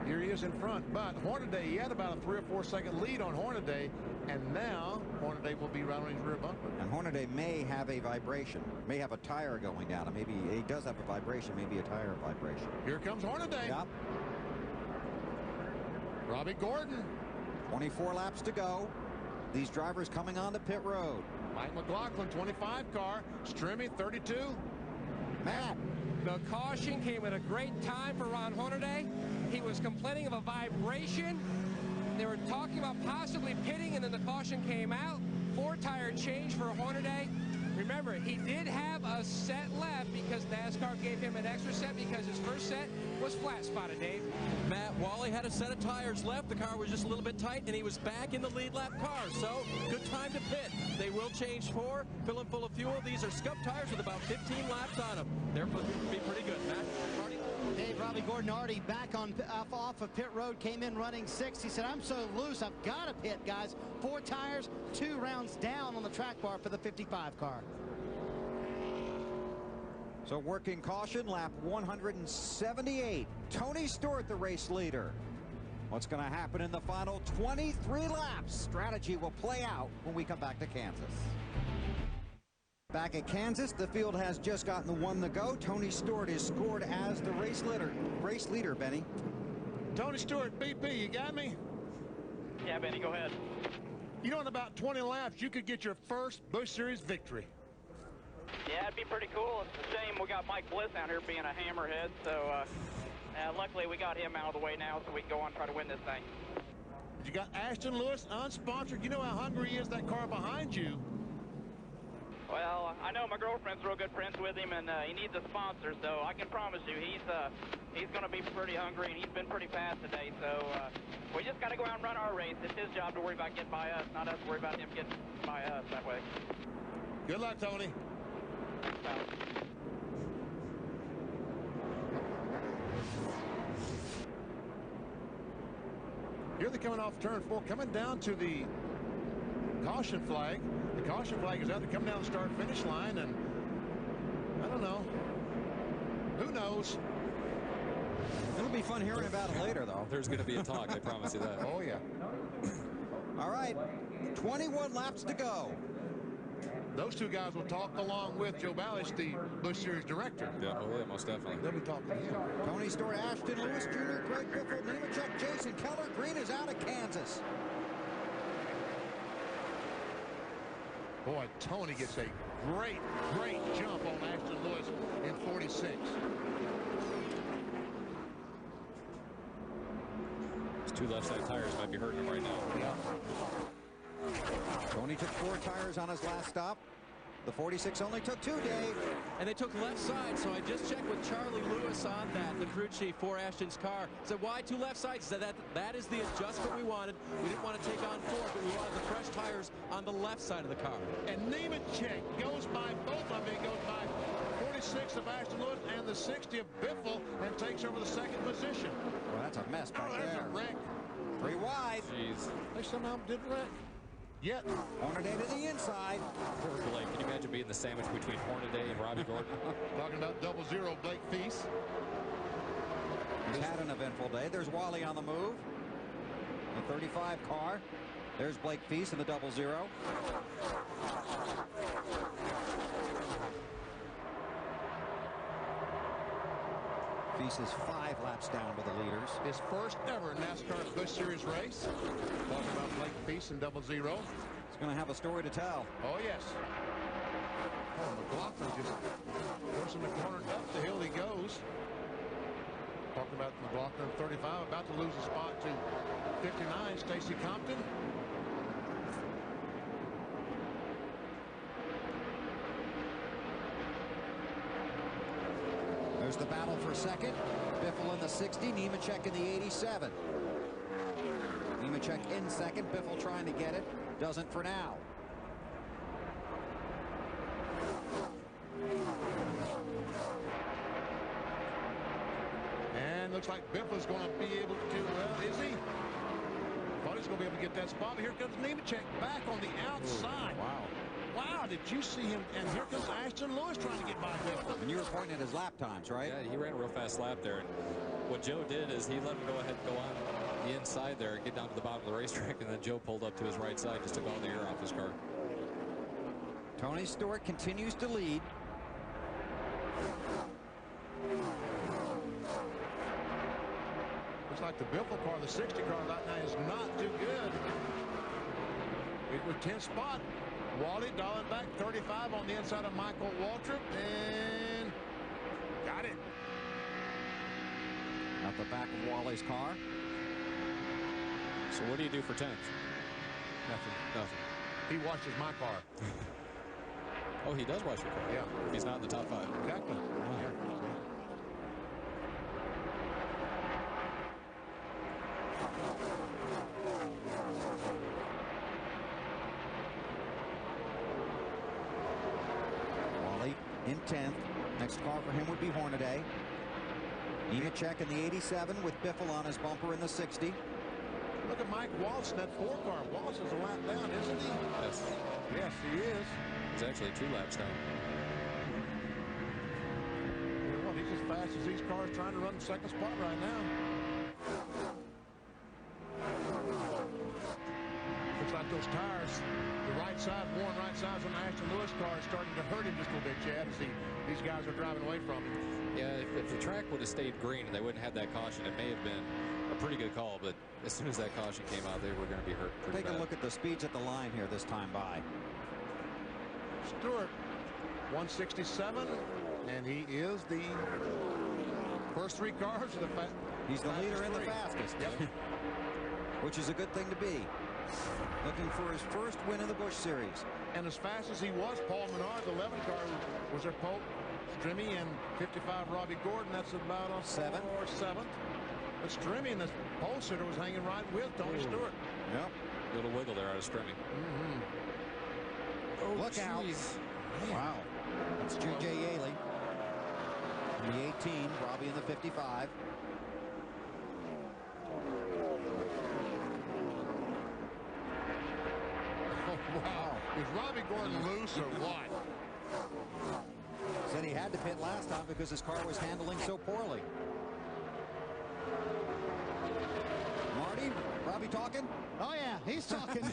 here he is in front. But Hornaday, he had about a 3 or 4 second lead on Hornaday, and now Hornaday will be right on his rear bumper. And Hornaday may have a vibration, may have a tire going down. Maybe he does have a vibration, maybe a tire vibration. Here comes Hornaday. Yep. Robbie Gordon. 24 laps to go. These drivers coming on the pit road. Mike McLaughlin, 25 car. Strimmy, 32. Matt. The caution came at a great time for Ron Hornaday. He was complaining of a vibration. They were talking about possibly pitting, and then the caution came out. 4-tire change for Hornaday. Remember, he did have a set left because NASCAR gave him an extra set because his first set was flat spotted, Dave. Matt, Wally had a set of tires left. The car was just a little bit tight, and he was back in the lead lap car. So, good time to pit. They will change 4, fill him full of fuel. These are scuff tires with about 15 laps on them. They're supposed to be pretty good, Matt. Dave, Robbie Gordon already back off of pit road, came in running 6th. He said, I'm so loose, I've got to pit, guys. 4 tires, 2 rounds down on the track bar for the 55 car. So working caution, lap 178. Tony Stewart, the race leader. What's going to happen in the final 23 laps? Strategy will play out when we come back to Kansas. Back at Kansas, the field has just gotten the 1 to go. Tony Stewart is scored as the race leader, Benny. Tony Stewart, BP, you got me? Yeah, Benny, go ahead. You know, in about 20 laps, you could get your first Busch Series victory. Yeah, it'd be pretty cool. It's a shame we got Mike Bliss out here being a hammerhead, so luckily we got him out of the way now so we can go on and try to win this thing. You got Ashton Lewis, unsponsored. You know how hungry he is, that car behind you. Well, I know my girlfriend's real good friends with him, and he needs a sponsor, so I can promise you he's going to be pretty hungry, and he's been pretty fast today, so we just got to go out and run our race. It's his job to worry about getting by us, not us worry about him getting by us that way. Good luck, Tony. Thanks, pal. Here they're coming off turn 4, coming down to the caution flag. The caution flag is out. They're coming down the start-finish line, and I don't know. Who knows? It'll be fun hearing about it later, though. There's going to be a talk, I promise you that. Oh, yeah. All right, 21 laps to go. Those two guys will talk along with Joe Ballish, the Busch Series director. Yeah, oh yeah, most definitely. They'll be talking to him. Tony Stewart, Ashton Lewis Jr., Greg Biffle, Nemechek, Jason Keller. Green is out of Kansas. Boy, Tony gets a great jump on Ashton Lewis in 46. These 2 left side tires might be hurting him right now. Yeah. Tony took 4 tires on his last stop. The 46 only took 2, Dave. And they took left side, so I just checked with Charlie Lewis on that, the crew chief for Ashton's car. Said, why 2 left sides? He said that is the adjustment we wanted. We didn't want to take on 4, but we wanted the fresh tires on the left side of the car. And Nemechek goes by both of them. He goes by 46 of Ashton Lewis and the 60 of Biffle and takes over the second position. Well, that's a mess back there's there. a wreck. 3 wide. Jeez. They somehow didn't wreck. Yet. Hornaday to the inside. Poor Blake. Can you imagine being the sandwich between Hornaday and Robbie Gordon? Talking about 0-0, Blake Feast. He's had an eventful day. There's Wally on the move. The 35 car. There's Blake Feast in the 0-0. Feast is 5 laps down to the leaders. His first ever NASCAR Busch Series race. Talking about Blake Feast in 0-0. He's going to have a story to tell. Oh, yes. Oh, McLaughlin just forcing the corner. Up the hill he goes. Talking about McLaughlin 35, about to lose a spot to 59, Stacy Compton. There's the battle for second. Biffle in the 60, Nemechek in the 87. Nemechek in second, Biffle trying to get it. Doesn't for now. And looks like Biffle's going to be able to, well, is he? Thought he's going to be able to get that spot, but here comes Nemechek back on the outside. Wow. Wow, did you see him? And here comes Ashton Lewis trying to get by Biffle. And you were pointing at his lap times, right? Yeah, he ran a real fast lap there. And what Joe did is he let him go ahead and go on the inside there and get down to the bottom of the racetrack, and then Joe pulled up to his right side, just took all the air off his car. Tony Stewart continues to lead. Looks like the Biffle car, the 60 car right now is not too good. It was 10th spot. Wally dialing back 35 on the inside of Michael Waltrip, and got it. At the back of Wally's car. So what do you do for 10th? Nothing. He watches my car. Oh, he does watch your car? Yeah. He's not in the top 5. Exactly. Yeah. Wally in 10th. Next car for him would be Hornaday. Nemechek in the 87 with Biffle on his bumper in the 60. Look at Mike Walsh in that 4 car. Walsh is a lap down, isn't he? Yes. Yes, he is. He's actually 2 laps down. Well, he's as fast as these cars trying to run the second spot right now. Looks like those tires, the right side, worn right sides on the Ashton Lewis car is starting to hurt him just a little bit, Chad, as these guys are driving away from him. Yeah, if the track would have stayed green and they wouldn't have that caution, it may have been a pretty good call, but as soon as that caution came out, they were going to be hurt pretty bad. Take a look at the speeds at the line here this time by. Stewart, 167, and he is the first 3 cars of the He's the leader and the fastest. Yep. Which is a good thing to be. Looking for his first win in the Busch Series. And as fast as he was, Paul Menard, the 11 car, was their Pope, Strimmy, and 55 Robbie Gordon. That's about a 7th. 7th. But Strimmy in the pole sitter was hanging right with Tony Stewart. Yep. Little wiggle there out of Strimmy. Mm-hmm. Oh, look out. Wow. That's J.J. Yaley in the 18, Robbie in the 55. Oh, wow. Is Robbie Gordon loose or what? Said he had to pit last time because his car was handling so poorly. Marty, Robbie talking? Oh, yeah, he's talking.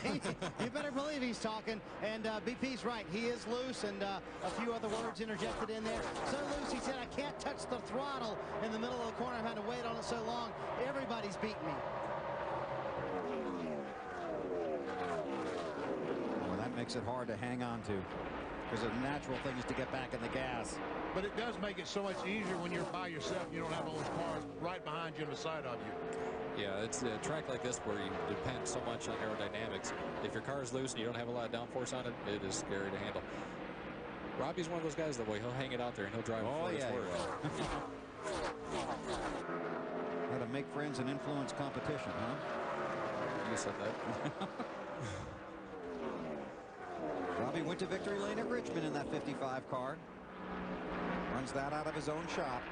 You better believe he's talking. And BP's right. He is loose, and a few other words interjected in there. So loose, he said, I can't touch the throttle in the middle of the corner. I've had to wait on it so long. Everybody's beating me. Well, that makes it hard to hang on to, because the natural thing is to get back in the gas. But it does make it so much easier when you're by yourself. You don't have all those cars right behind you on the side of you. Yeah, it's a track like this where you depend so much on aerodynamics. If your car is loose and you don't have a lot of downforce on it, it is scary to handle. Robbie's one of those guys that way he'll hang it out there and he'll drive it for yeah, his he work. will. How to make friends and influence competition, huh? You said that. Robbie went to victory lane at Richmond in that 55 car. Runs that out of his own shop.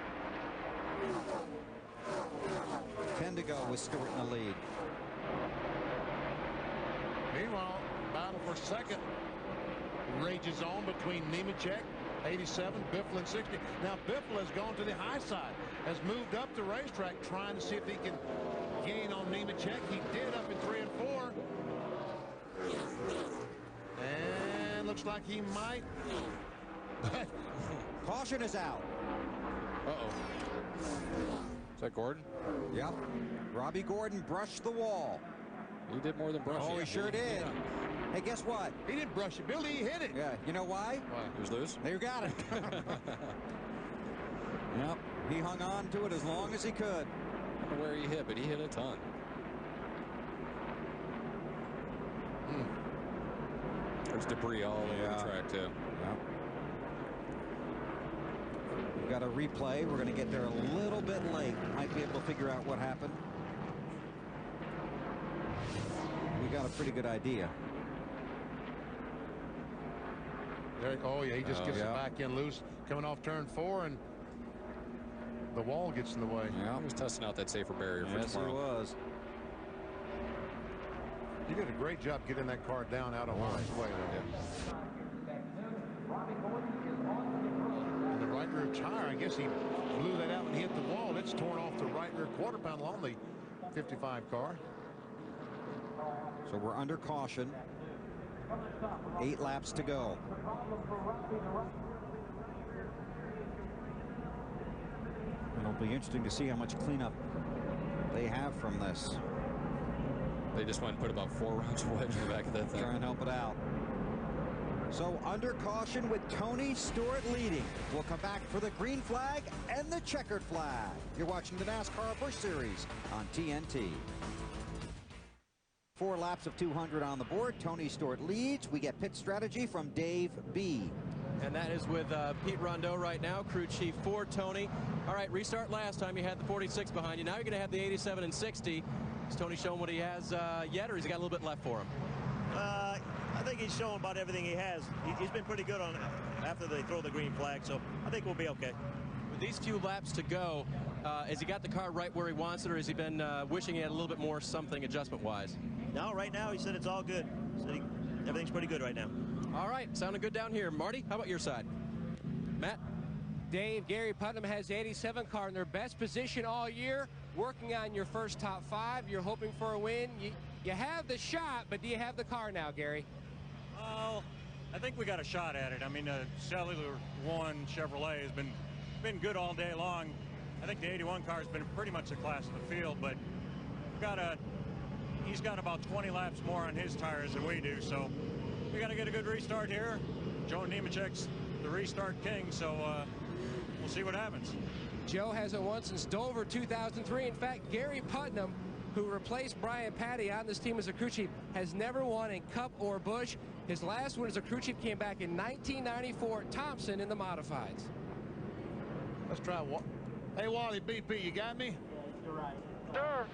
10 to go with Stewart in the lead. Meanwhile, battle for second rages on between Nemechek, 87, Biffle in 60. Now Biffle has gone to the high side, has moved up the racetrack trying to see if he can gain on Nemechek. He did up in 3 and 4. And looks like he might. Caution is out. Uh-oh. Is that Gordon? Yep. Robbie Gordon brushed the wall. He did more than brush. Oh, he sure did. Yeah. Hey, guess what? He didn't brush it, Billy. He hit it. Yeah. You know why? Why? He was loose? You got it. Yep. He hung on to it as long as he could. I don't know where he hit, but he hit a ton. There's debris all over the track, too. Yep. We've got a replay. We're going to get there a little bit late. Might be able to figure out what happened. We got a pretty good idea. There, oh, yeah, he just gets it back in loose, coming off turn 4, and the wall gets in the way. Yeah, he was testing out that safer barrier for tomorrow. Yes, he was. He did a great job getting that car down out of harm's way. And the right rear tire, I guess he blew that out when he hit the wall. It's torn off the right rear quarter panel on the 55 car. So we're under caution. 8 laps to go. It'll be interesting to see how much cleanup they have from this. They just went and put about 4 rounds of wedge in the back of that thing. Try and help it out. So under caution with Tony Stewart leading. We'll come back for the green flag and the checkered flag. You're watching the NASCAR Busch Series on TNT. 4 laps of 200 on the board. Tony Stewart leads. We get pit strategy from Dave B. And that is with Pete Rondeau right now, crew chief for Tony. All right, restart last time. You had the 46 behind you. Now you're going to have the 87 and 60. Has Tony shown what he has yet, or has he got a little bit left for him? I think he's shown about everything he has. He's been pretty good on after they throw the green flag, so I think we'll be okay. With these few laps to go, has he got the car right where he wants it, or has he been wishing he had a little bit more something adjustment-wise? No, right now he said it's all good. Said everything's pretty good right now. All right, sounding good down here. Marty, how about your side? Matt? Dave, Gary Putnam has the 87 car in their best position all year, working on your first top 5. You're hoping for a win. You have the shot, but do you have the car now, Gary? Well, I think we got a shot at it. I mean, Cellular 1 Chevrolet has been good all day long. I think the 81 car has been pretty much the class of the field, but he's got about 20 laps more on his tires than we do, so we got to get a good restart here. Joe Nemechek's the restart king, so we'll see what happens. Joe hasn't won since Dover 2003. In fact, Gary Putnam, who replaced Brian Patty on this team as a crew chief, has never won in Cup or Busch. His last win as a crew chief came back in 1994 at Thompson in the modifieds. Let's try Hey, Wally BP, you got me? You're right. Sure.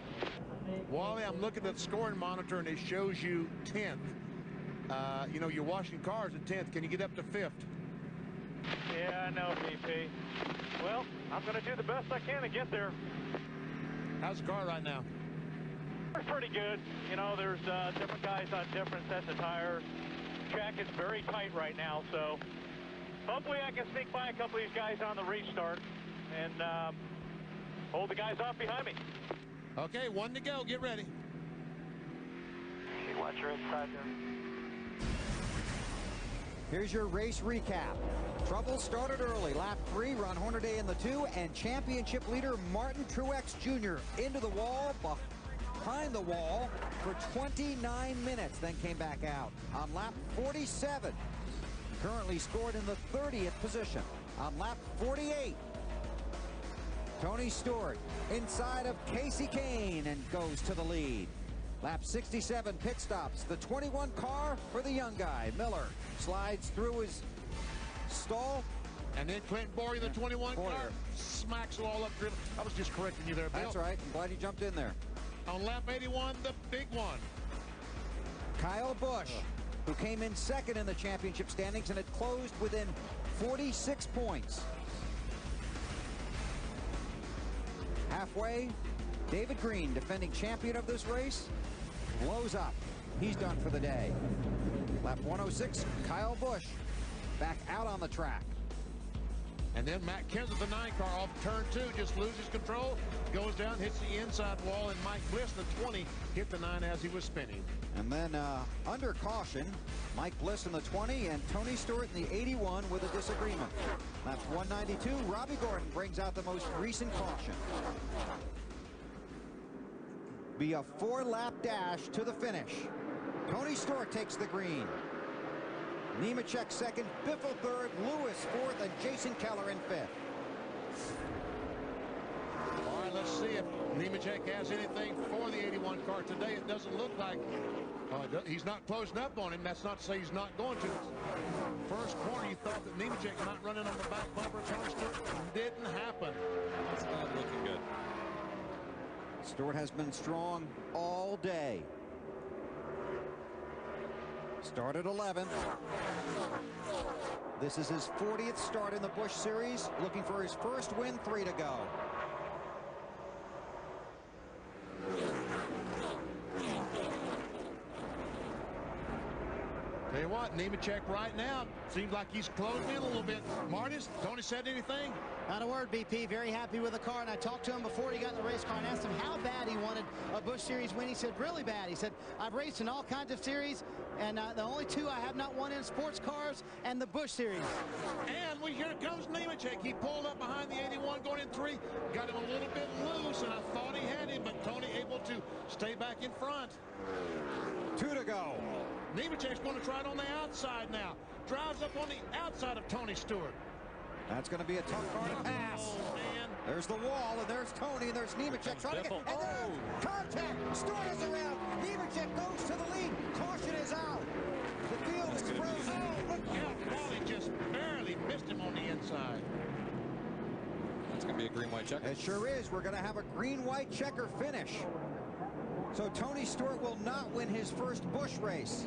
Wally, I'm looking at the scoring monitor, and it shows you 10th. You know, you're washing cars at 10th. Can you get up to 5th? Yeah, I know, BP. Well, I'm going to do the best I can to get there. How's the car right now? It's pretty good. You know, there's different guys on different sets of tires. Track is very tight right now, so hopefully I can sneak by a couple of these guys on the restart and hold the guys off behind me. Okay, 1 to go. Get ready. Watch your inside there. Here's your race recap. Trouble started early. Lap 3, Ron Hornaday in the 2, and championship leader Martin Truex Jr. into the wall, behind the wall for 29 minutes, then came back out. On lap 47, currently scored in the 30th position. On lap 48, Tony Stewart inside of Casey Kane and goes to the lead. Lap 67 pit stops. The 21 car for the young guy. Miller slides through his stall. And then Clinton Boyer, the 21 car, smacks it all up driven. I was just correcting you there, Bill. That's right. I'm glad you jumped in there. On lap 81, the big one. Kyle Busch, who came in second in the championship standings and had closed within 46 points. Halfway, David Green, defending champion of this race, blows up. He's done for the day. Lap 106, Kyle Busch back out on the track. And then Matt Kenseth, the 9 car, off turn 2, just loses control, goes down, hits the inside wall, and Mike Bliss, the 20, hit the 9 as he was spinning. And then under caution, Mike Bliss in the 20 and Tony Stewart in the 81 with a disagreement. That's 192. Robbie Gordon brings out the most recent caution. Be a 4-lap dash to the finish. Tony Stewart takes the green. Nemechek second, Biffle third, Lewis fourth, and Jason Keller in fifth. All right, let's see if Nemechek has anything for the 81 car today. It doesn't look like he's not closing up on him. That's not to say he's not going to. First corner, you thought that Nemechek might run in on the back bumper. Didn't happen. It's not looking good. Stewart has been strong all day. Started 11th. This is his 40th start in the Busch Series, looking for his first win, 3 to go. Tell you what, Nemechek right now seems like he's closing in a little bit. Martis, Tony said anything? Not a word, BP. Very happy with the car, and I talked to him before he got in the race car and asked him how bad he wanted a Busch Series win. He said, really bad. He said, I've raced in all kinds of series, and the only 2 I have not won in sports cars and the Busch Series. And here comes Nemechek. He pulled up behind the 81 going in 3, got him a little bit loose, and I thought he had him, but Tony able to stay back in front. 2 to go. Nemechek's going to try it on the outside now. Drives up on the outside of Tony Stewart. That's going to be a tough car to pass. Oh, man. There's the wall, and there's Tony, and there's Nemechek trying to get... And there's contact! Stewart is around. Nemechek goes to the lead. Caution is out. The field is frozen. Oh, look out. Wally just barely missed him on the inside. That's going to be a green-white checker. It sure is. We're going to have a green-white checker finish. So Tony Stewart will not win his first Busch race.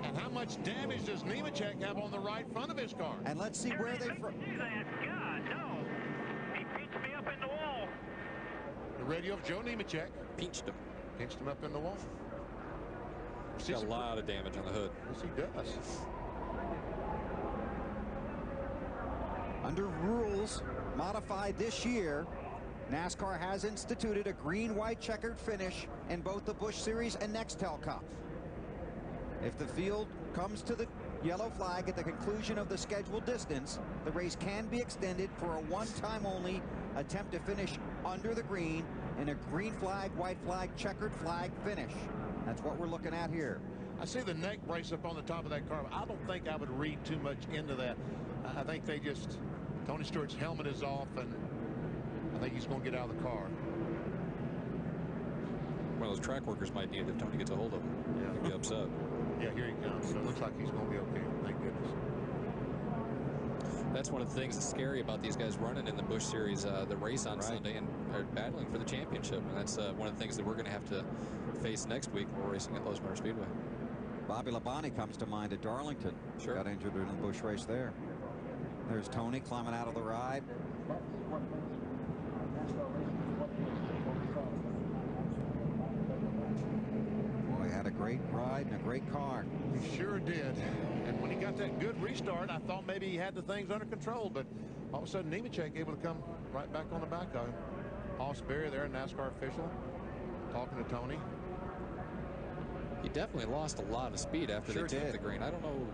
And how much damage does Nemechek have on the right front of his car? And let's see where they... God, no. He pinched me up in the wall. The radio of Joe Nemechek. Pinched him. Pinched him up in the wall. He's got a lot of damage on the hood. Yes, he does. Under rules modified this year, NASCAR has instituted a green-white checkered finish in both the Busch Series and Nextel Cup. If the field comes to the yellow flag at the conclusion of the scheduled distance, the race can be extended for a one-time only attempt to finish under the green in a green flag, white flag, checkered flag finish. That's what we're looking at here. I see the neck brace up on the top of that car. I don't think I would read too much into that. I think they just... Tony Stewart's helmet is off, and I think he's going to get out of the car. One of those track workers might need it if Tony gets a hold of him. Yeah. He'd be upset. Yeah, here he comes. So it looks like he's going to be okay. Thank goodness. That's one of the things that's scary about these guys running in the Busch Series, the race on Sunday, and are battling for the championship. And that's one of the things that we're going to have to face next week when we're racing at Lowe's Motor Speedway. Bobby Labonte comes to mind at Darlington. Sure. Got injured in the Busch race there. There's Tony climbing out of the ride. Boy, had a great ride and a great car. He sure did. And when he got that good restart, I thought maybe he had the things under control, but all of a sudden Nemechek able to come right back on the back of him. Hoss Berry there, NASCAR official, talking to Tony. He definitely lost a lot of speed after they took the green. I don't know,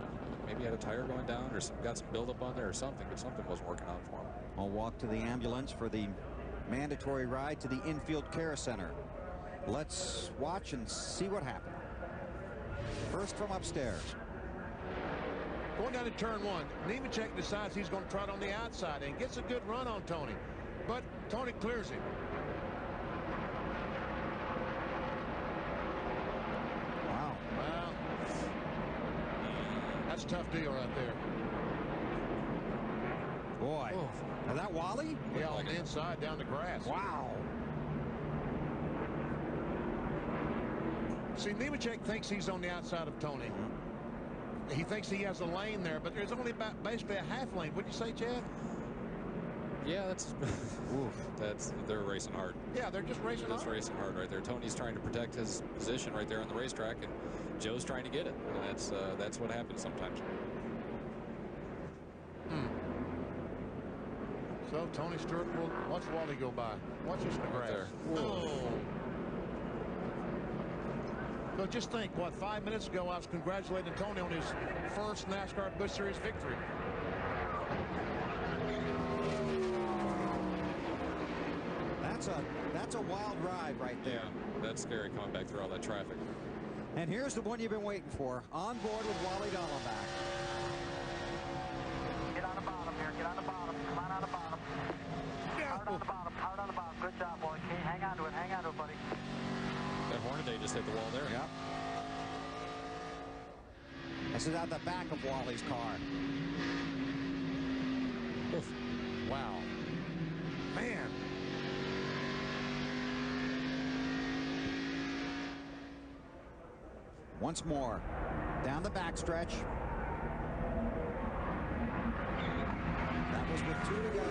maybe he had a tire going down or got some buildup on there or something, but something wasn't working out for him. I'll walk to the ambulance for the mandatory ride to the infield care center. Let's watch and see what happened. First from upstairs. Going down to turn 1, Nemechek decides he's going to try it on the outside and gets a good run on Tony. But Tony clears him. Wow. Wow. That's a tough deal right there. Boy. Oh. Is that Wally? Yeah, on the inside down the grass. Wow. See, Nemechek thinks he's on the outside of Tony. He thinks he has a lane there, but there's only about basically a half lane. What'd you say, Chad? Yeah, they're racing hard. Yeah, they're just racing hard. Just racing hard right there. Tony's trying to protect his position right there on the racetrack, and Joe's trying to get it. And that's what happens sometimes. So Tony Stewart will watch Wally go by. Watch this in the grass. There. Oh. So just think, what, 5 minutes ago I was congratulating Tony on his first NASCAR Busch Series victory. That's a wild ride right there. Yeah, that's scary coming back through all that traffic. And here's the one you've been waiting for. On board with Wally Dallenbach. Get on the bottom here. Get on the bottom. Come on the bottom. Hard on the bottom. Hard on the bottom. Good job, boy. Okay, hang on to it. Hang on to it, buddy. That Hornaday just hit the wall there. Yep. This is out the back of Wally's car. Oof. Wow. Man. Once more. Down the backstretch. That was with 2 to go.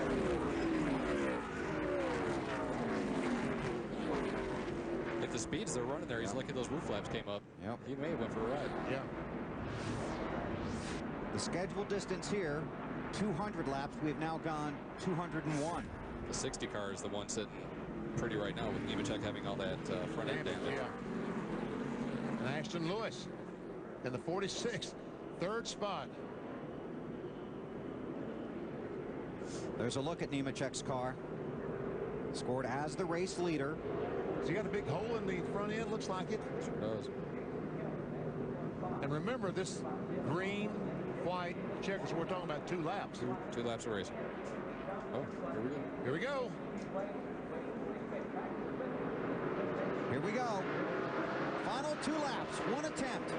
At the speeds they're running there, he's lucky those roof flaps came up. Yep. He may have went for a ride. Yeah. The scheduled distance here, 200 laps. We've now gone 201. The 60 car is the one sitting pretty right now with Nemechek having all that front end damage. Yeah. And Ashton Lewis in the 46th, third spot. There's a look at Nemechek's car. Scored as the race leader. Has he got a big hole in the front end? Looks like it. Sure does. And remember, this green, white checkers, we're talking about 2 laps. Two laps of racing. Oh, here we go. Here we go. Here we go. Final 2 laps, 1 attempt.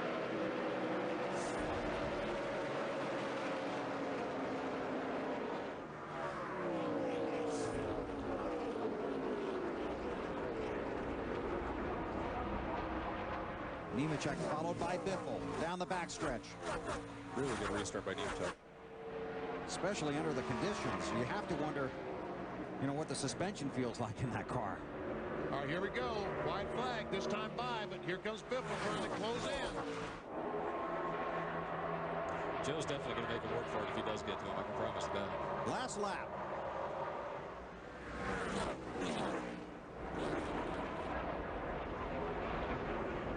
Nemechek followed by Biffle down the backstretch. Really good restart by Nemechek. Especially under the conditions. You have to wonder, what the suspension feels like in that car. All right, here we go. White flag, this time by, but here comes Biffle trying to close in. Joe's definitely going to make it work for it if he does get to him. I can promise that. Last lap.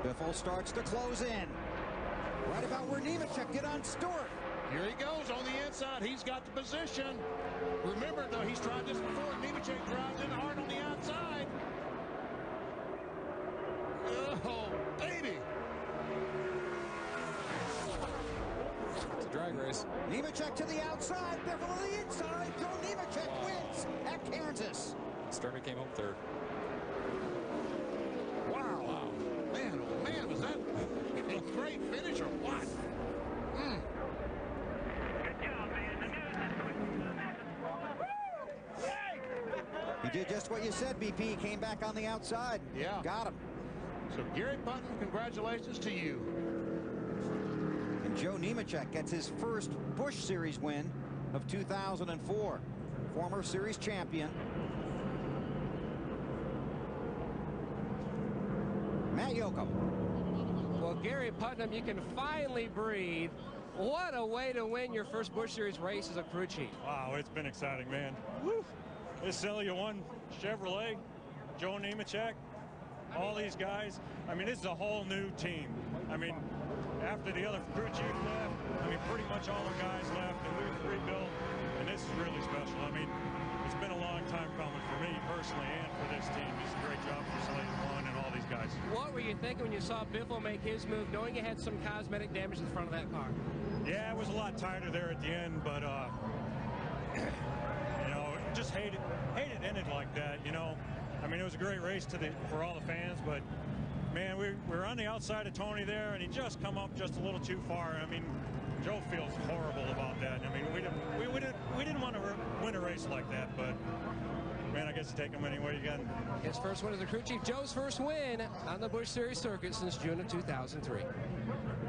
Biffle starts to close in. Right about where Nemechek get on Stewart. Here he goes on the inside. He's got the position. Remember, though, he's tried this before. Nemechek drives in hard on the outside. Oh, baby. It's a drag race. Nemechek to the outside. Biffle on the inside. Joe Nemechek wins at Kansas. Sturmy came home third. Wow. Wow. Man, oh, man, was that a great finish or what? He did just what you said, BP. He came back on the outside. Yeah. Got him. So, Gary Putnam, congratulations to you. And Joe Nemechek gets his first Busch Series win of 2004. Former series champion. Matt Yoakum. Well, Gary Putnam, you can finally breathe. What a way to win your first Busch Series race as a crew chief. Wow, it's been exciting, man. Woo! This Celia 1 Chevrolet, Joe Nemechek, all these guys. I mean, this is a whole new team. I mean, after the other crew chief left, I mean, pretty much all the guys left, and we've rebuilt, and this is really special. I mean, it's been a long time coming for me personally and for this team. It's a great job for Celia 1 and all these guys. What were you thinking when you saw Biffle make his move, knowing you had some cosmetic damage in the front of that car? Yeah, it was a lot tighter there at the end, but just hated ended like that. I mean, it was a great race for all the fans, but man, we were on the outside of Tony there, and he just come up just a little too far. I mean, Joe feels horrible about that. I mean, we didn't want to race like that, but man, I guess you take them any way you can. His first win as a crew chief, Joe's first win on the Busch Series circuit since June of 2003.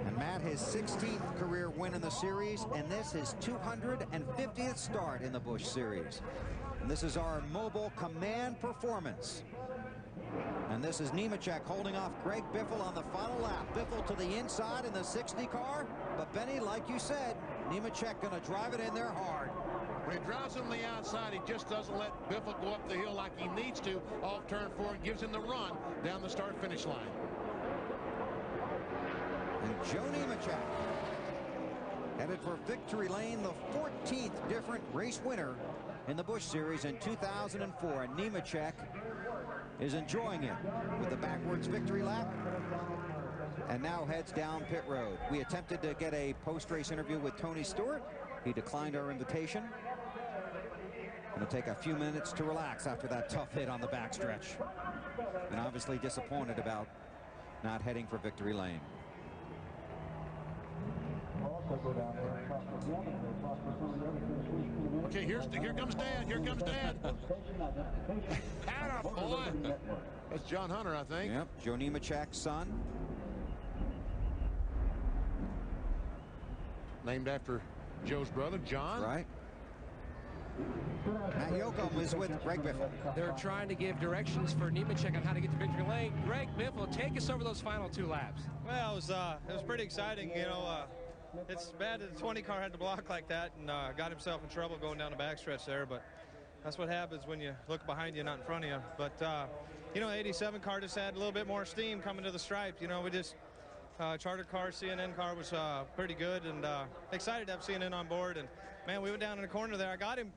And Matt, his 16th career win in the series, and this is 250th start in the Busch Series. And this is our mobile command performance. And this is Nemechek holding off Greg Biffle on the final lap. Biffle to the inside in the 60 car. But Benny, like you said, Nemechek going to drive it in there hard. When he drives on the outside, he just doesn't let Biffle go up the hill like he needs to off turn 4 and gives him the run down the start-finish line. And Joe Nemechek headed for victory lane, the 14th different race winner in the Busch Series in 2004. And Nemechek is enjoying it with the backwards victory lap and now heads down pit road. We attempted to get a post-race interview with Tony Stewart. He declined our invitation. Going to take a few minutes to relax after that tough hit on the backstretch. And obviously disappointed about not heading for victory lane. Okay, here comes Dad. Here comes Dad. Attaboy. That's John Hunter, I think. Yep, Joe Nemechek's son. Named after Joe's brother, John. Right. Matt Yoakum is with Greg Biffle. They're trying to give directions for Nemechek on how to get to victory lane. Greg Biffle, take us over those final 2 laps. Well, it was pretty exciting. You know, it's bad that the 20 car had to block like that and got himself in trouble going down the backstretch there. But that's what happens when you look behind you, not in front of you. But you know, 87 car just had a little bit more steam coming to the stripe. You know, we just charter car, CNN car was pretty good, and excited to have CNN on board. And man, we went down in the corner there. I got him,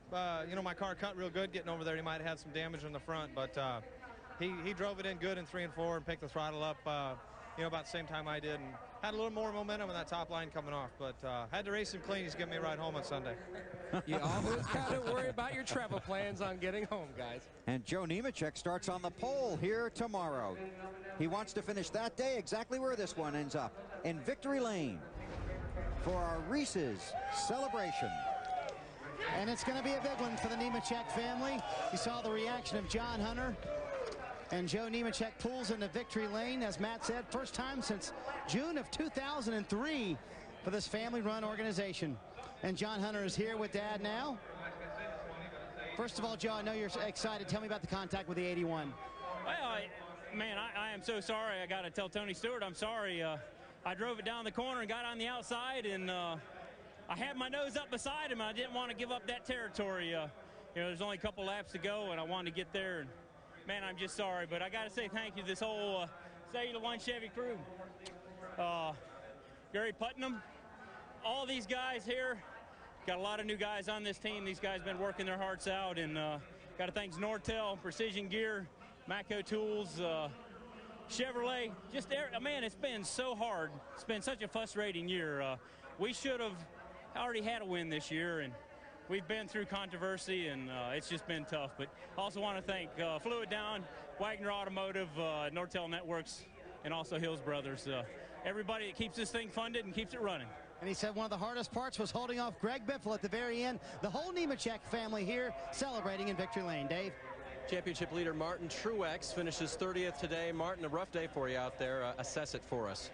you know, my car cut real good getting over there. He might have had some damage on the front, but he drove it in good in 3 and 4 and picked the throttle up, you know, about the same time I did, and had a little more momentum in that top line coming off. But had to race him clean. He's giving me a ride home on Sunday. You always got to worry about your travel plans on getting home, guys. And Joe Nemechek starts on the pole here tomorrow. He wants to finish that day exactly where this one ends up, in victory lane for our Reese's celebration. And it's going to be a big one for the Nemechek family. You saw the reaction of John Hunter. And Joe Nemechek pulls into victory lane, as Matt said, first time since June of 2003 for this family-run organization. And John Hunter is here with Dad now. First of all, Joe, I know you're excited. Tell me about the contact with the 81. Well, man, I am so sorry. I got to tell Tony Stewart I'm sorry. I drove it down the corner and got on the outside, and I had my nose up beside him. I didn't want to give up that territory. You know, there's only a couple laps to go, and I wanted to get there. And man, I'm just sorry, but I got to say thank you to this whole Cellular One Chevy crew. Gary Putnam, all these guys here. Got a lot of new guys on this team. These guys been working their hearts out, and got to thank Nortel, Precision Gear, Matco Tools, Chevrolet. Just man, it's been so hard. It's been such a frustrating year. We should have already had a win this year, and we've been through controversy, and it's just been tough. But also want to thank Fluid Down, Wagner Automotive, Nortel Networks, and also Hills Brothers. Everybody that keeps this thing funded and keeps it running. And he said one of the hardest parts was holding off Greg Biffle at the very end. The whole Nemechek family here celebrating in victory lane. Dave? Championship leader Martin Truex finishes 30th today. Martin, a rough day for you out there. Assess it for us.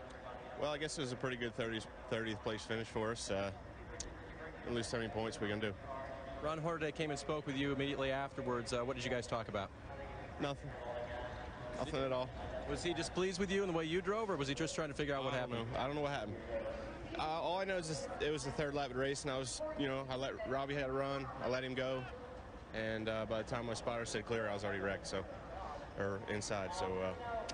Well, I guess it was a pretty good 30th place finish for us. At least 70 points, we're going to do. Ron Hornaday came and spoke with you immediately afterwards. What did you guys talk about? Nothing. Nothing at all. Was he displeased with you and the way you drove, or was he just trying to figure out what happened? I don't know what happened. All I know is it was the third lap of the race, and I was, you know, I let Robbie had a run. I let him go. And by the time my spotter said clear, I was already wrecked, or inside. So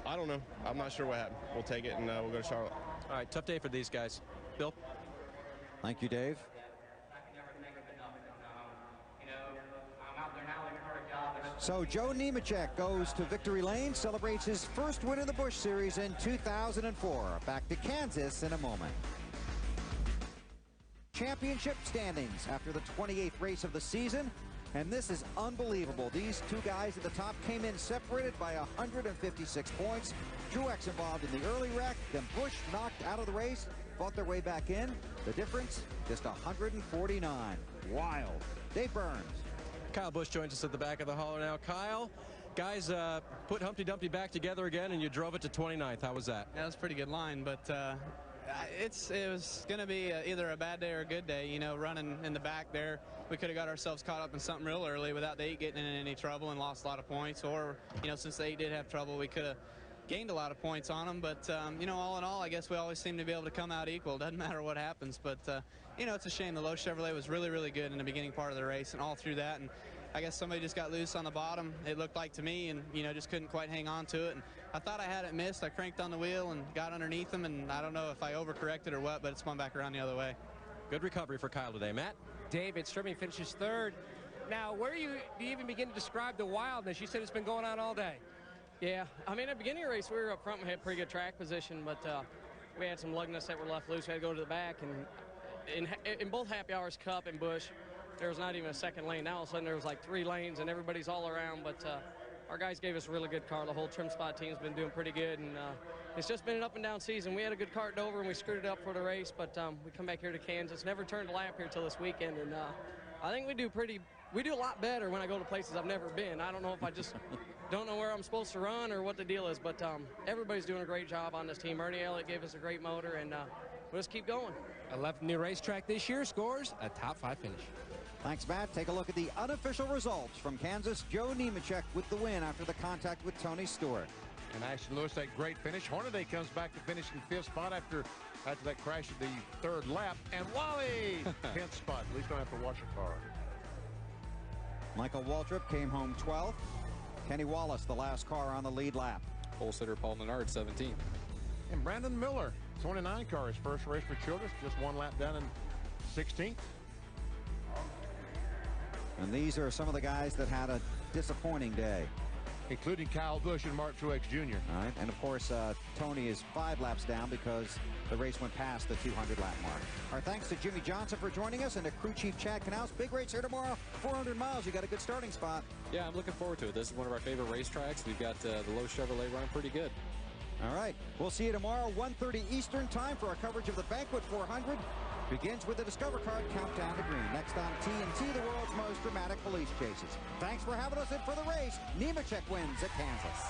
I don't know. I'm not sure what happened. We'll take it, and we'll go to Charlotte. All right, tough day for these guys. Bill? Thank you, Dave. So Joe Nemechek goes to victory lane, celebrates his first win in the Busch Series in 2004. Back to Kansas in a moment. Championship standings after the 28th race of the season. And this is unbelievable. These two guys at the top came in separated by 156 points. Truex involved in the early wreck, then Busch knocked out of the race, fought their way back in. The difference, just 149. Wild. Dave Burns. Kyle Busch joins us at the back of the hall now. Kyle, guys put Humpty Dumpty back together again, and you drove it to 29th. How was that? That was a pretty good line, but it was going to be either a bad day or a good day. You know, running in the back there, we could have got ourselves caught up in something real early without the 8 getting in any trouble and lost a lot of points. Or, you know, since the 8 did have trouble, we could have gained a lot of points on them. But, you know, all in all, I guess we always seem to be able to come out equal. Doesn't matter what happens. But, you know, it's a shame. The Lowe Chevrolet was really, really good in the beginning part of the race and all through that. And I guess somebody just got loose on the bottom, it looked like to me, and, you know, just couldn't quite hang on to it. And I thought I had it missed. I cranked on the wheel and got underneath them, and I don't know if I overcorrected or what, but it spun back around the other way. Good recovery for Kyle today. Matt? David Strimming finishes 3rd. Now, do you even begin to describe the wildness? You said it's been going on all day. Yeah, I mean, at the beginning of the race, we were up front. We had pretty good track position, but we had some lugness that were left loose. We had to go to the back, and in both Happy Hours Cup and Busch, there was not even a second lane. Now all of a sudden there was like 3 lanes, and everybody's all around. But our guys gave us a really good car. The whole trim spot team's been doing pretty good, and it's just been an up and down season. We had a good car at Dover, and we screwed it up for the race. But we come back here to Kansas, never turned a lap here till this weekend, and I think we do a lot better when I go to places I've never been. I don't know if I just don't know where I'm supposed to run or what the deal is, but everybody's doing a great job on this team. Ernie Elliott gave us a great motor, and we'll just keep going. 11th new racetrack this year, scores a top 5 finish. Thanks, Matt. Take a look at the unofficial results from Kansas. Joe Nemechek with the win after the contact with Tony Stewart. And Ashton Lewis, that great finish. Hornaday comes back to finish in 5th spot after that crash at the 3rd lap. And Wally, 10th spot. At least don't have to wash a car. Michael Waltrip came home 12th. Kenny Wallace, the last car on the lead lap. Pole sitter Paul Menard, 17th. And Brandon Miller, 29 car, his first race for Childress, just 1 lap down in 16th. And these are some of the guys that had a disappointing day, including Kyle Busch and Mark Truex Jr. All right, and of course, Tony is 5 laps down because the race went past the 200-lap mark. Our thanks to Jimmy Johnson for joining us and to crew chief Chad Knaus. Big race here tomorrow, 400 miles. You got a good starting spot. Yeah, I'm looking forward to it. This is one of our favorite racetracks. We've got the Lowe Chevrolet running pretty good. All right, we'll see you tomorrow, 1:30 Eastern time for our coverage of the Banquet 400. Begins with the Discover Card Countdown to Green. Next on TNT, the world's most dramatic police chases. Thanks for having us in for the race. Nemechek wins at Kansas.